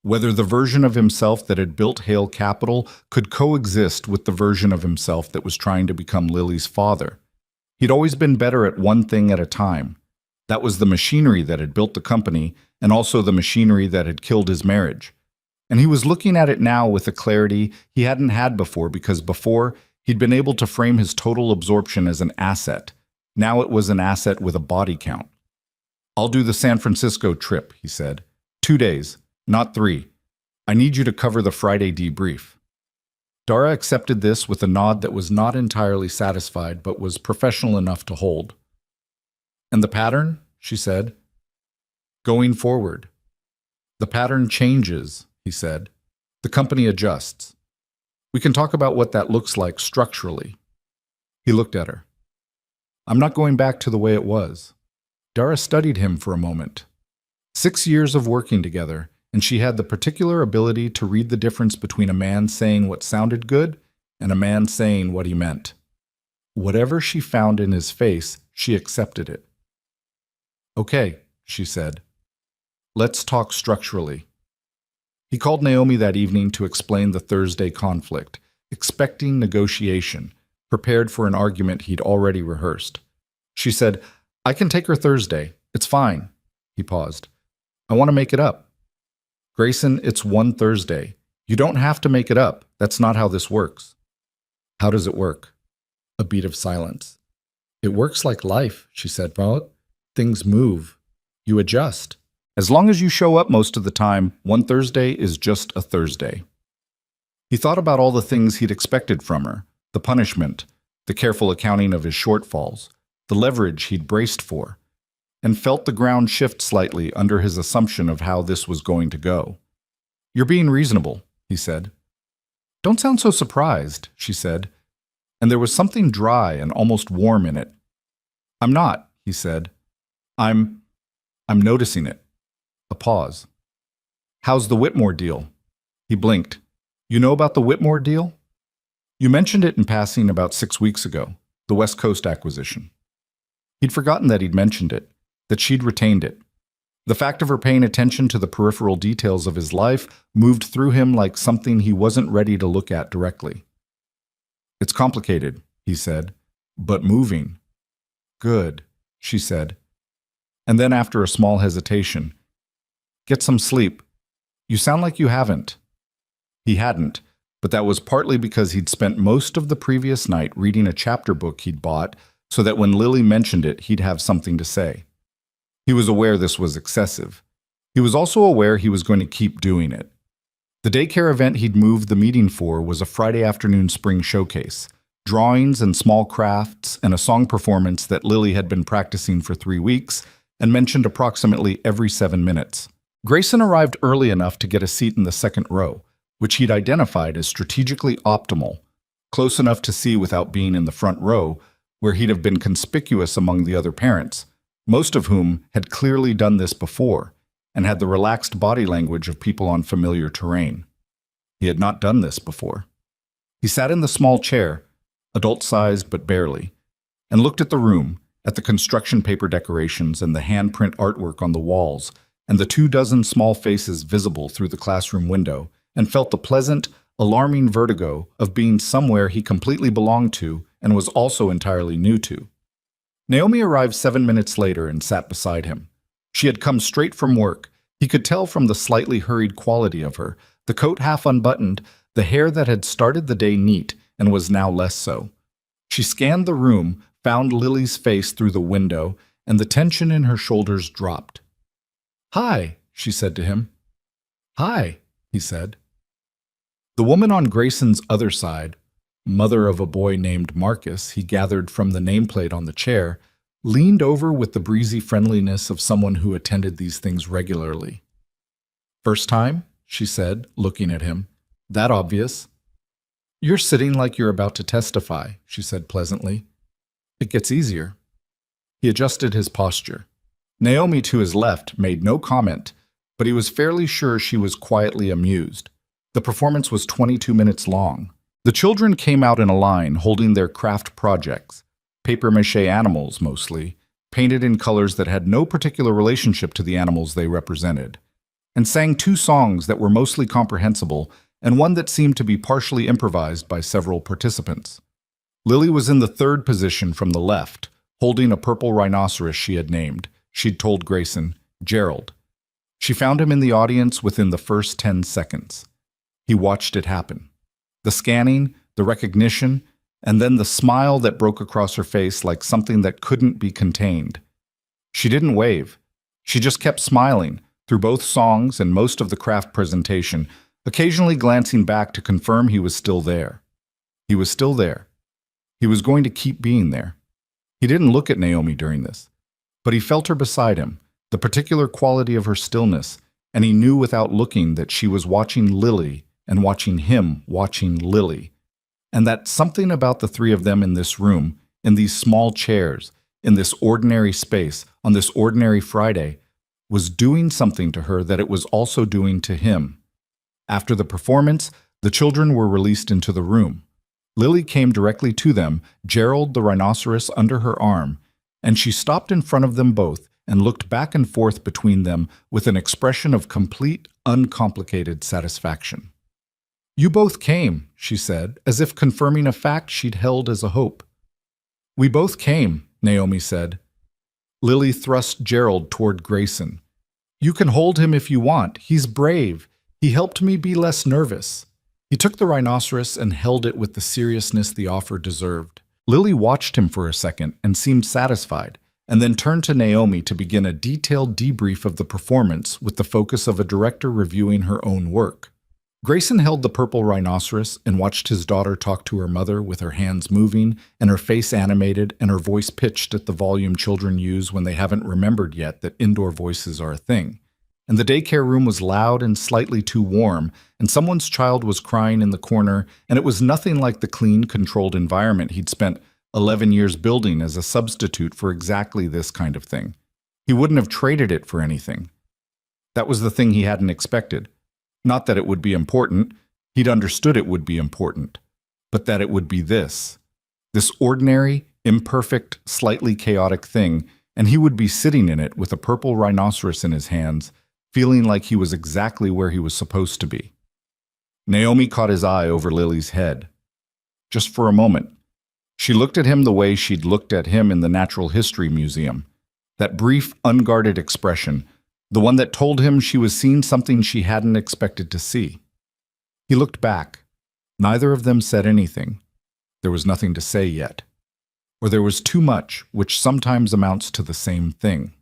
Whether the version of himself that had built Hale Capital could coexist with the version of himself that was trying to become Lily's father. He'd always been better at one thing at a time. That was the machinery that had built the company, and also the machinery that had killed his marriage. And he was looking at it now with a clarity he hadn't had before, because before, he'd been able to frame his total absorption as an asset. Now it was an asset with a body count. "I'll do the San Francisco trip," he said. 2 days, not 3. I need you to cover the Friday debrief." Dara accepted this with a nod that was not entirely satisfied, but was professional enough to hold. "And the pattern?" she said. "Going forward. The pattern changes," he said. "The company adjusts. We can talk about what that looks like structurally." He looked at her. "I'm not going back to the way it was." Dara studied him for a moment. 6 years of working together, and she had the particular ability to read the difference between a man saying what sounded good and a man saying what he meant. Whatever she found in his face, she accepted it. "Okay," she said. "Let's talk structurally." He called Naomi that evening to explain the Thursday conflict, expecting negotiation, prepared for an argument he'd already rehearsed. She said, "I can take her Thursday. It's fine." He paused. "I want to make it up." "Grayson, it's one Thursday. You don't have to make it up. That's not how this works." "How does it work?" A beat of silence. "It works like life," she said. "Well, things move. You adjust. As long as you show up most of the time, one Thursday is just a Thursday." He thought about all the things he'd expected from her, the punishment, the careful accounting of his shortfalls, the leverage he'd braced for, and felt the ground shift slightly under his assumption of how this was going to go. "You're being reasonable," he said. "Don't sound so surprised," she said, and there was something dry and almost warm in it. "I'm not," he said. I'm noticing it." A pause. "How's the Whitmore deal?" He blinked. "You know about the Whitmore deal?" "You mentioned it in passing about 6 weeks ago, the West Coast acquisition." He'd forgotten that he'd mentioned it, that she'd retained it. The fact of her paying attention to the peripheral details of his life moved through him like something he wasn't ready to look at directly. "It's complicated," he said, "but moving." "Good," she said. And then after a small hesitation, "Get some sleep. You sound like you haven't." He hadn't, but that was partly because he'd spent most of the previous night reading a chapter book he'd bought so that when Lily mentioned it, he'd have something to say. He was aware this was excessive. He was also aware he was going to keep doing it. The daycare event he'd moved the meeting for was a Friday afternoon spring showcase, drawings and small crafts, and a song performance that Lily had been practicing for 3 weeks and mentioned approximately every 7 minutes. Grayson arrived early enough to get a seat in the second row, which he'd identified as strategically optimal, close enough to see without being in the front row, where he'd have been conspicuous among the other parents, most of whom had clearly done this before and had the relaxed body language of people on familiar terrain. He had not done this before. He sat in the small chair, adult-sized but barely, and looked at the room, at the construction paper decorations and the handprint artwork on the walls, and the 24 small faces visible through the classroom window, and felt the pleasant, alarming vertigo of being somewhere he completely belonged to and was also entirely new to. Naomi arrived 7 minutes later and sat beside him. She had come straight from work. He could tell from the slightly hurried quality of her, the coat half unbuttoned, the hair that had started the day neat and was now less so. She scanned the room, found Lily's face through the window, and the tension in her shoulders dropped. "Hi," she said to him. "Hi," he said. The woman on Grayson's other side, mother of a boy named Marcus he gathered from the nameplate on the chair, leaned over with the breezy friendliness of someone who attended these things regularly. "First time?" she said, looking at him. "That obvious?" "You're sitting like you're about to testify," she said pleasantly. "It gets easier." He adjusted his posture. Naomi, to his left, made no comment, but he was fairly sure she was quietly amused. The performance was 22 minutes long. The children came out in a line holding their craft projects, papier-mâché animals mostly, painted in colors that had no particular relationship to the animals they represented, and sang 2 songs that were mostly comprehensible and one that seemed to be partially improvised by several participants. Lily was in the 3rd position from the left, holding a purple rhinoceros she had named, she'd told Grayson, Gerald. She found him in the audience within the first 10 seconds. He watched it happen. The scanning, the recognition, and then the smile that broke across her face like something that couldn't be contained. She didn't wave. She just kept smiling through both songs and most of the craft presentation, occasionally glancing back to confirm he was still there. He was still there. He was going to keep being there. He didn't look at Naomi during this, but he felt her beside him, the particular quality of her stillness, and he knew without looking that she was watching Lily and watching him watching Lily, and that something about the 3 of them in this room, in these small chairs, in this ordinary space, on this ordinary Friday, was doing something to her that it was also doing to him. After the performance, the children were released into the room. Lily came directly to them, Gerald the rhinoceros under her arm, and she stopped in front of them both and looked back and forth between them with an expression of complete, uncomplicated satisfaction. "You both came," she said, as if confirming a fact she'd held as a hope. "We both came," Naomi said. Lily thrust Gerald toward Grayson. "You can hold him if you want. He's brave. He helped me be less nervous." He took the rhinoceros and held it with the seriousness the offer deserved. Lily watched him for a second and seemed satisfied, and then turned to Naomi to begin a detailed debrief of the performance with the focus of a director reviewing her own work. Grayson held the purple rhinoceros and watched his daughter talk to her mother with her hands moving and her face animated and her voice pitched at the volume children use when they haven't remembered yet that indoor voices are a thing. And the daycare room was loud and slightly too warm, and someone's child was crying in the corner, and it was nothing like the clean, controlled environment he'd spent 11 years building as a substitute for exactly this kind of thing. He wouldn't have traded it for anything. That was the thing he hadn't expected. Not that it would be important, he'd understood it would be important, but that it would be this ordinary, imperfect, slightly chaotic thing, and he would be sitting in it with a purple rhinoceros in his hands, feeling like he was exactly where he was supposed to be. Naomi caught his eye over Lily's head. Just for a moment. She looked at him the way she'd looked at him in the Natural History Museum. That brief, unguarded expression, the one that told him she was seeing something she hadn't expected to see. He looked back. Neither of them said anything. There was nothing to say yet. Or there was too much, which sometimes amounts to the same thing.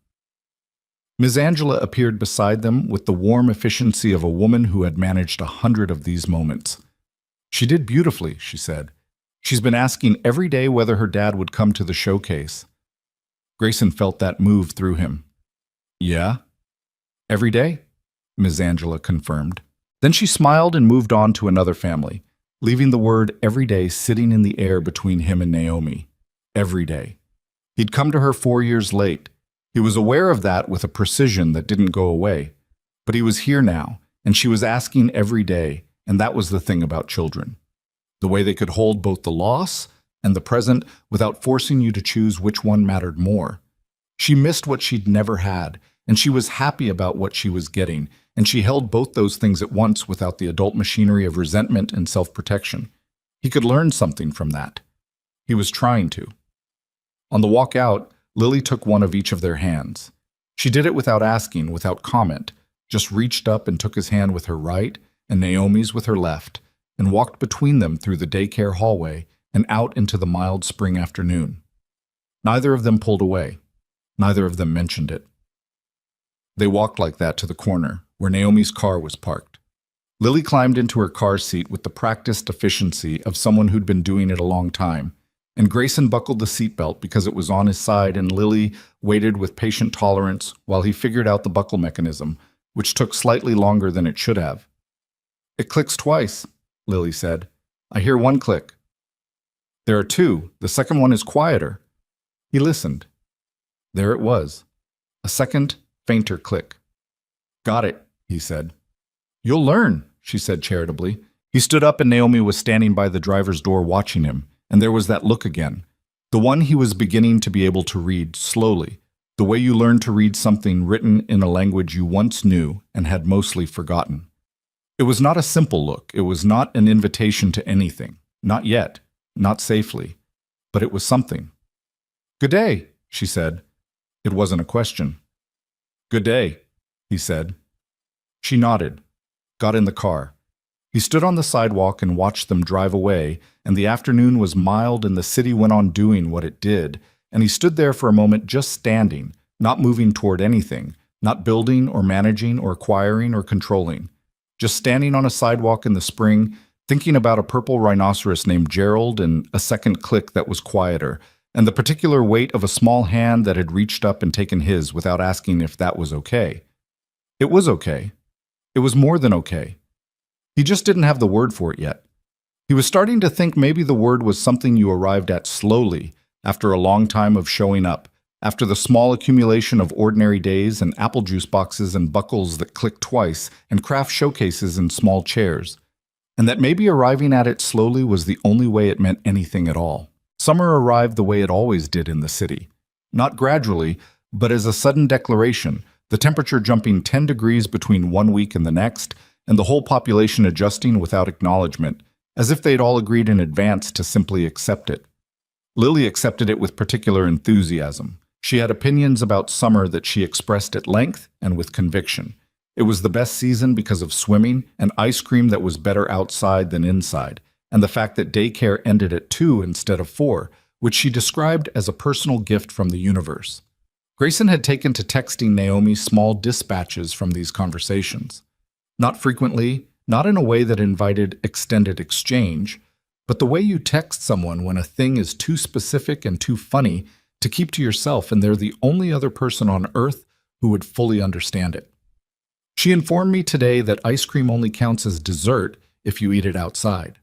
Ms. Angela appeared beside them with the warm efficiency of a woman who had managed 100 of these moments. "She did beautifully," she said. "She's been asking every day whether her dad would come to the showcase." Grayson felt that move through him. "Yeah?" "Every day," Ms. Angela confirmed. Then she smiled and moved on to another family, leaving the word every day sitting in the air between him and Naomi. Every day. He'd come to her 4 years late. He was aware of that with a precision that didn't go away. But he was here now, and she was asking every day, and that was the thing about children. the way they could hold both the loss and the present without forcing you to choose which one mattered more. She missed what she'd never had, and she was happy about what she was getting, and she held both those things at once without the adult machinery of resentment and self-protection. He could learn something from that. He was trying to. On the walk out, Lily took one of each of their hands. She did it without asking, without comment, just reached up and took his hand with her right and Naomi's with her left, and walked between them through the daycare hallway and out into the mild spring afternoon. Neither of them pulled away. Neither of them mentioned it. They walked like that to the corner, where Naomi's car was parked. Lily climbed into her car seat with the practiced efficiency of someone who'd been doing it a long time, and Grayson buckled the seatbelt because it was on his side, and Lily waited with patient tolerance while he figured out the buckle mechanism, which took slightly longer than it should have. "It clicks twice," Lily said. "I hear one click." "There are two. The second one is quieter." He listened. There it was. A second, fainter click. "Got it," he said. "You'll learn," she said charitably. He stood up and Naomi was standing by the driver's door watching him, and there was that look again. The one he was beginning to be able to read slowly, the way you learn to read something written in a language you once knew and had mostly forgotten. It was not a simple look. It was not an invitation to anything. Not yet. Not safely. But it was something. "Good day," she said. It wasn't a question. "Good day," he said. She nodded, got in the car. He stood on the sidewalk and watched them drive away, and the afternoon was mild and the city went on doing what it did, and he stood there for a moment just standing, not moving toward anything, not building or managing or acquiring or controlling. Just standing on a sidewalk in the spring, thinking about a purple rhinoceros named Gerald and a second click that was quieter, and the particular weight of a small hand that had reached up and taken his without asking if that was okay. It was okay. It was more than okay. He just didn't have the word for it yet. He was starting to think maybe the word was something you arrived at slowly, after a long time of showing up, after the small accumulation of ordinary days and apple juice boxes and buckles that click twice and craft showcases and small chairs, and that maybe arriving at it slowly was the only way it meant anything at all. Summer arrived the way it always did in the city. Not gradually, but as a sudden declaration, the temperature jumping 10 degrees between one week and the next, and the whole population adjusting without acknowledgement, as if they'd all agreed in advance to simply accept it. Lily accepted it with particular enthusiasm. She had opinions about summer that she expressed at length and with conviction. It was the best season because of swimming and ice cream that was better outside than inside, and the fact that daycare ended at 2 instead of 4, which she described as a personal gift from the universe. Grayson had taken to texting Naomi small dispatches from these conversations. Not frequently, not in a way that invited extended exchange, but the way you text someone when a thing is too specific and too funny to keep to yourself and they're the only other person on earth who would fully understand it. She informed me today that ice cream only counts as dessert if you eat it outside.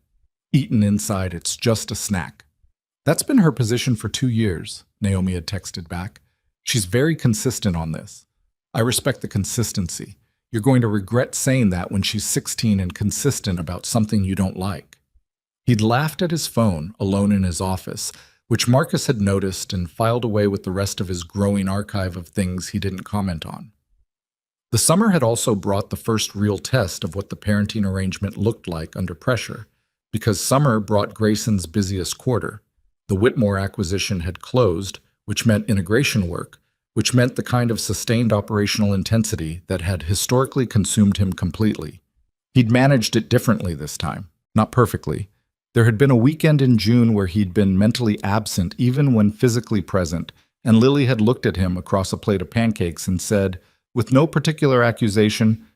Eaten inside, it's just a snack. That's been her position for 2 years, Naomi had texted back. She's very consistent on this. I respect the consistency. You're going to regret saying that when she's 16 and consistent about something you don't like. He'd laughed at his phone, alone in his office, which Marcus had noticed and filed away with the rest of his growing archive of things he didn't comment on. The summer had also brought the first real test of what the parenting arrangement looked like under pressure, because summer brought Grayson's busiest quarter. The Whitmore acquisition had closed, which meant integration work, which meant the kind of sustained operational intensity that had historically consumed him completely. He'd managed it differently this time, not perfectly. There had been a weekend in June where he'd been mentally absent even when physically present, and Lily had looked at him across a plate of pancakes and said, with no particular accusation,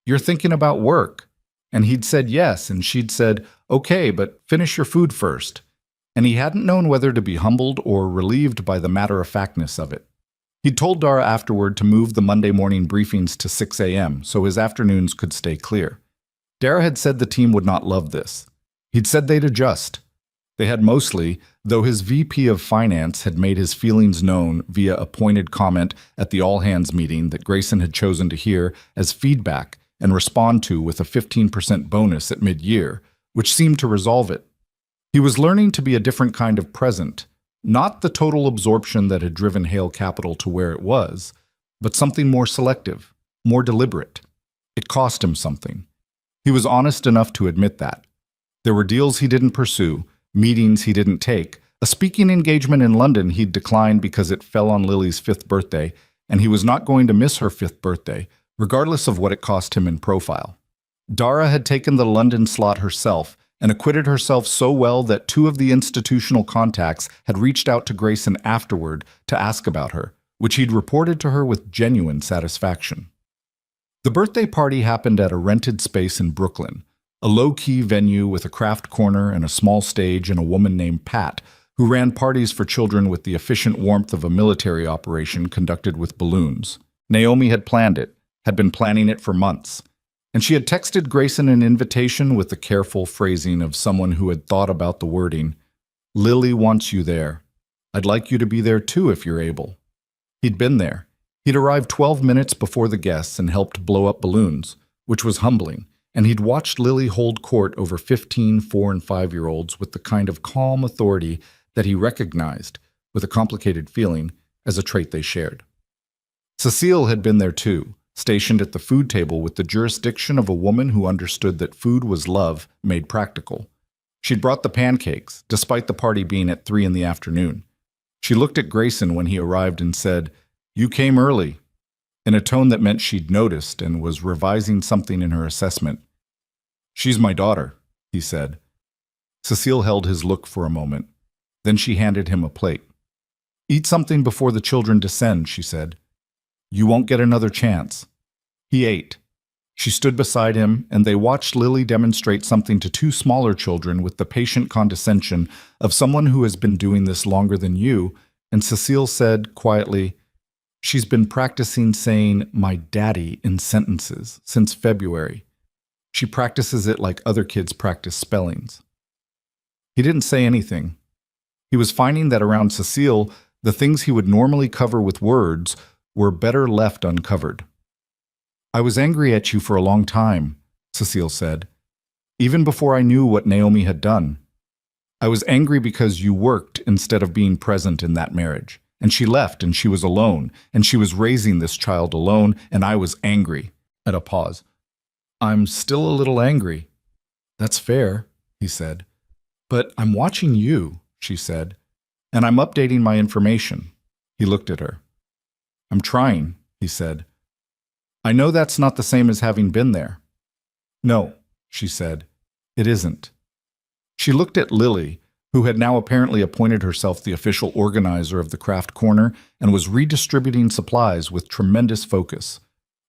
"You're thinking about work." And he'd said yes, and she'd said, "Okay, but finish your food first." And he hadn't known whether to be humbled or relieved by the matter-of-factness of it. He'd told Dara afterward to move the Monday morning briefings to 6 a.m. so his afternoons could stay clear. Dara had said the team would not love this. He'd said they'd adjust. They had mostly, though his VP of Finance had made his feelings known via a pointed comment at the all-hands meeting that Grayson had chosen to hear as feedback and respond to with a 15% bonus at mid-year, which seemed to resolve it. He was learning to be a different kind of present, not the total absorption that had driven Hale Capital to where it was, but something more selective, more deliberate. It cost him something. He was honest enough to admit that. There were deals he didn't pursue, meetings he didn't take, a speaking engagement in London he'd declined because it fell on Lily's 5th birthday, and he was not going to miss her 5th birthday, regardless of what it cost him in profile. Dara had taken the London slot herself and acquitted herself so well that 2 of the institutional contacts had reached out to Grayson afterward to ask about her, which he'd reported to her with genuine satisfaction. The birthday party happened at a rented space in Brooklyn, a low-key venue with a craft corner and a small stage and a woman named Pat, who ran parties for children with the efficient warmth of a military operation conducted with balloons. Naomi had planned it, had been planning it for months, and she had texted Grayson an invitation with the careful phrasing of someone who had thought about the wording. "Lily wants you there. I'd like you to be there too if you're able." He'd been there. He'd arrived 12 minutes before the guests and helped blow up balloons, which was humbling, and he'd watched Lily hold court over 15 4- and 5-year-olds with the kind of calm authority that he recognized, with a complicated feeling, as a trait they shared. Cecile had been there too, stationed at the food table with the jurisdiction of a woman who understood that food was love made practical. She'd brought the pancakes, despite the party being at 3 in the afternoon. She looked at Grayson when he arrived and said, "You came early," in a tone that meant she'd noticed and was revising something in her assessment. "She's my daughter," he said. Cecile held his look for a moment. Then she handed him a plate. "Eat something before the children descend," she said. "You won't get another chance." He ate. She stood beside him, and they watched Lily demonstrate something to 2 smaller children with the patient condescension of someone who has been doing this longer than you, and Cecile said, quietly, "She's been practicing saying 'my daddy' in sentences since February. She practices it like other kids practice spellings." He didn't say anything. He was finding that around Cecile, the things he would normally cover with words were better left uncovered. "I was angry at you for a long time," Cecile said, "even before I knew what Naomi had done. I was angry because you worked instead of being present in that marriage, and she left and she was alone, and she was raising this child alone, and I was angry." At a pause. "I'm still a little angry." "That's fair," he said. "But I'm watching you," she said, "and I'm updating my information." He looked at her. "I'm trying," he said. "I know that's not the same as having been there." "No," she said, "it isn't." She looked at Lily, who had now apparently appointed herself the official organizer of the craft corner and was redistributing supplies with tremendous focus.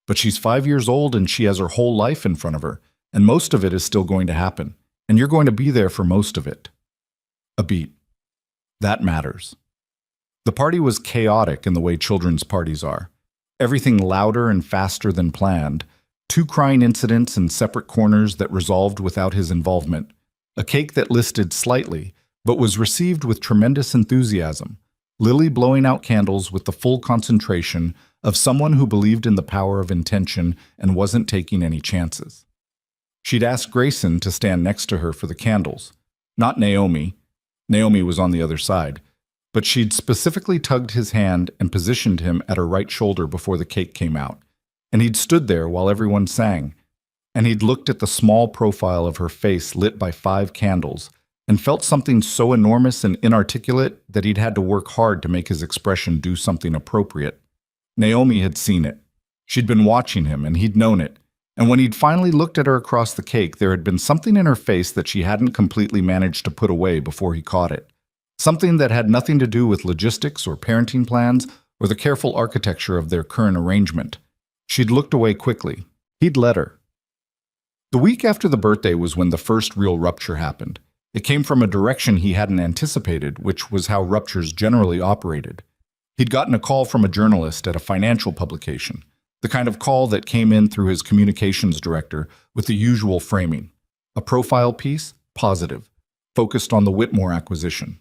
But she's 5 years old and she has her whole life in front of her, and most of it is still going to happen, and you're going to be there for most of it. A beat. That matters. The party was chaotic in the way children's parties are. Everything louder and faster than planned. 2 crying incidents in separate corners that resolved without his involvement. A cake that listed slightly, but was received with tremendous enthusiasm. Lily blowing out candles with the full concentration of someone who believed in the power of intention and wasn't taking any chances. She'd asked Grayson to stand next to her for the candles. Not Naomi. Naomi was on the other side. But she'd specifically tugged his hand and positioned him at her right shoulder before the cake came out. And he'd stood there while everyone sang. And he'd looked at the small profile of her face lit by 5 candles and felt something so enormous and inarticulate that he'd had to work hard to make his expression do something appropriate. Naomi had seen it. She'd been watching him, and he'd known it. And when he'd finally looked at her across the cake, there had been something in her face that she hadn't completely managed to put away before he caught it. Something that had nothing to do with logistics or parenting plans or the careful architecture of their current arrangement. She'd looked away quickly. He'd let her. The week after the birthday was when the first real rupture happened. It came from a direction he hadn't anticipated, which was how ruptures generally operated. He'd gotten a call from a journalist at a financial publication, the kind of call that came in through his communications director with the usual framing. A profile piece, positive, focused on the Whitmore acquisition.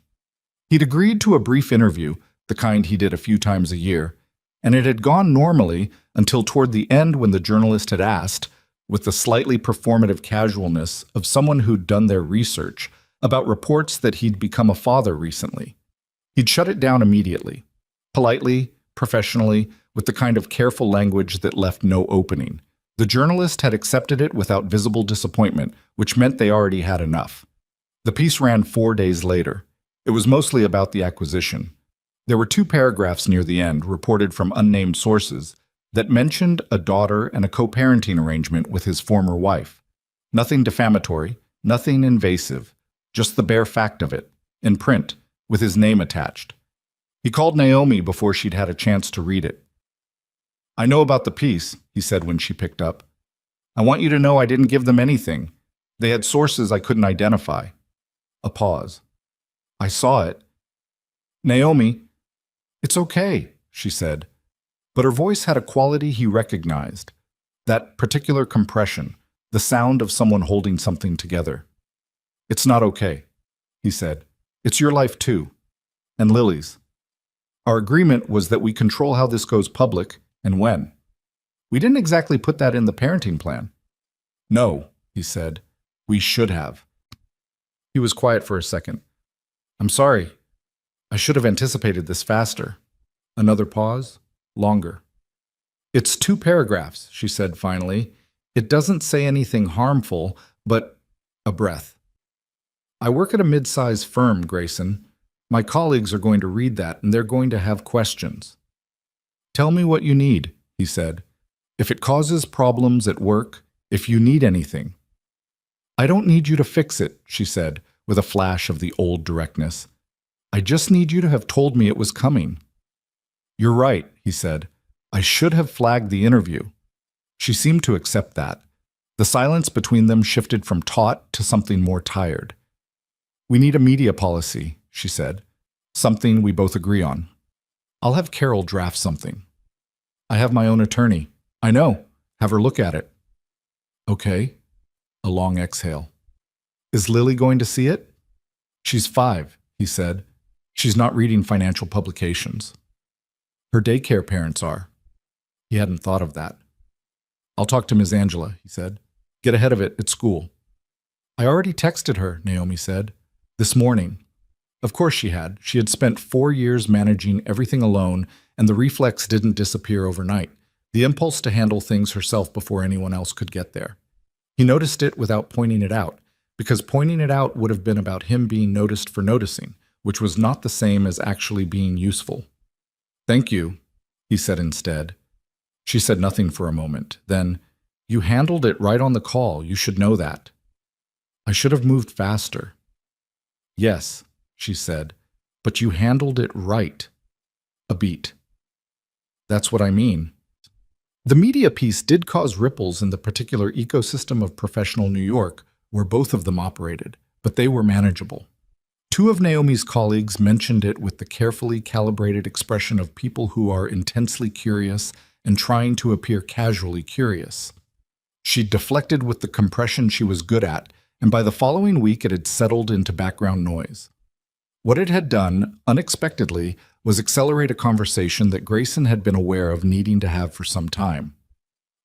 He'd agreed to a brief interview, the kind he did a few times a year, and it had gone normally until toward the end when the journalist had asked, with the slightly performative casualness of someone who'd done their research, about reports that he'd become a father recently. He'd shut it down immediately, politely, professionally, with the kind of careful language that left no opening. The journalist had accepted it without visible disappointment, which meant they already had enough. The piece ran 4 days later. It was mostly about the acquisition. There were 2 paragraphs near the end, reported from unnamed sources, that mentioned a daughter and a co-parenting arrangement with his former wife. Nothing defamatory, nothing invasive, just the bare fact of it, in print, with his name attached. He called Naomi before she'd had a chance to read it. "I know about the piece," he said when she picked up. "I want you to know I didn't give them anything. They had sources I couldn't identify." A pause. "I saw it." "Naomi." "It's okay," she said. But her voice had a quality he recognized. That particular compression, the sound of someone holding something together. "It's not okay," he said. "It's your life too. And Lily's. Our agreement was that we control how this goes public and when. We didn't exactly put that in the parenting plan." "No," he said. "We should have." He was quiet for a second. "I'm sorry. I should have anticipated this faster." Another pause. Longer. "It's 2 paragraphs," she said finally. "It doesn't say anything harmful, but..." A breath. "I work at a mid-size firm, Grayson. My colleagues are going to read that, and they're going to have questions." "Tell me what you need," he said. "If it causes problems at work, if you need anything." "I don't need you to fix it," she said, with a flash of the old directness. "I just need you to have told me it was coming." "You're right," he said. "I should have flagged the interview." She seemed to accept that. The silence between them shifted from taut to something more tired. "We need a media policy," she said. "Something we both agree on. I'll have Carol draft something." "I have my own attorney." "I know. Have her look at it." "Okay." A long exhale. "Is Lily going to see it?" "She's 5, he said. "She's not reading financial publications." "Her daycare parents are." He hadn't thought of that. "I'll talk to Ms. Angela," he said. "Get ahead of it at school." "I already texted her," Naomi said. "This morning." Of course she had. She had spent 4 years managing everything alone, and the reflex didn't disappear overnight. The impulse to handle things herself before anyone else could get there. He noticed it without pointing it out, because pointing it out would have been about him being noticed for noticing, which was not the same as actually being useful. "Thank you," he said instead. She said nothing for a moment. Then, "You handled it right on the call. You should know that." "I should have moved faster." "Yes," she said, "but you handled it right." A beat. "That's what I mean." The media piece did cause ripples in the particular ecosystem of professional New York, where both of them operated, but they were manageable. 2 of Naomi's colleagues mentioned it with the carefully calibrated expression of people who are intensely curious and trying to appear casually curious. She deflected with the compression she was good at, and by the following week it had settled into background noise. What it had done, unexpectedly, was accelerate a conversation that Grayson had been aware of needing to have for some time.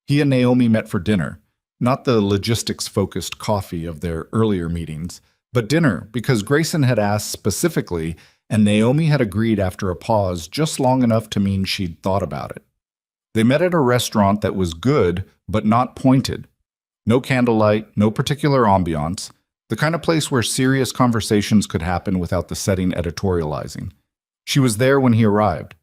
He and Naomi met for dinner, not the logistics-focused coffee of their earlier meetings, but dinner because Grayson had asked specifically, and Naomi had agreed after a pause just long enough to mean she'd thought about it. They met at a restaurant that was good, but not pointed. No candlelight, no particular ambiance, the kind of place where serious conversations could happen without the setting editorializing. She was there when he arrived.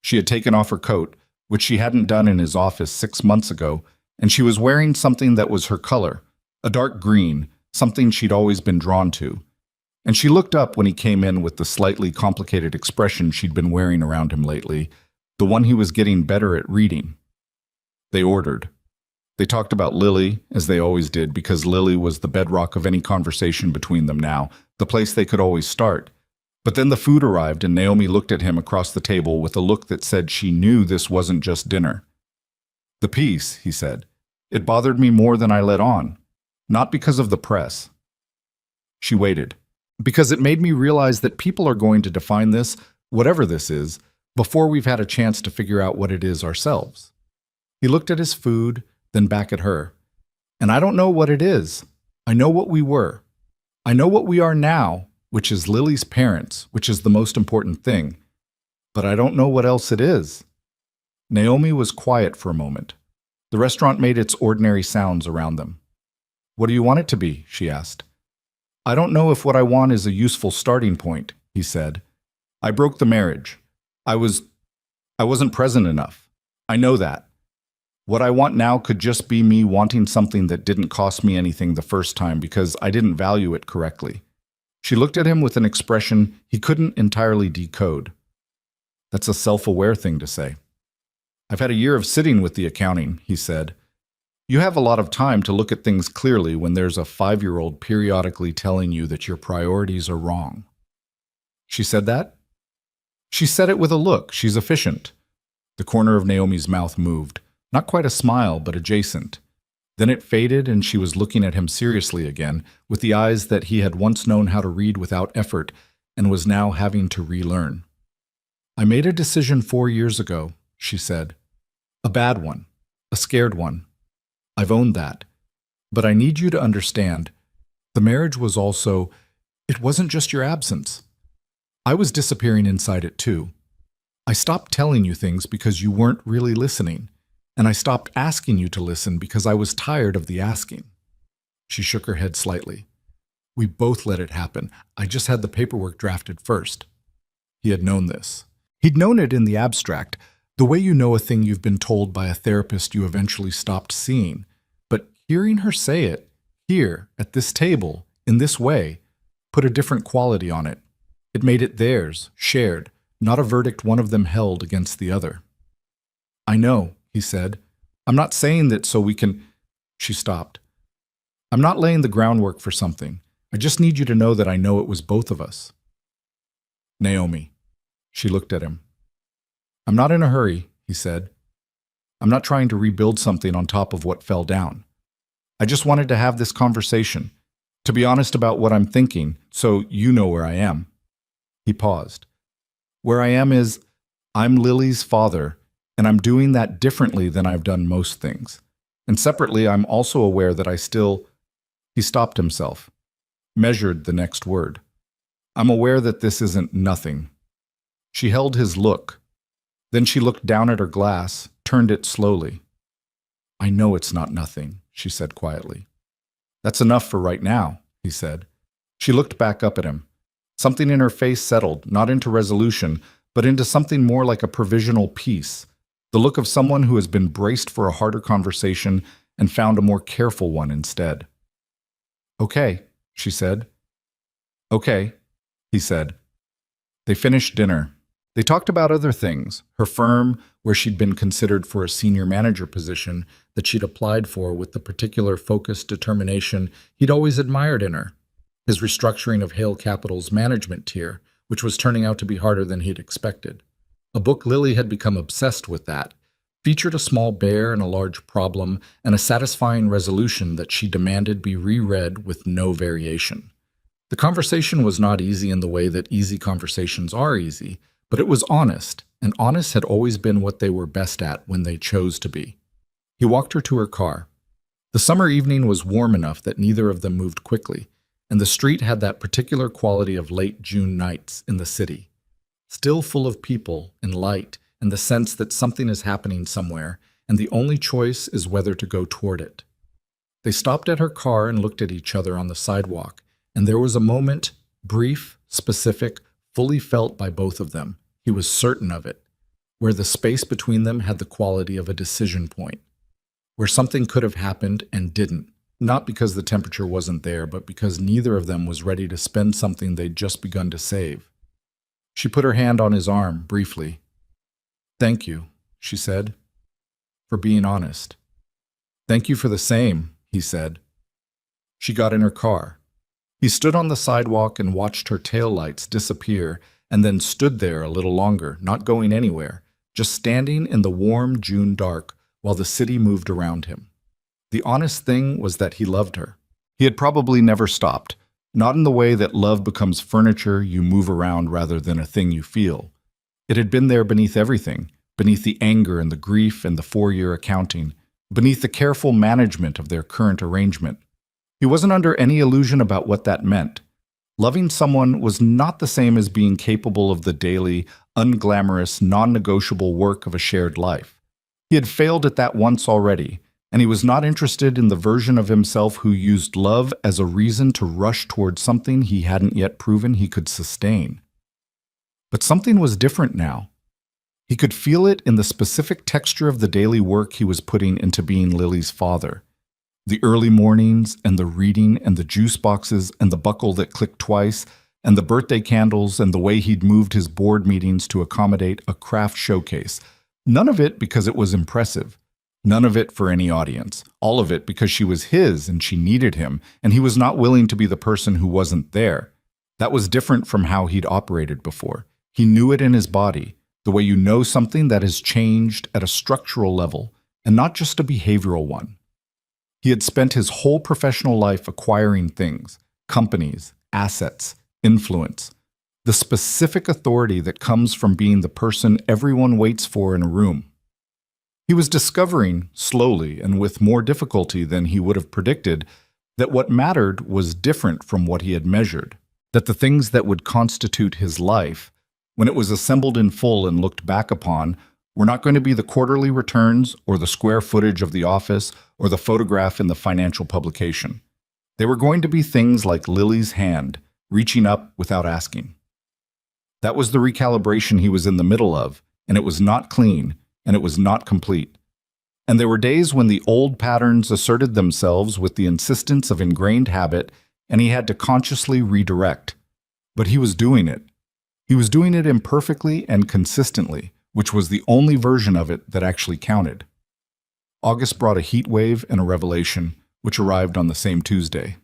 She had taken off her coat, which she hadn't done in his office 6 months ago, and she was wearing something that was her color, a dark green, something she'd always been drawn to. And she looked up when he came in with the slightly complicated expression she'd been wearing around him lately, the one he was getting better at reading. They ordered. They talked about Lily, as they always did, because Lily was the bedrock of any conversation between them now, the place they could always start. But then the food arrived, and Naomi looked at him across the table with a look that said she knew this wasn't just dinner. "The piece," he said. "It bothered me more than I let on. Not because of the press." She waited. "Because it made me realize that people are going to define this, whatever this is, before we've had a chance to figure out what it is ourselves." He looked at his food, then back at her. "And I don't know what it is. I know what we were. I know what we are now, which is Lily's parents, which is the most important thing, but I don't know what else it is." Naomi was quiet for a moment. The restaurant made its ordinary sounds around them. "What do you want it to be?" she asked. "I don't know if what I want is a useful starting point," he said. "I broke the marriage. I wasn't present enough. I know that. What I want now could just be me wanting something that didn't cost me anything the first time because I didn't value it correctly." She looked at him with an expression he couldn't entirely decode. "That's a self-aware thing to say." "I've had a year of sitting with the accounting," he said. "You have a lot of time to look at things clearly when there's a 5-year-old periodically telling you that your priorities are wrong." She said that? She said it with a look. She's efficient. The corner of Naomi's mouth moved. Not quite a smile, but adjacent. Then it faded and she was looking at him seriously again, with the eyes that he had once known how to read without effort and was now having to relearn. "I made a decision 4 years ago," she said. "A bad one. A scared one. I've owned that. But I need you to understand, the marriage was also, it wasn't just your absence. I was disappearing inside it too. I stopped telling you things because you weren't really listening, and I stopped asking you to listen because I was tired of the asking." She shook her head slightly. "We both let it happen. I just had the paperwork drafted first." He had known this. He'd known it in the abstract, the way you know a thing you've been told by a therapist you eventually stopped seeing. But hearing her say it, here, at this table, in this way, put a different quality on it. It made it theirs, shared, not a verdict one of them held against the other. "I know," he said. "I'm not saying that so we can—" She stopped. "I'm not laying the groundwork for something. I just need you to know that I know it was both of us." "Naomi." She looked at him. "I'm not in a hurry," he said. "I'm not trying to rebuild something on top of what fell down. I just wanted to have this conversation, to be honest about what I'm thinking, so you know where I am." He paused. "Where I am is, I'm Lily's father, and I'm doing that differently than I've done most things. And separately, I'm also aware that I still—" He stopped himself, measured the next word. "I'm aware that this isn't nothing." She held his look. Then she looked down at her glass, turned it slowly. "I know it's not nothing," she said quietly. "That's enough for right now," he said. She looked back up at him. Something in her face settled, not into resolution, but into something more like a provisional peace, the look of someone who has been braced for a harder conversation and found a more careful one instead. "Okay," she said. "Okay," he said. They finished dinner. They talked about other things, her firm, where she'd been considered for a senior manager position that she'd applied for with the particular focused determination he'd always admired in her, his restructuring of Hale Capital's management tier, which was turning out to be harder than he'd expected. A book Lily had become obsessed with that, featured a small bear and a large problem and a satisfying resolution that she demanded be reread with no variation. The conversation was not easy in the way that easy conversations are easy, but it was honest, and honest had always been what they were best at when they chose to be. He walked her to her car. The summer evening was warm enough that neither of them moved quickly, and the street had that particular quality of late June nights in the city. Still full of people and light and the sense that something is happening somewhere, and the only choice is whether to go toward it. They stopped at her car and looked at each other on the sidewalk, and there was a moment, brief, specific, fully felt by both of them, he was certain of it, where the space between them had the quality of a decision point, where something could have happened and didn't, not because the temperature wasn't there, but because neither of them was ready to spend something they'd just begun to save. She put her hand on his arm, briefly. "Thank you," she said, "for being honest." "Thank you for the same," he said. She got in her car. He stood on the sidewalk and watched her taillights disappear, and then stood there a little longer, not going anywhere, just standing in the warm June dark while the city moved around him. The honest thing was that he loved her. He had probably never stopped, not in the way that love becomes furniture you move around rather than a thing you feel. It had been there beneath everything, beneath the anger and the grief and the 4-year accounting, beneath the careful management of their current arrangement. He wasn't under any illusion about what that meant. Loving someone was not the same as being capable of the daily, unglamorous, non-negotiable work of a shared life. He had failed at that once already, and he was not interested in the version of himself who used love as a reason to rush towards something he hadn't yet proven he could sustain. But something was different now. He could feel it in the specific texture of the daily work he was putting into being Lily's father. The early mornings and the reading and the juice boxes and the buckle that clicked twice and the birthday candles and the way he'd moved his board meetings to accommodate a craft showcase. None of it because it was impressive. None of it for any audience. All of it because she was his and she needed him, and he was not willing to be the person who wasn't there. That was different from how he'd operated before. He knew it in his body, the way you know something that has changed at a structural level and not just a behavioral one. He had spent his whole professional life acquiring things, companies, assets, influence, the specific authority that comes from being the person everyone waits for in a room. He was discovering, slowly and with more difficulty than he would have predicted, that what mattered was different from what he had measured, that the things that would constitute his life, when it was assembled in full and looked back upon, were not going to be the quarterly returns or the square footage of the office or the photograph in the financial publication. They were going to be things like Lily's hand, reaching up without asking. That was the recalibration he was in the middle of, and it was not clean, and it was not complete. And there were days when the old patterns asserted themselves with the insistence of ingrained habit, and he had to consciously redirect. But he was doing it. He was doing it imperfectly and consistently, which was the only version of it that actually counted. August brought a heat wave and a revelation, which arrived on the same Tuesday.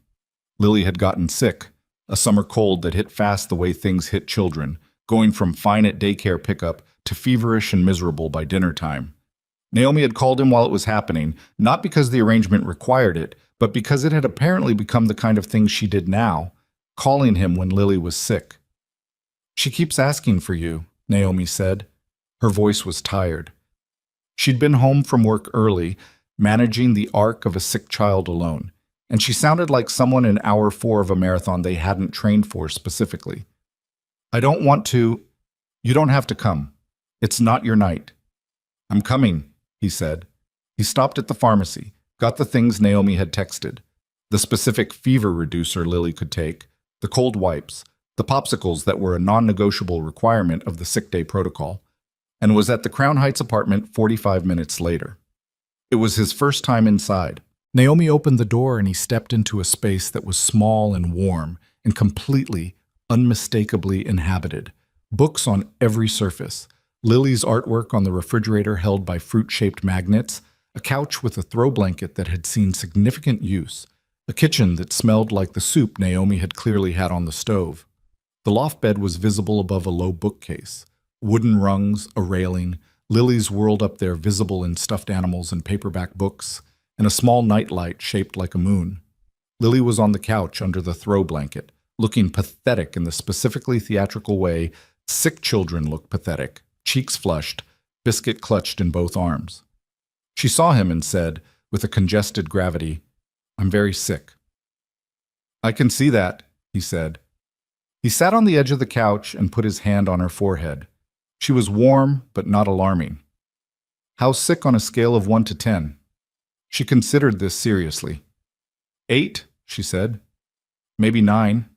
Lily had gotten sick, a summer cold that hit fast the way things hit children, going from fine at daycare pickup to feverish and miserable by dinner time. Naomi had called him while it was happening, not because the arrangement required it, but because it had apparently become the kind of thing she did now, calling him when Lily was sick. "She keeps asking for you," Naomi said. Her voice was tired. She'd been home from work early, managing the arc of a sick child alone, and she sounded like someone in hour 4 of a marathon they hadn't trained for specifically. "I don't want to. You don't have to come. It's not your night." "I'm coming," he said. He stopped at the pharmacy, got the things Naomi had texted, the specific fever reducer Lily could take, the cold wipes, the popsicles that were a non-negotiable requirement of the sick day protocol, and was at the Crown Heights apartment 45 minutes later. It was his first time inside. Naomi opened the door and he stepped into a space that was small and warm and completely, unmistakably inhabited. Books on every surface, Lily's artwork on the refrigerator held by fruit-shaped magnets, a couch with a throw blanket that had seen significant use, a kitchen that smelled like the soup Naomi had clearly had on the stove. The loft bed was visible above a low bookcase. Wooden rungs, a railing, Lily's world up there visible in stuffed animals and paperback books, and a small nightlight shaped like a moon. Lily was on the couch under the throw blanket, looking pathetic in the specifically theatrical way sick children look pathetic, cheeks flushed, biscuit clutched in both arms. She saw him and said, with a congested gravity, "I'm very sick." "I can see that," he said. He sat on the edge of the couch and put his hand on her forehead. She was warm, but not alarming. "How sick on a scale of 1 to 10? She considered this seriously. 8, she said. "Maybe 9.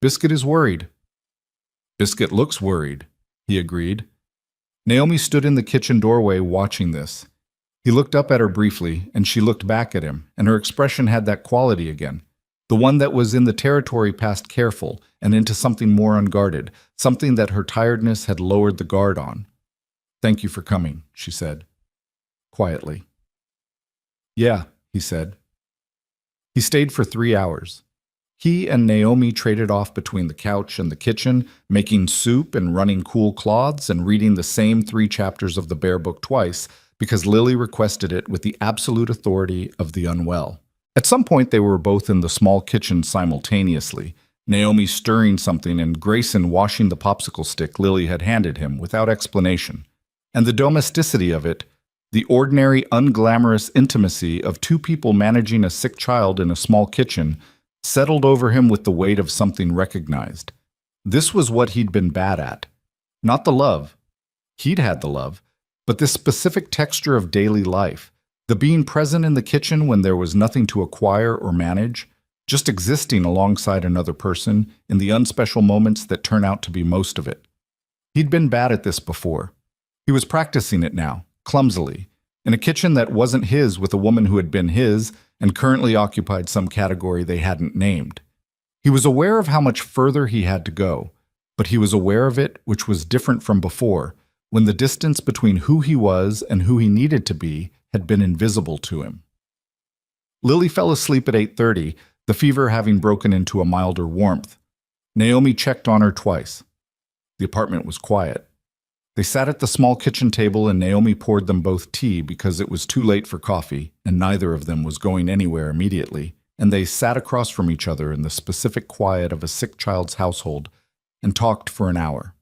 Biscuit is worried." "Biscuit looks worried," he agreed. Naomi stood in the kitchen doorway watching this. He looked up at her briefly, and she looked back at him, and her expression had that quality again. The one that was in the territory past careful and into something more unguarded, something that her tiredness had lowered the guard on. "Thank you for coming," she said, quietly. "Yeah," he said. He stayed for 3 hours. He and Naomi traded off between the couch and the kitchen, making soup and running cool cloths and reading the same 3 chapters of the Bear book twice because Lily requested it with the absolute authority of the unwell. At some point, they were both in the small kitchen simultaneously, Naomi stirring something and Grayson washing the popsicle stick Lily had handed him without explanation. And the domesticity of it, The ordinary, unglamorous intimacy of two people managing a sick child in a small kitchen settled over him with the weight of something recognized. This was what he'd been bad at. Not the love. He'd had the love, but this specific texture of daily life, the being present in the kitchen when there was nothing to acquire or manage, just existing alongside another person in the unspecial moments that turn out to be most of it. He'd been bad at this before. He was practicing it now, clumsily, in a kitchen that wasn't his with a woman who had been his and currently occupied some category they hadn't named. He was aware of how much further he had to go, but he was aware of it, which was different from before, when the distance between who he was and who he needed to be had been invisible to him. Lily fell asleep at 8:30, the fever having broken into a milder warmth. Naomi checked on her twice. The apartment was quiet. They sat at the small kitchen table and Naomi poured them both tea because it was too late for coffee and neither of them was going anywhere immediately, and they sat across from each other in the specific quiet of a sick child's household and talked for an hour.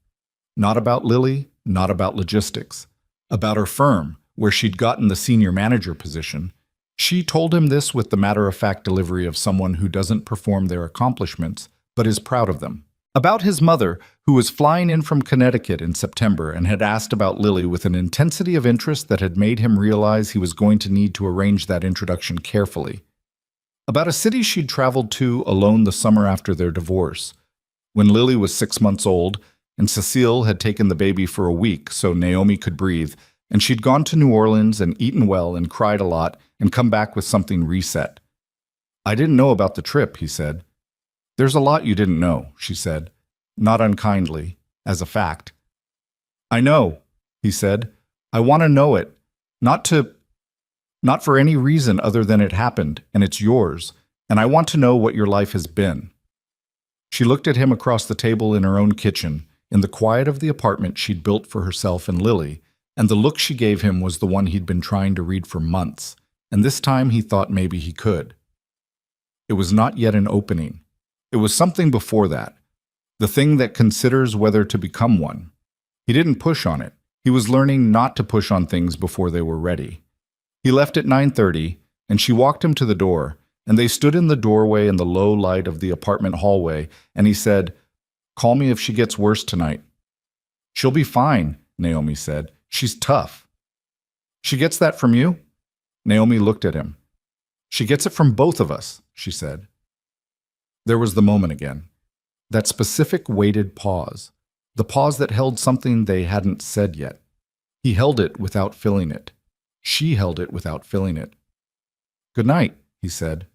Not about Lily, not about logistics. About her firm, where she'd gotten the senior manager position. She told him this with the matter-of-fact delivery of someone who doesn't perform their accomplishments, but is proud of them. About his mother, who was flying in from Connecticut in September and had asked about Lily with an intensity of interest that had made him realize he was going to need to arrange that introduction carefully. About a city she'd traveled to alone the summer after their divorce, when Lily was 6 months old, and Cecile had taken the baby for a week so Naomi could breathe, and she'd gone to New Orleans and eaten well and cried a lot and come back with something reset. "I didn't know about the trip," he said. "There's a lot you didn't know," she said, not unkindly, as a fact. "I know," he said. "I want to know it. Not for any reason other than it happened, and it's yours, and I want to know what your life has been." She looked at him across the table in her own kitchen, in the quiet of the apartment she'd built for herself and Lily, and the look she gave him was the one he'd been trying to read for months, and this time he thought maybe he could. It was not yet an opening. It was something before that, the thing that considers whether to become one. He didn't push on it. He was learning not to push on things before they were ready. He left at 9:30, and she walked him to the door, and they stood in the doorway in the low light of the apartment hallway, and he said, "Call me if she gets worse tonight." "She'll be fine," Naomi said. "She's tough." "She gets that from you?" Naomi looked at him. "She gets it from both of us," she said. There was the moment again. That specific weighted pause. The pause that held something they hadn't said yet. He held it without filling it. She held it without filling it. "Good night," he said.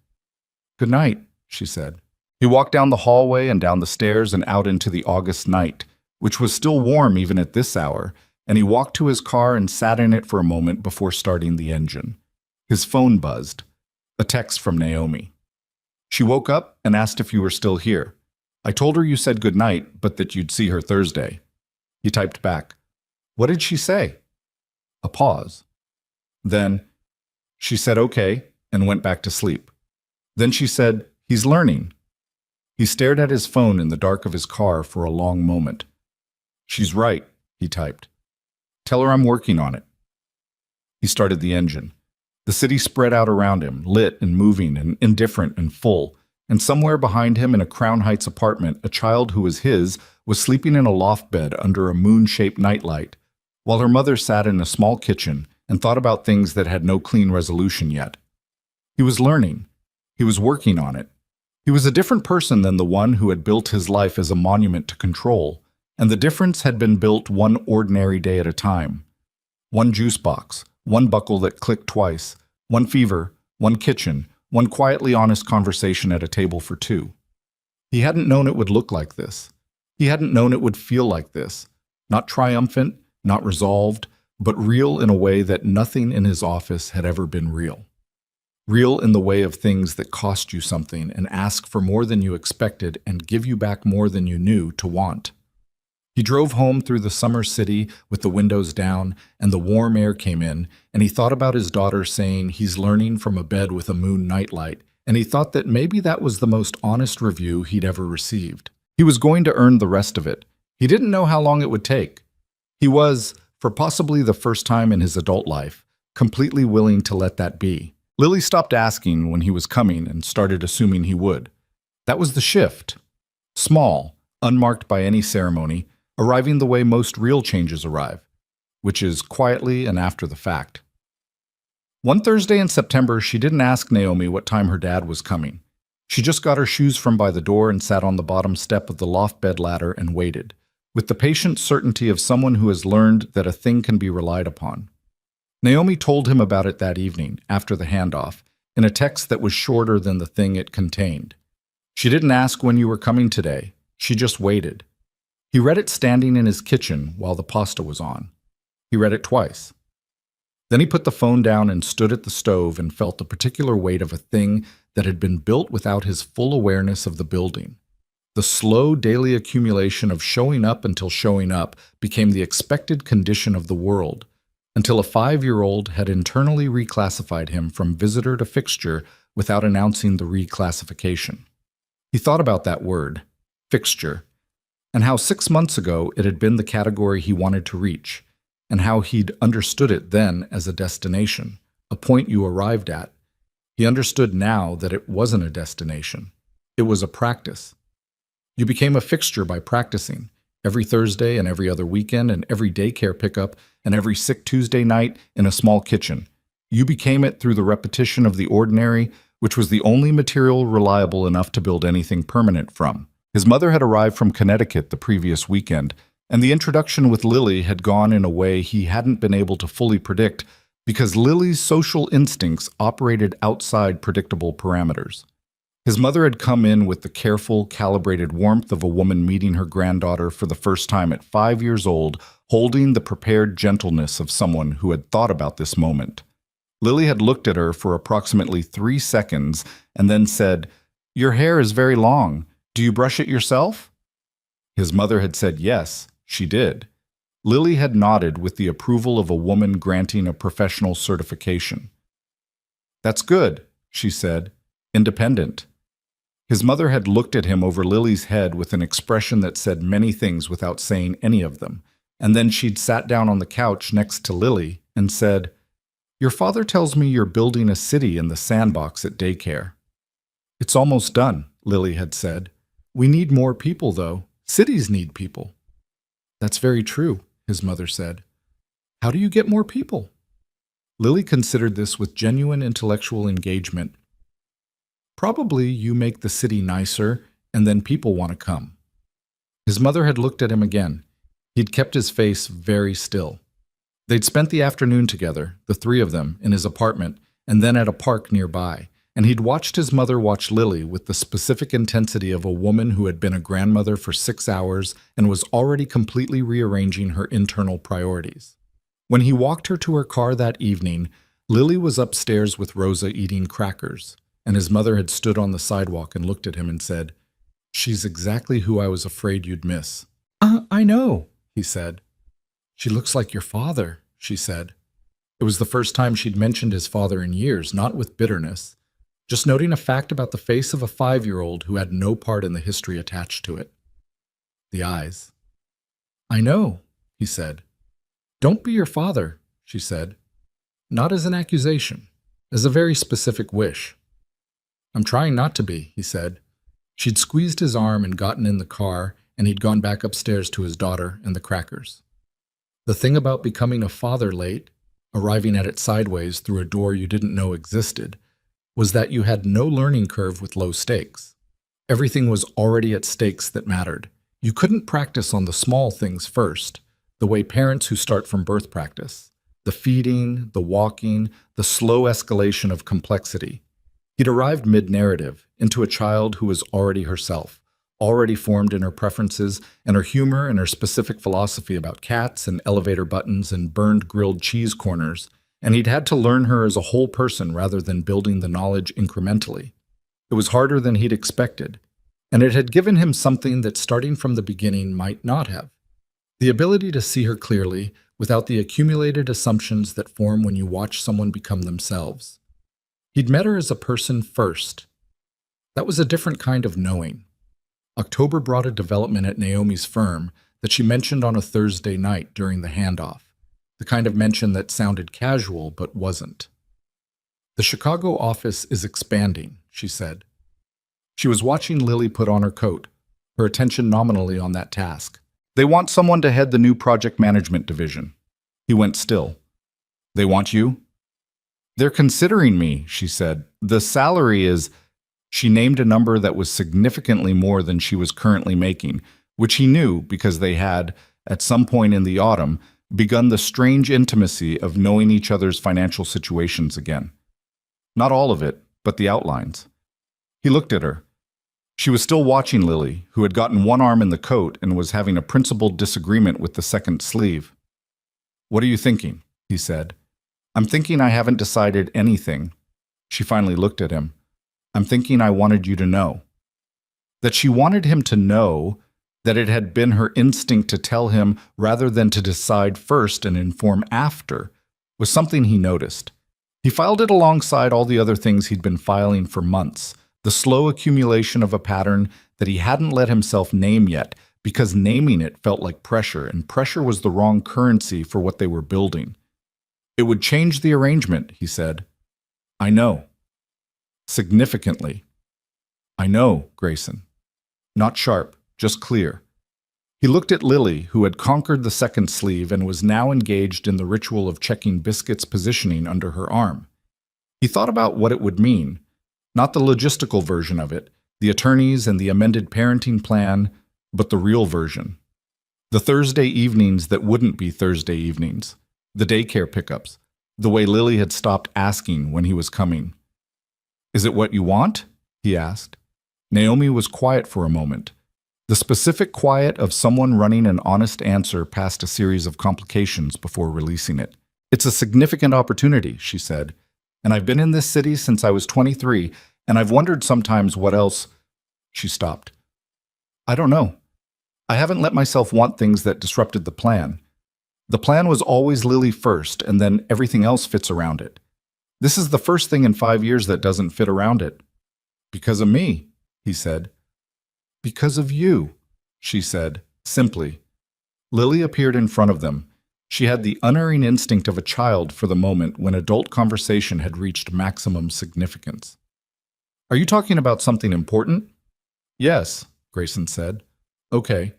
"Good night," she said. He walked down the hallway and down the stairs and out into the August night, which was still warm even at this hour, and he walked to his car and sat in it for a moment before starting the engine. His phone buzzed. A text from Naomi. She woke up and asked if you were still here. "I told her you said good night, but that you'd see her Thursday." He typed back. "What did she say?" A pause. Then, she said okay and went back to sleep. Then she said, "He's learning." He stared at his phone in the dark of his car for a long moment. "She's right," he typed. "Tell her I'm working on it." He started the engine. The city spread out around him, lit and moving and indifferent and full, and somewhere behind him in a Crown Heights apartment, a child who was his was sleeping in a loft bed under a moon-shaped nightlight, while her mother sat in a small kitchen and thought about things that had no clean resolution yet. He was learning. He was working on it. He was a different person than the one who had built his life as a monument to control, and the difference had been built one ordinary day at a time. One juice box, one buckle that clicked twice, one fever, one kitchen, one quietly honest conversation at a table for two. He hadn't known it would look like this. He hadn't known it would feel like this. Not triumphant, not resolved, but real in a way that nothing in his office had ever been real. Real in the way of things that cost you something and ask for more than you expected and give you back more than you knew to want. He drove home through the summer city with the windows down and the warm air came in, and he thought about his daughter saying he's learning from a bed with a moon nightlight, and he thought that maybe that was the most honest review he'd ever received. He was going to earn the rest of it. He didn't know how long it would take. He was, for possibly the first time in his adult life, completely willing to let that be. Lily stopped asking when he was coming and started assuming he would. That was the shift. Small, unmarked by any ceremony, arriving the way most real changes arrive, which is quietly and after the fact. One Thursday in September, she didn't ask Naomi what time her dad was coming. She just got her shoes from by the door and sat on the bottom step of the loft bed ladder and waited, with the patient certainty of someone who has learned that a thing can be relied upon. Naomi told him about it that evening, after the handoff, in a text that was shorter than the thing it contained. She didn't ask when you were coming today. She just waited. He read it standing in his kitchen while the pasta was on. He read it twice. Then he put the phone down and stood at the stove and felt the particular weight of a thing that had been built without his full awareness of the building. The slow daily accumulation of showing up until showing up became the expected condition of the world, until a 5-year-old had internally reclassified him from visitor to fixture without announcing the reclassification. He thought about that word, fixture, and how 6 months ago it had been the category he wanted to reach, and how he'd understood it then as a destination, a point you arrived at. He understood now that it wasn't a destination. It was a practice. You became a fixture by practicing, every Thursday and every other weekend and every daycare pickup and every sick Tuesday night in a small kitchen. You became it through the repetition of the ordinary, which was the only material reliable enough to build anything permanent from. His mother had arrived from Connecticut the previous weekend, and the introduction with Lily had gone in a way he hadn't been able to fully predict because Lily's social instincts operated outside predictable parameters. His mother had come in with the careful, calibrated warmth of a woman meeting her granddaughter for the first time at 5 years old, holding the prepared gentleness of someone who had thought about this moment. Lily had looked at her for approximately 3 seconds and then said, "Your hair is very long. Do you brush it yourself?" His mother had said yes, she did. Lily had nodded with the approval of a woman granting a professional certification. "That's good," she said, "independent." His mother had looked at him over Lily's head with an expression that said many things without saying any of them, and then she'd sat down on the couch next to Lily and said, "Your father tells me you're building a city in the sandbox at daycare." "It's almost done," Lily had said. "We need more people, though. Cities need people." "That's very true," his mother said. "How do you get more people?" Lily considered this with genuine intellectual engagement. "Probably you make the city nicer, and then people want to come." His mother had looked at him again. He'd kept his face very still. They'd spent the afternoon together, the three of them, in his apartment, and then at a park nearby, and he'd watched his mother watch Lily with the specific intensity of a woman who had been a grandmother for 6 hours and was already completely rearranging her internal priorities. When he walked her to her car that evening, Lily was upstairs with Rosa eating crackers, and his mother had stood on the sidewalk and looked at him and said, "She's exactly who I was afraid you'd miss." I know," he said. "She looks like your father," she said. It was the first time she'd mentioned his father in years, not with bitterness, just noting a fact about the face of a 5-year-old who had no part in the history attached to it. The eyes. "I know," he said. "Don't be your father," she said. Not as an accusation, as a very specific wish. "I'm trying not to be," he said. She'd squeezed his arm and gotten in the car, and he'd gone back upstairs to his daughter and the crackers. The thing about becoming a father late, arriving at it sideways through a door you didn't know existed, was that you had no learning curve with low stakes. Everything was already at stakes that mattered. You couldn't practice on the small things first, the way parents who start from birth practice. The feeding, the walking, the slow escalation of complexity. He'd arrived mid-narrative, into a child who was already herself, already formed in her preferences and her humor and her specific philosophy about cats and elevator buttons and burned grilled cheese corners, and he'd had to learn her as a whole person rather than building the knowledge incrementally. It was harder than he'd expected, and it had given him something that starting from the beginning might not have. The ability to see her clearly without the accumulated assumptions that form when you watch someone become themselves. He'd met her as a person first. That was a different kind of knowing. October brought a development at Naomi's firm that she mentioned on a Thursday night during the handoff. the kind of mention that sounded casual but wasn't. "The Chicago office is expanding," she said. She was watching Lily put on her coat, her attention nominally on that task. "They want someone to head the new project management division." He went still. "They want you?" "They're considering me," she said. "The salary is—" She named a number that was significantly more than she was currently making, which he knew because they had, at some point in the autumn, begun the strange intimacy of knowing each other's financial situations again. Not all of it, but the outlines. He looked at her. She was still watching Lily, who had gotten one arm in the coat and was having a principled disagreement with the second sleeve. "What are you thinking?" he said. "I'm thinking I haven't decided anything." She finally looked at him. "I'm thinking I wanted you to know." That she wanted him to know, that it had been her instinct to tell him rather than to decide first and inform after, was something he noticed. He filed it alongside all the other things he'd been filing for months, the slow accumulation of a pattern that he hadn't let himself name yet, because naming it felt like pressure, and pressure was the wrong currency for what they were building. "It would change the arrangement," he said. "I know." "Significantly." "I know, Grayson." Not sharp, just clear. He looked at Lily, who had conquered the second sleeve and was now engaged in the ritual of checking Biscuit's positioning under her arm. He thought about what it would mean, not the logistical version of it, the attorneys and the amended parenting plan, but the real version. The Thursday evenings that wouldn't be Thursday evenings, the daycare pickups, the way Lily had stopped asking when he was coming. "Is it what you want?" he asked. Naomi was quiet for a moment. The specific quiet of someone running an honest answer past a series of complications before releasing it. "It's a significant opportunity," she said, "and I've been in this city since I was 23, and I've wondered sometimes what else—" She stopped. "I don't know. I haven't let myself want things that disrupted the plan. The plan was always Lily first, and then everything else fits around it. This is the first thing in 5 years that doesn't fit around it." "Because of me," he said. "Because of you," she said, simply. Lily appeared in front of them. She had the unerring instinct of a child for the moment when adult conversation had reached maximum significance. "Are you talking about something important?" "Yes," Grayson said. "Okay."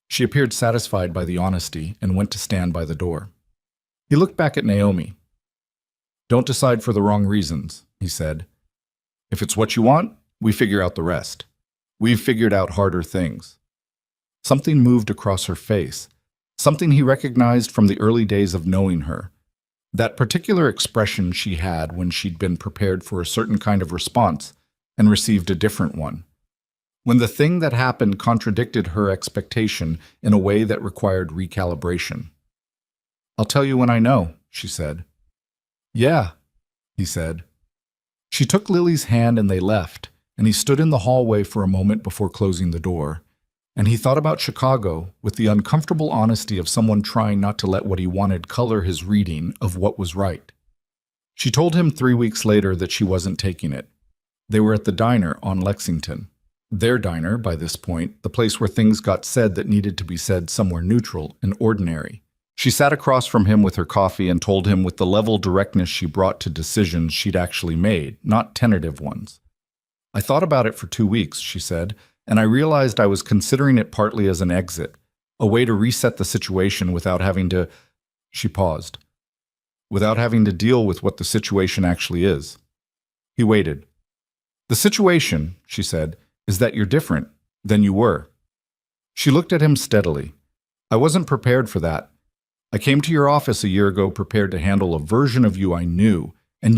She appeared satisfied by the honesty and went to stand by the door. He looked back at Naomi. "Don't decide for the wrong reasons," he said. "If it's what you want, we figure out the rest. We've figured out harder things." Something moved across her face, something he recognized from the early days of knowing her. That particular expression she had when she'd been prepared for a certain kind of response and received a different one. When the thing that happened contradicted her expectation in a way that required recalibration. "I'll tell you when I know," she said. "Yeah," he said. She took Lily's hand and they left, and he stood in the hallway for a moment before closing the door. And he thought about Chicago with the uncomfortable honesty of someone trying not to let what he wanted color his reading of what was right. She told him 3 weeks later that she wasn't taking it. They were at the diner on Lexington. Their diner, by this point, the place where things got said that needed to be said somewhere neutral and ordinary. She sat across from him with her coffee and told him with the level directness she brought to decisions she'd actually made, not tentative ones. "I thought about it for 2 weeks," she said, "and I realized I was considering it partly as an exit, a way to reset the situation without having to—" She paused. "Without having to deal with what the situation actually is." He waited. "The situation," she said, "is that you're different than you were." She looked at him steadily. "I wasn't prepared for that. I came to your office a year ago prepared to handle a version of you I knew, and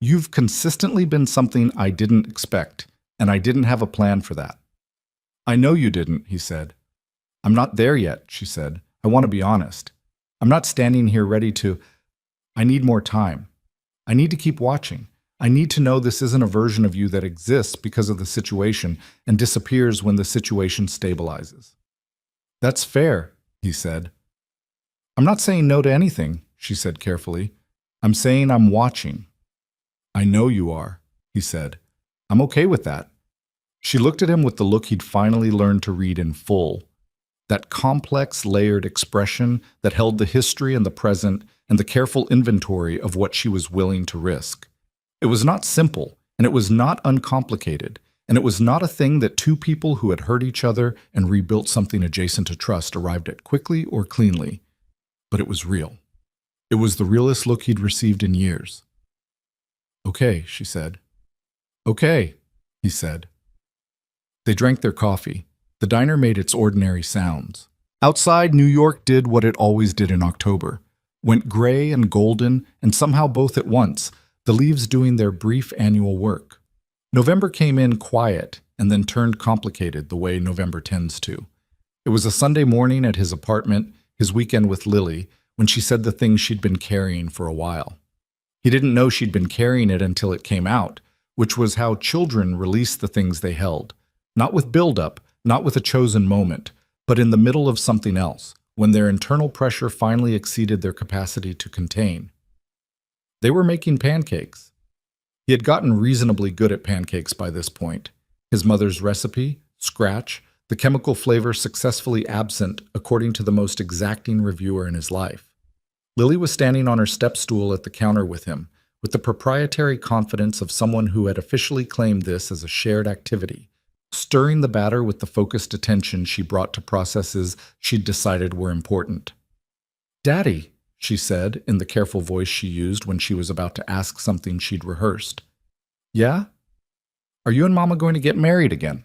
You've consistently been something I didn't expect, and I didn't have a plan for that." "I know you didn't," he said. "I'm not there yet," she said. "I want to be honest. I'm not standing here ready to— I need more time. I need to keep watching. I need to know this isn't a version of you that exists because of the situation and disappears when the situation stabilizes." "That's fair," he said. "I'm not saying no to anything," she said carefully. "I'm saying I'm watching." "I know you are," he said. "I'm okay with that." She looked at him with the look he'd finally learned to read in full. that complex, layered expression that held the history and the present and the careful inventory of what she was willing to risk. It was not simple, and it was not uncomplicated, and it was not a thing that two people who had hurt each other and rebuilt something adjacent to trust arrived at quickly or cleanly. But it was real. It was the realest look he'd received in years. "Okay," she said. "Okay," he said. They drank their coffee. The diner made its ordinary sounds. Outside, New York did what it always did in October. Went gray and golden, and somehow both at once, the leaves doing their brief annual work. November came in quiet and then turned complicated the way November tends to. It was a Sunday morning at his apartment, his weekend with Lily, when she said the things she'd been carrying for a while. He didn't know she'd been carrying it until it came out, which was how children release the things they held. Not with buildup, not with a chosen moment, but in the middle of something else, when their internal pressure finally exceeded their capacity to contain. They were making pancakes. He had gotten reasonably good at pancakes by this point. His mother's recipe, scratch, the chemical flavor successfully absent according to the most exacting reviewer in his life. Lily was standing on her step stool at the counter with him, with the proprietary confidence of someone who had officially claimed this as a shared activity, stirring the batter with the focused attention she brought to processes she'd decided were important. "Daddy," she said in the careful voice she used when she was about to ask something she'd rehearsed. "Yeah? Are you and Mama going to get married again?"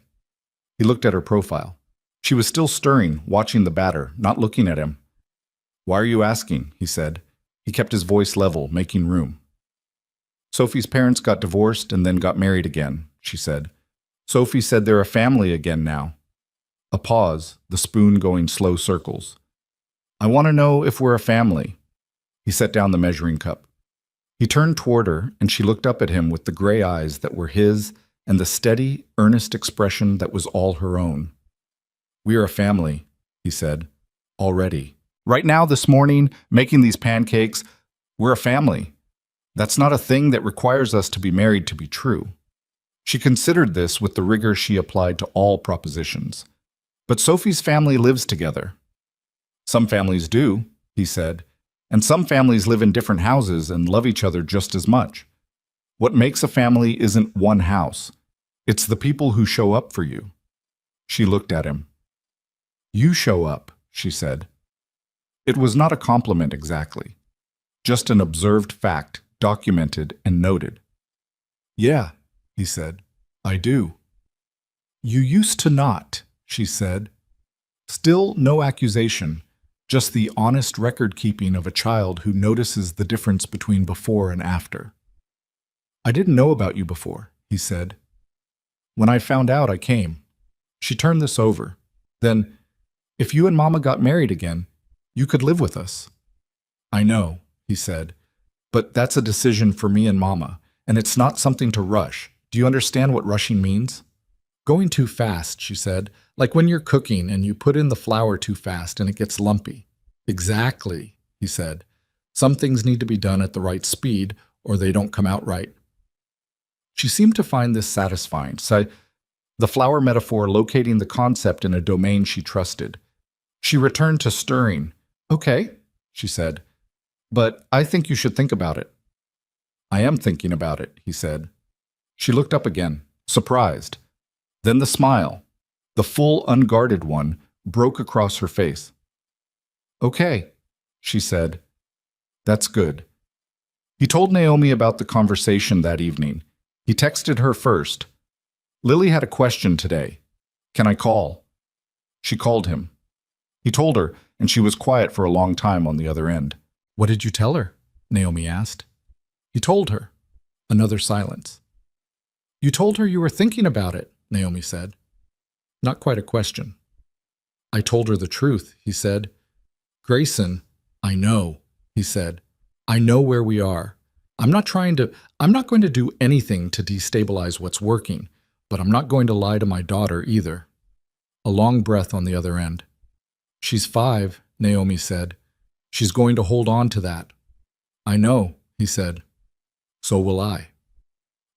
He looked at her profile. She was still stirring, watching the batter, not looking at him. "Why are you asking?" he said. He kept his voice level, making room. "Sophie's parents got divorced and then got married again," she said. "Sophie said they're a family again now." A pause, the spoon going slow circles. "I want to know if we're a family." He set down the measuring cup. He turned toward her, and she looked up at him with the gray eyes that were his and the steady, earnest expression that was all her own. "We are a family," he said. "Already. Right now, this morning, making these pancakes, we're a family. That's not a thing that requires us to be married to be true." She considered this with the rigor she applied to all propositions. "But Sophie's family lives together." "Some families do," he said, "and some families live in different houses and love each other just as much. What makes a family isn't one house. It's the people who show up for you." She looked at him. "You show up," she said. It was not a compliment exactly, just an observed fact, documented and noted. "Yeah," he said, "I do." "You used to not," she said. Still no accusation, just the honest record-keeping of a child who notices the difference between before and after. "I didn't know about you before," he said. "When I found out, I came." She turned this over. "Then, if you and Mama got married again, you could live with us." "I know," he said, "but that's a decision for me and Mama, and it's not something to rush. Do you understand what rushing means?" "Going too fast," she said, "like when you're cooking and you put in the flour too fast and it gets lumpy." "Exactly," he said. "Some things need to be done at the right speed or they don't come out right." She seemed to find this satisfying, the flour metaphor locating the concept in a domain she trusted. She returned to stirring. "Okay," she said, "but I think you should think about it." "I am thinking about it," he said. She looked up again, surprised. Then the smile, the full unguarded one, broke across her face. "Okay," she said. "That's good." He told Naomi about the conversation that evening. He texted her first. "Lily had a question today. Can I call?" She called him. He told her, and she was quiet for a long time on the other end. "What did you tell her?" Naomi asked. He told her. Another silence. "You told her you were thinking about it," Naomi said. Not quite a question. "I told her the truth," he said. "Grayson, I know," he said. "I know where we are. I'm not going to do anything to destabilize what's working, but I'm not going to lie to my daughter either." A long breath on the other end. "She's 5, Naomi said. "She's going to hold on to that." "I know," he said. "So will I."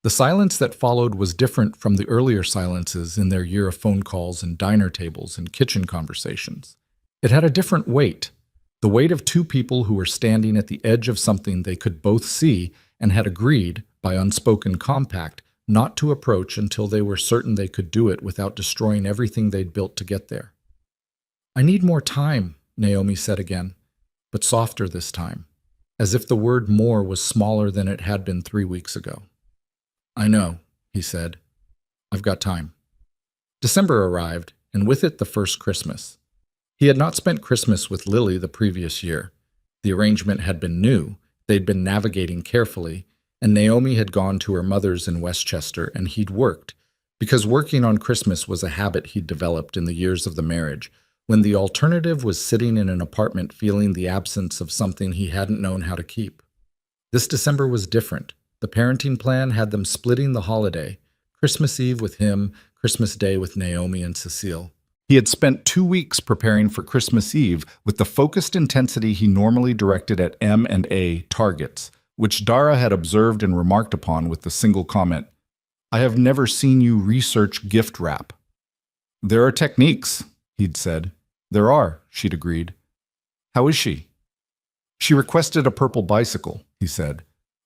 The silence that followed was different from the earlier silences in their year of phone calls and diner tables and kitchen conversations. It had a different weight, the weight of two people who were standing at the edge of something they could both see and had agreed, by unspoken compact, not to approach until they were certain they could do it without destroying everything they'd built to get there. "I need more time," Naomi said again, but softer this time, as if the word more was smaller than it had been 3 weeks ago. "I know," he said. "I've got time." December arrived, and with it the first Christmas. He had not spent Christmas with Lily the previous year. The arrangement had been new, they'd been navigating carefully, and Naomi had gone to her mother's in Westchester, and he'd worked, because working on Christmas was a habit he'd developed in the years of the marriage, when the alternative was sitting in an apartment feeling the absence of something he hadn't known how to keep. This December was different. The parenting plan had them splitting the holiday, Christmas Eve with him, Christmas Day with Naomi and Cecile. He had spent 2 weeks preparing for Christmas Eve with the focused intensity he normally directed at M&A targets, which Dara had observed and remarked upon with the single comment, "I have never seen you research gift wrap." "There are techniques," he'd said. "There are," she'd agreed. "How is she?" "She requested a purple bicycle," he said.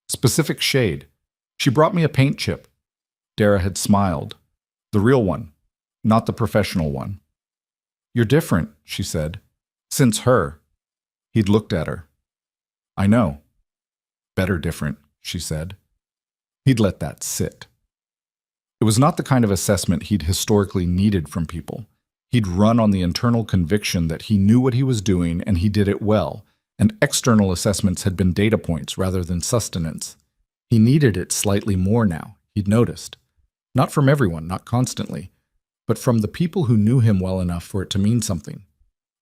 "Specific shade. She brought me a paint chip." Dara had smiled. "The real one, not the professional one." "You're different," she said. "Since her." He'd looked at her. "I know. Better different," she said. He'd let that sit. It was not the kind of assessment he'd historically needed from people. He'd run on the internal conviction that he knew what he was doing and he did it well, and external assessments had been data points rather than sustenance. He needed it slightly more now, he'd noticed. Not from everyone, not constantly, but from the people who knew him well enough for it to mean something.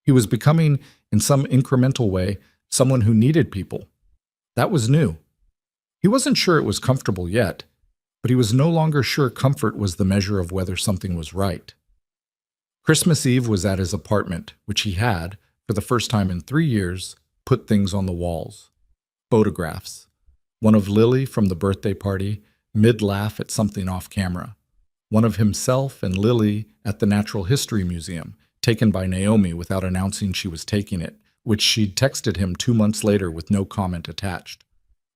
He was becoming, in some incremental way, someone who needed people. That was new. He wasn't sure it was comfortable yet, but he was no longer sure comfort was the measure of whether something was right. Christmas Eve was at his apartment, which he had, for the first time in 3 years, put things on the walls. Photographs. One of Lily from the birthday party, mid-laugh at something off camera. One of himself and Lily at the Natural History Museum, taken by Naomi without announcing she was taking it, which she'd texted him 2 months later with no comment attached.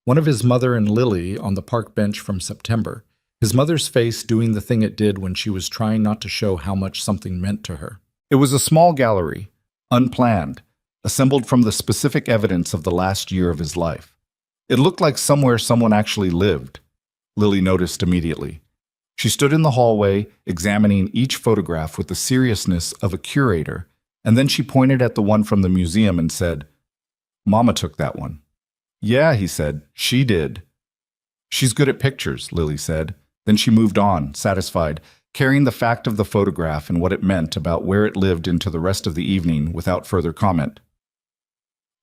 One of his mother and Lily on the park bench from September, his mother's face doing the thing it did when she was trying not to show how much something meant to her. It was a small gallery, unplanned, assembled from the specific evidence of the last year of his life. It looked like somewhere someone actually lived. Lily noticed immediately. She stood in the hallway, examining each photograph with the seriousness of a curator, and then she pointed at the one from the museum and said, "Mama took that one." "Yeah," he said, "she did." "She's good at pictures," Lily said. Then she moved on, satisfied, carrying the fact of the photograph and what it meant about where it lived into the rest of the evening without further comment.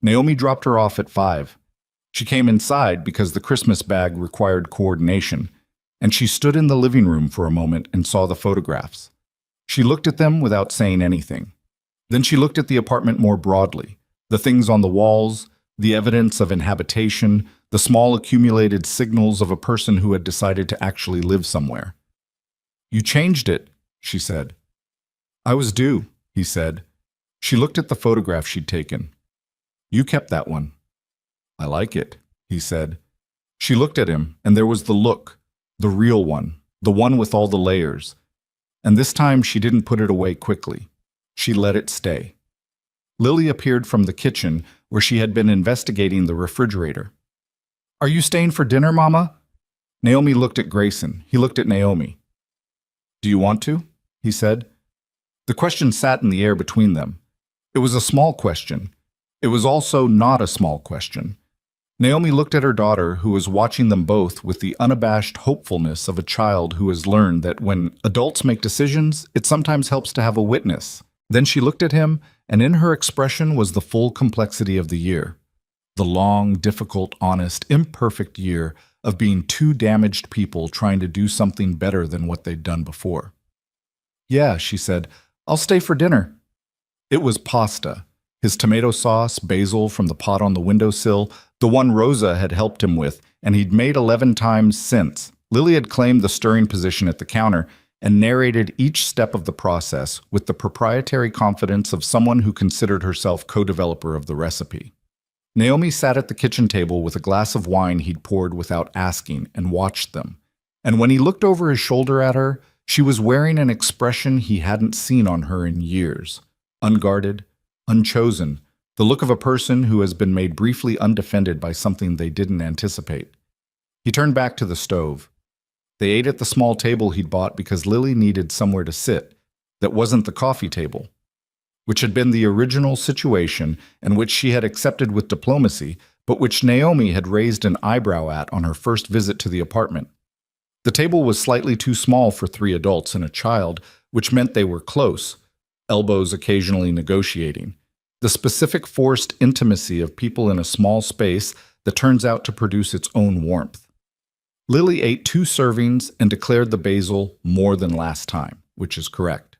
Naomi dropped her off at 5. She came inside because the Christmas bag required coordination, and she stood in the living room for a moment and saw the photographs. She looked at them without saying anything. Then she looked at the apartment more broadly, the things on the walls, the evidence of inhabitation, the small accumulated signals of a person who had decided to actually live somewhere. "You changed it," she said. "I was due," he said. She looked at the photograph she'd taken. "You kept that one." "I like it," he said. She looked at him, and there was the look, the real one, the one with all the layers. And this time she didn't put it away quickly. She let it stay. Lily appeared from the kitchen, where she had been investigating the refrigerator. "Are you staying for dinner, Mama?" Naomi looked at Grayson. He looked at Naomi. "Do you want to?" he said. The question sat in the air between them. It was a small question. It was also not a small question. Naomi looked at her daughter, who was watching them both with the unabashed hopefulness of a child who has learned that when adults make decisions, it sometimes helps to have a witness. Then she looked at him, and in her expression was the full complexity of the year. The long, difficult, honest, imperfect year of being two damaged people trying to do something better than what they'd done before. "Yeah," she said, "I'll stay for dinner." It was pasta. His tomato sauce, basil from the pot on the windowsill, the one Rosa had helped him with, and he'd made 11 times since. Lily had claimed the stirring position at the counter and narrated each step of the process with the proprietary confidence of someone who considered herself co-developer of the recipe. Naomi sat at the kitchen table with a glass of wine he'd poured without asking and watched them. And when he looked over his shoulder at her, she was wearing an expression he hadn't seen on her in years. Unguarded, unchosen, the look of a person who has been made briefly undefended by something they didn't anticipate. He turned back to the stove. They ate at the small table he'd bought because Lily needed somewhere to sit that wasn't the coffee table, which had been the original situation and which she had accepted with diplomacy, but which Naomi had raised an eyebrow at on her first visit to the apartment. The table was slightly too small for 3 adults and a child, which meant they were close, elbows occasionally negotiating. The specific forced intimacy of people in a small space that turns out to produce its own warmth. Lily ate 2 servings and declared the basil more than last time, which is correct.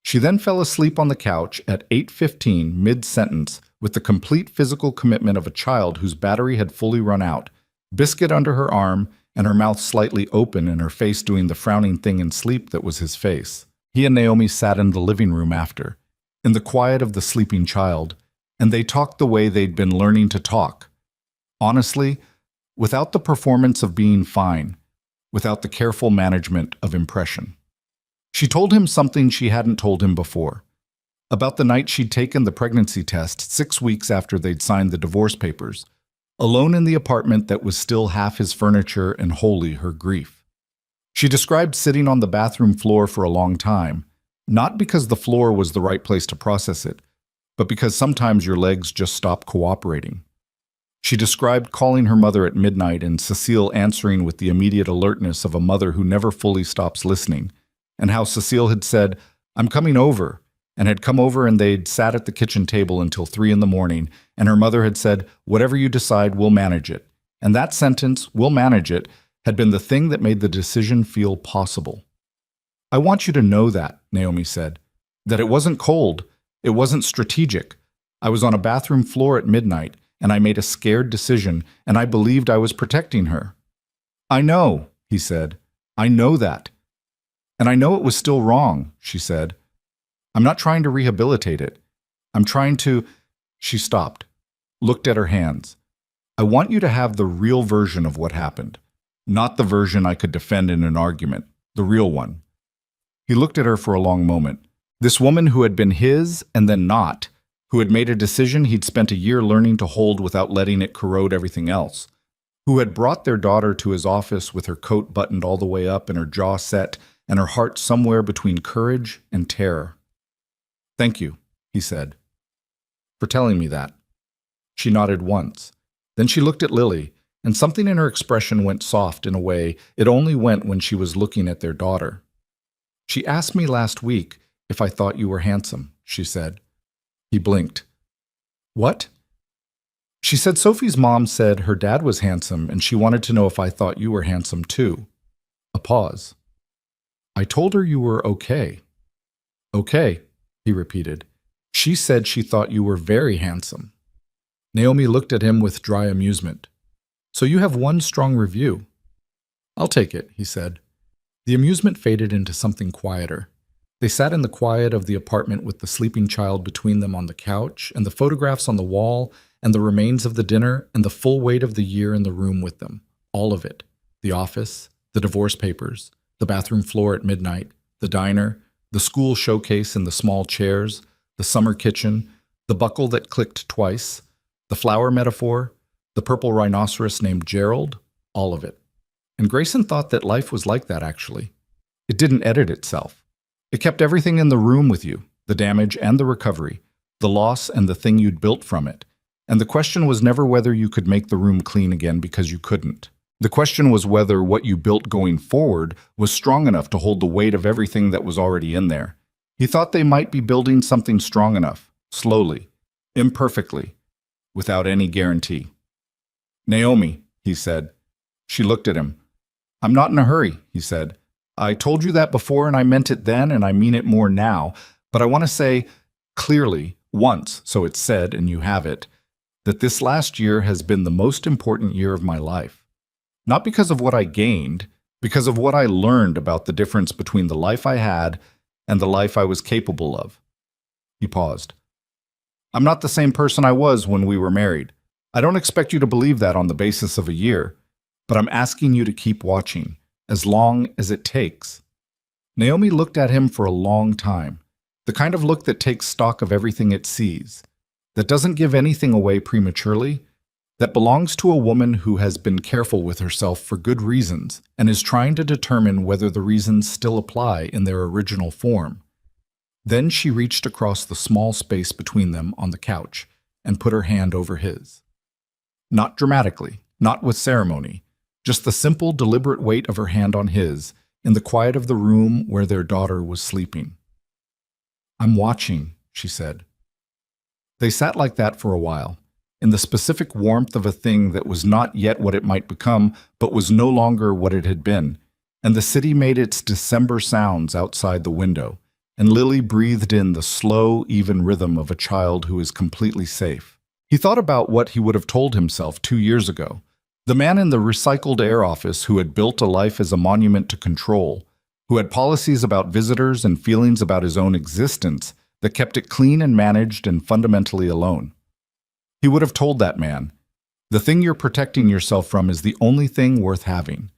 She then fell asleep on the couch at 8:15 mid-sentence with the complete physical commitment of a child whose battery had fully run out, biscuit under her arm, and her mouth slightly open and her face doing the frowning thing in sleep that was his face. He and Naomi sat in the living room after, in the quiet of the sleeping child, and they talked the way they'd been learning to talk. Honestly, without the performance of being fine, without the careful management of impression. She told him something she hadn't told him before, about the night she'd taken the pregnancy test 6 weeks after they'd signed the divorce papers, alone in the apartment that was still half his furniture and wholly her grief. She described sitting on the bathroom floor for a long time, not because the floor was the right place to process it, but because sometimes your legs just stop cooperating. She described calling her mother at midnight and Cecile answering with the immediate alertness of a mother who never fully stops listening, and how Cecile had said, "I'm coming over," and had come over and they'd sat at the kitchen table until 3 in the morning, and her mother had said, "Whatever you decide, we'll manage it." And that sentence, "we'll manage it," had been the thing that made the decision feel possible. "I want you to know that," Naomi said, "that it wasn't cold, it wasn't strategic. I was on a bathroom floor at midnight, and I made a scared decision, and I believed I was protecting her." "I know," he said. "I know that. And I know it was still wrong," she said. "I'm not trying to rehabilitate it. I'm trying to—" She stopped, looked at her hands. "I want you to have the real version of what happened, not the version I could defend in an argument, the real one." He looked at her for a long moment. This woman who had been his and then not, who had made a decision he'd spent a year learning to hold without letting it corrode everything else, who had brought their daughter to his office with her coat buttoned all the way up and her jaw set and her heart somewhere between courage and terror. "Thank you," he said, "for telling me that." She nodded once. Then she looked at Lily, and something in her expression went soft in a way it only went when she was looking at their daughter. "She asked me last week if I thought you were handsome," she said. He blinked. "What?" "She said Sophie's mom said her dad was handsome and she wanted to know if I thought you were handsome too." A pause. "I told her you were okay." "Okay," he repeated. "She said she thought you were very handsome." Naomi looked at him with dry amusement. "So you have one strong review." "I'll take it," he said. The amusement faded into something quieter. They sat in the quiet of the apartment with the sleeping child between them on the couch, and the photographs on the wall, and the remains of the dinner, and the full weight of the year in the room with them. All of it. The office, the divorce papers, the bathroom floor at midnight, the diner, the school showcase in the small chairs, the summer kitchen, the buckle that clicked twice, the flower metaphor, the purple rhinoceros named Gerald, all of it. And Grayson thought that life was like that, actually. It didn't edit itself. It kept everything in the room with you, the damage and the recovery, the loss and the thing you'd built from it. And the question was never whether you could make the room clean again because you couldn't. The question was whether what you built going forward was strong enough to hold the weight of everything that was already in there. He thought they might be building something strong enough, slowly, imperfectly, without any guarantee. "Naomi," he said. She looked at him. "I'm not in a hurry," he said. "I told you that before and I meant it then and I mean it more now, but I want to say clearly, once, so it's said and you have it, that this last year has been the most important year of my life. Not because of what I gained, because of what I learned about the difference between the life I had and the life I was capable of. He paused. I'm not the same person I was when we were married. I don't expect you to believe that on the basis of a year, but I'm asking you to keep watching, as long as it takes. Naomi looked at him for a long time, the kind of look that takes stock of everything it sees, that doesn't give anything away prematurely, that belongs to a woman who has been careful with herself for good reasons and is trying to determine whether the reasons still apply in their original form. Then she reached across the small space between them on the couch and put her hand over his. Not dramatically, not with ceremony, just the simple, deliberate weight of her hand on his, in the quiet of the room where their daughter was sleeping. I'm watching, she said. They sat like that for a while, in the specific warmth of a thing that was not yet what it might become, but was no longer what it had been, and the city made its December sounds outside the window, and Lily breathed in the slow, even rhythm of a child who is completely safe. He thought about what he would have told himself 2 years ago. The man in the recycled air office who had built a life as a monument to control, who had policies about visitors and feelings about his own existence that kept it clean and managed and fundamentally alone. He would have told that man, the thing you're protecting yourself from is the only thing worth having.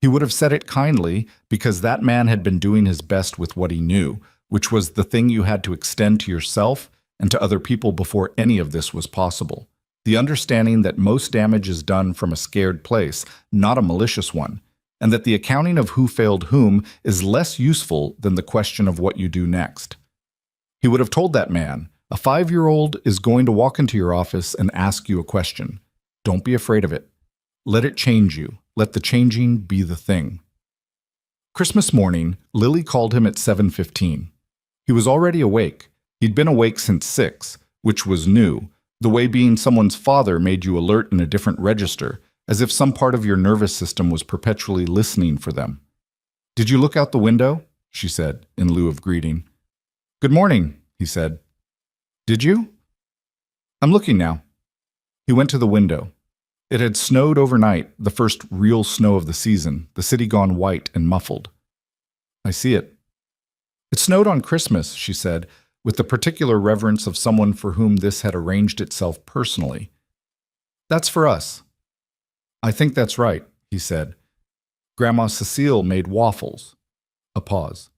He would have said it kindly because that man had been doing his best with what he knew, which was the thing you had to extend to yourself and to other people before any of this was possible. The understanding that most damage is done from a scared place, not a malicious one, and that the accounting of who failed whom is less useful than the question of what you do next. He would have told that man, a 5-year-old is going to walk into your office and ask you a question. Don't be afraid of it. Let it change you. Let the changing be the thing. Christmas morning, Lily called him at 7:15. He was already awake. He'd been awake since 6, which was new, the way being someone's father made you alert in a different register, as if some part of your nervous system was perpetually listening for them. Did you look out the window? She said, in lieu of greeting. Good morning, he said. Did you? I'm looking now. He went to the window. It had snowed overnight, the first real snow of the season, the city gone white and muffled. I see it. It snowed on Christmas, she said, with the particular reverence of someone for whom this had arranged itself personally. That's for us. I think that's right, he said. Grandma Cecile made waffles. A pause.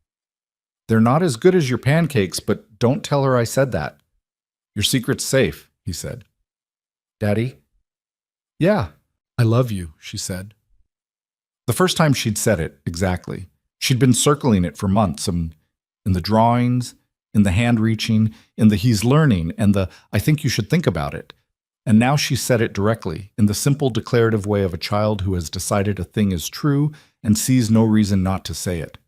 They're not as good as your pancakes, but don't tell her I said that. Your secret's safe, he said. Daddy? Yeah, I love you, she said. The first time she'd said it, exactly. She'd been circling it for months, in the drawings, in the hand-reaching, in the he's learning, and the I think you should think about it. And now she said it directly, in the simple declarative way of a child who has decided a thing is true and sees no reason not to say it.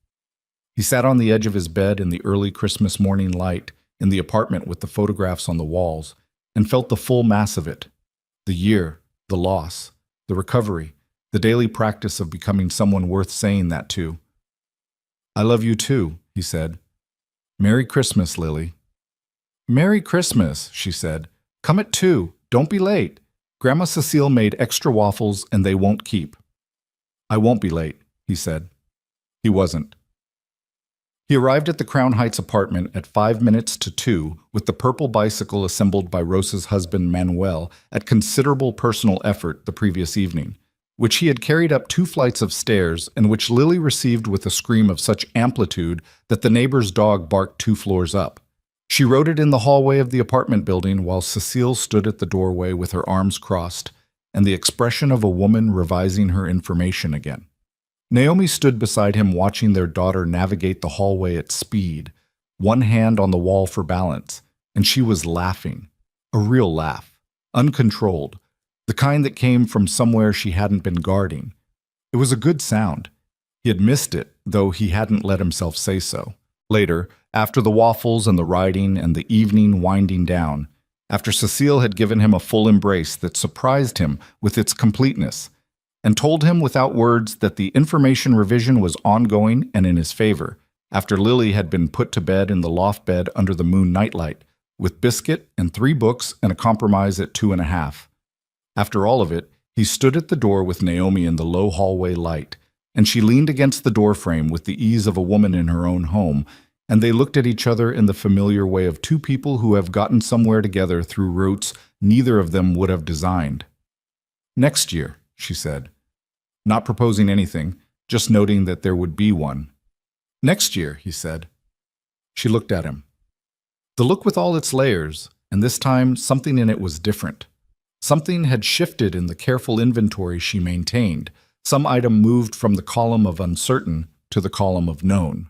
He sat on the edge of his bed in the early Christmas morning light, in the apartment with the photographs on the walls, and felt the full mass of it. The year, the loss, the recovery, the daily practice of becoming someone worth saying that to. I love you too, he said. Merry Christmas, Lily. Merry Christmas, she said. Come at 2. Don't be late. Grandma Cecile made extra waffles and they won't keep. I won't be late, he said. He wasn't. He arrived at the Crown Heights apartment at 5 minutes to 2 with the purple bicycle assembled by Rosa's husband Manuel at considerable personal effort the previous evening, which he had carried up 2 flights of stairs and which Lily received with a scream of such amplitude that the neighbor's dog barked 2 floors up. She rode it in the hallway of the apartment building while Cecile stood at the doorway with her arms crossed and the expression of a woman revising her information again. Naomi stood beside him watching their daughter navigate the hallway at speed, one hand on the wall for balance, and she was laughing. A real laugh, uncontrolled, the kind that came from somewhere she hadn't been guarding. It was a good sound. He had missed it, though he hadn't let himself say so. Later, after the waffles and the riding and the evening winding down, after Cecile had given him a full embrace that surprised him with its completeness, and told him without words that the information revision was ongoing and in his favor, after Lily had been put to bed in the loft bed under the moon nightlight, with biscuit and 3 books and a compromise at 2.5. After all of it, he stood at the door with Naomi in the low hallway light, and she leaned against the doorframe with the ease of a woman in her own home, and they looked at each other in the familiar way of two people who have gotten somewhere together through routes neither of them would have designed. "Next year," she said, not proposing anything, just noting that there would be one. "Next year," he said. She looked at him. The look with all its layers, and this time something in it was different. Something had shifted in the careful inventory she maintained. Some item moved from the column of uncertain to the column of known.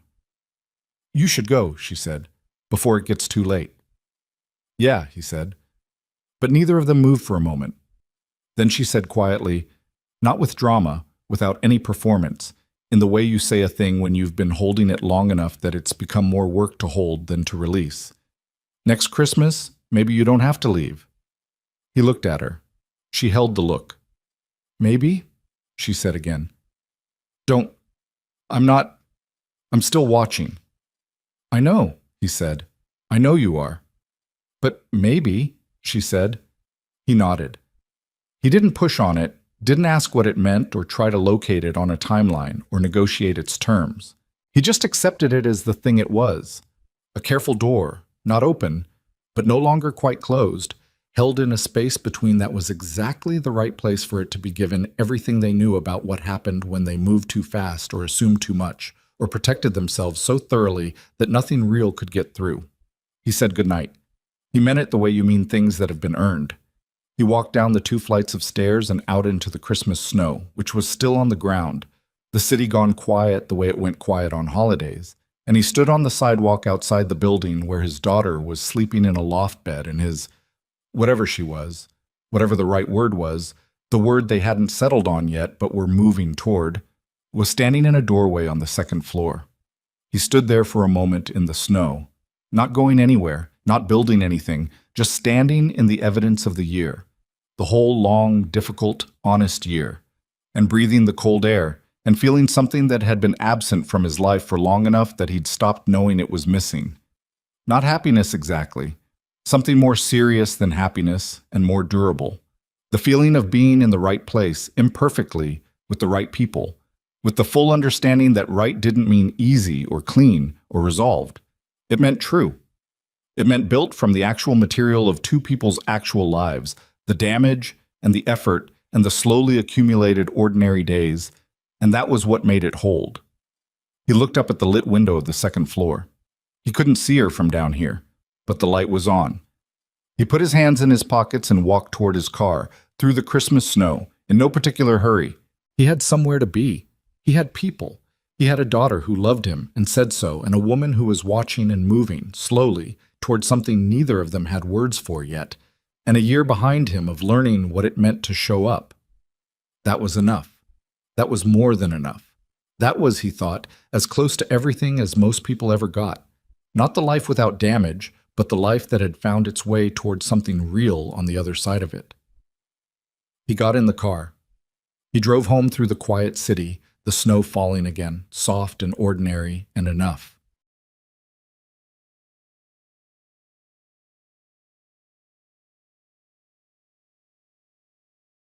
"You should go," she said, "before it gets too late." "Yeah," he said. But neither of them moved for a moment. Then she said quietly, not with drama, without any performance, in the way you say a thing when you've been holding it long enough that it's become more work to hold than to release. "Next Christmas, maybe you don't have to leave." He looked at her. She held the look. "Maybe?" she said again. "Don't. I'm still watching." "I know," he said. "I know you are." "But maybe," she said. He nodded. He didn't push on it, didn't ask what it meant or try to locate it on a timeline or negotiate its terms. He just accepted it as the thing it was. A careful door, not open, but no longer quite closed, held in a space between that was exactly the right place for it to be given everything they knew about what happened when they moved too fast or assumed too much, or protected themselves so thoroughly that nothing real could get through. He said goodnight. He meant it the way you mean things that have been earned. He walked down the 2 flights of stairs and out into the Christmas snow, which was still on the ground, the city gone quiet the way it went quiet on holidays, and he stood on the sidewalk outside the building where his daughter was sleeping in a loft bed and his, whatever she was, whatever the right word was, the word they hadn't settled on yet but were moving toward, was standing in a doorway on the 2nd floor. He stood there for a moment in the snow, not going anywhere, not building anything, just standing in the evidence of the year, the whole long, difficult, honest year, and breathing the cold air, and feeling something that had been absent from his life for long enough that he'd stopped knowing it was missing. Not happiness exactly, something more serious than happiness and more durable. The feeling of being in the right place, imperfectly, with the right people, with the full understanding that right didn't mean easy or clean or resolved. It meant true. It meant built from the actual material of 2 people's actual lives, the damage and the effort and the slowly accumulated ordinary days, and that was what made it hold. He looked up at the lit window of the 2nd floor. He couldn't see her from down here, but the light was on. He put his hands in his pockets and walked toward his car, through the Christmas snow, in no particular hurry. He had somewhere to be. He had people. He had a daughter who loved him and said so, and a woman who was watching and moving, slowly, toward something neither of them had words for yet, and a year behind him of learning what it meant to show up. That was enough. That was more than enough. That was, he thought, as close to everything as most people ever got. Not the life without damage, but the life that had found its way toward something real on the other side of it. He got in the car. He drove home through the quiet city, the snow falling again, soft and ordinary and enough.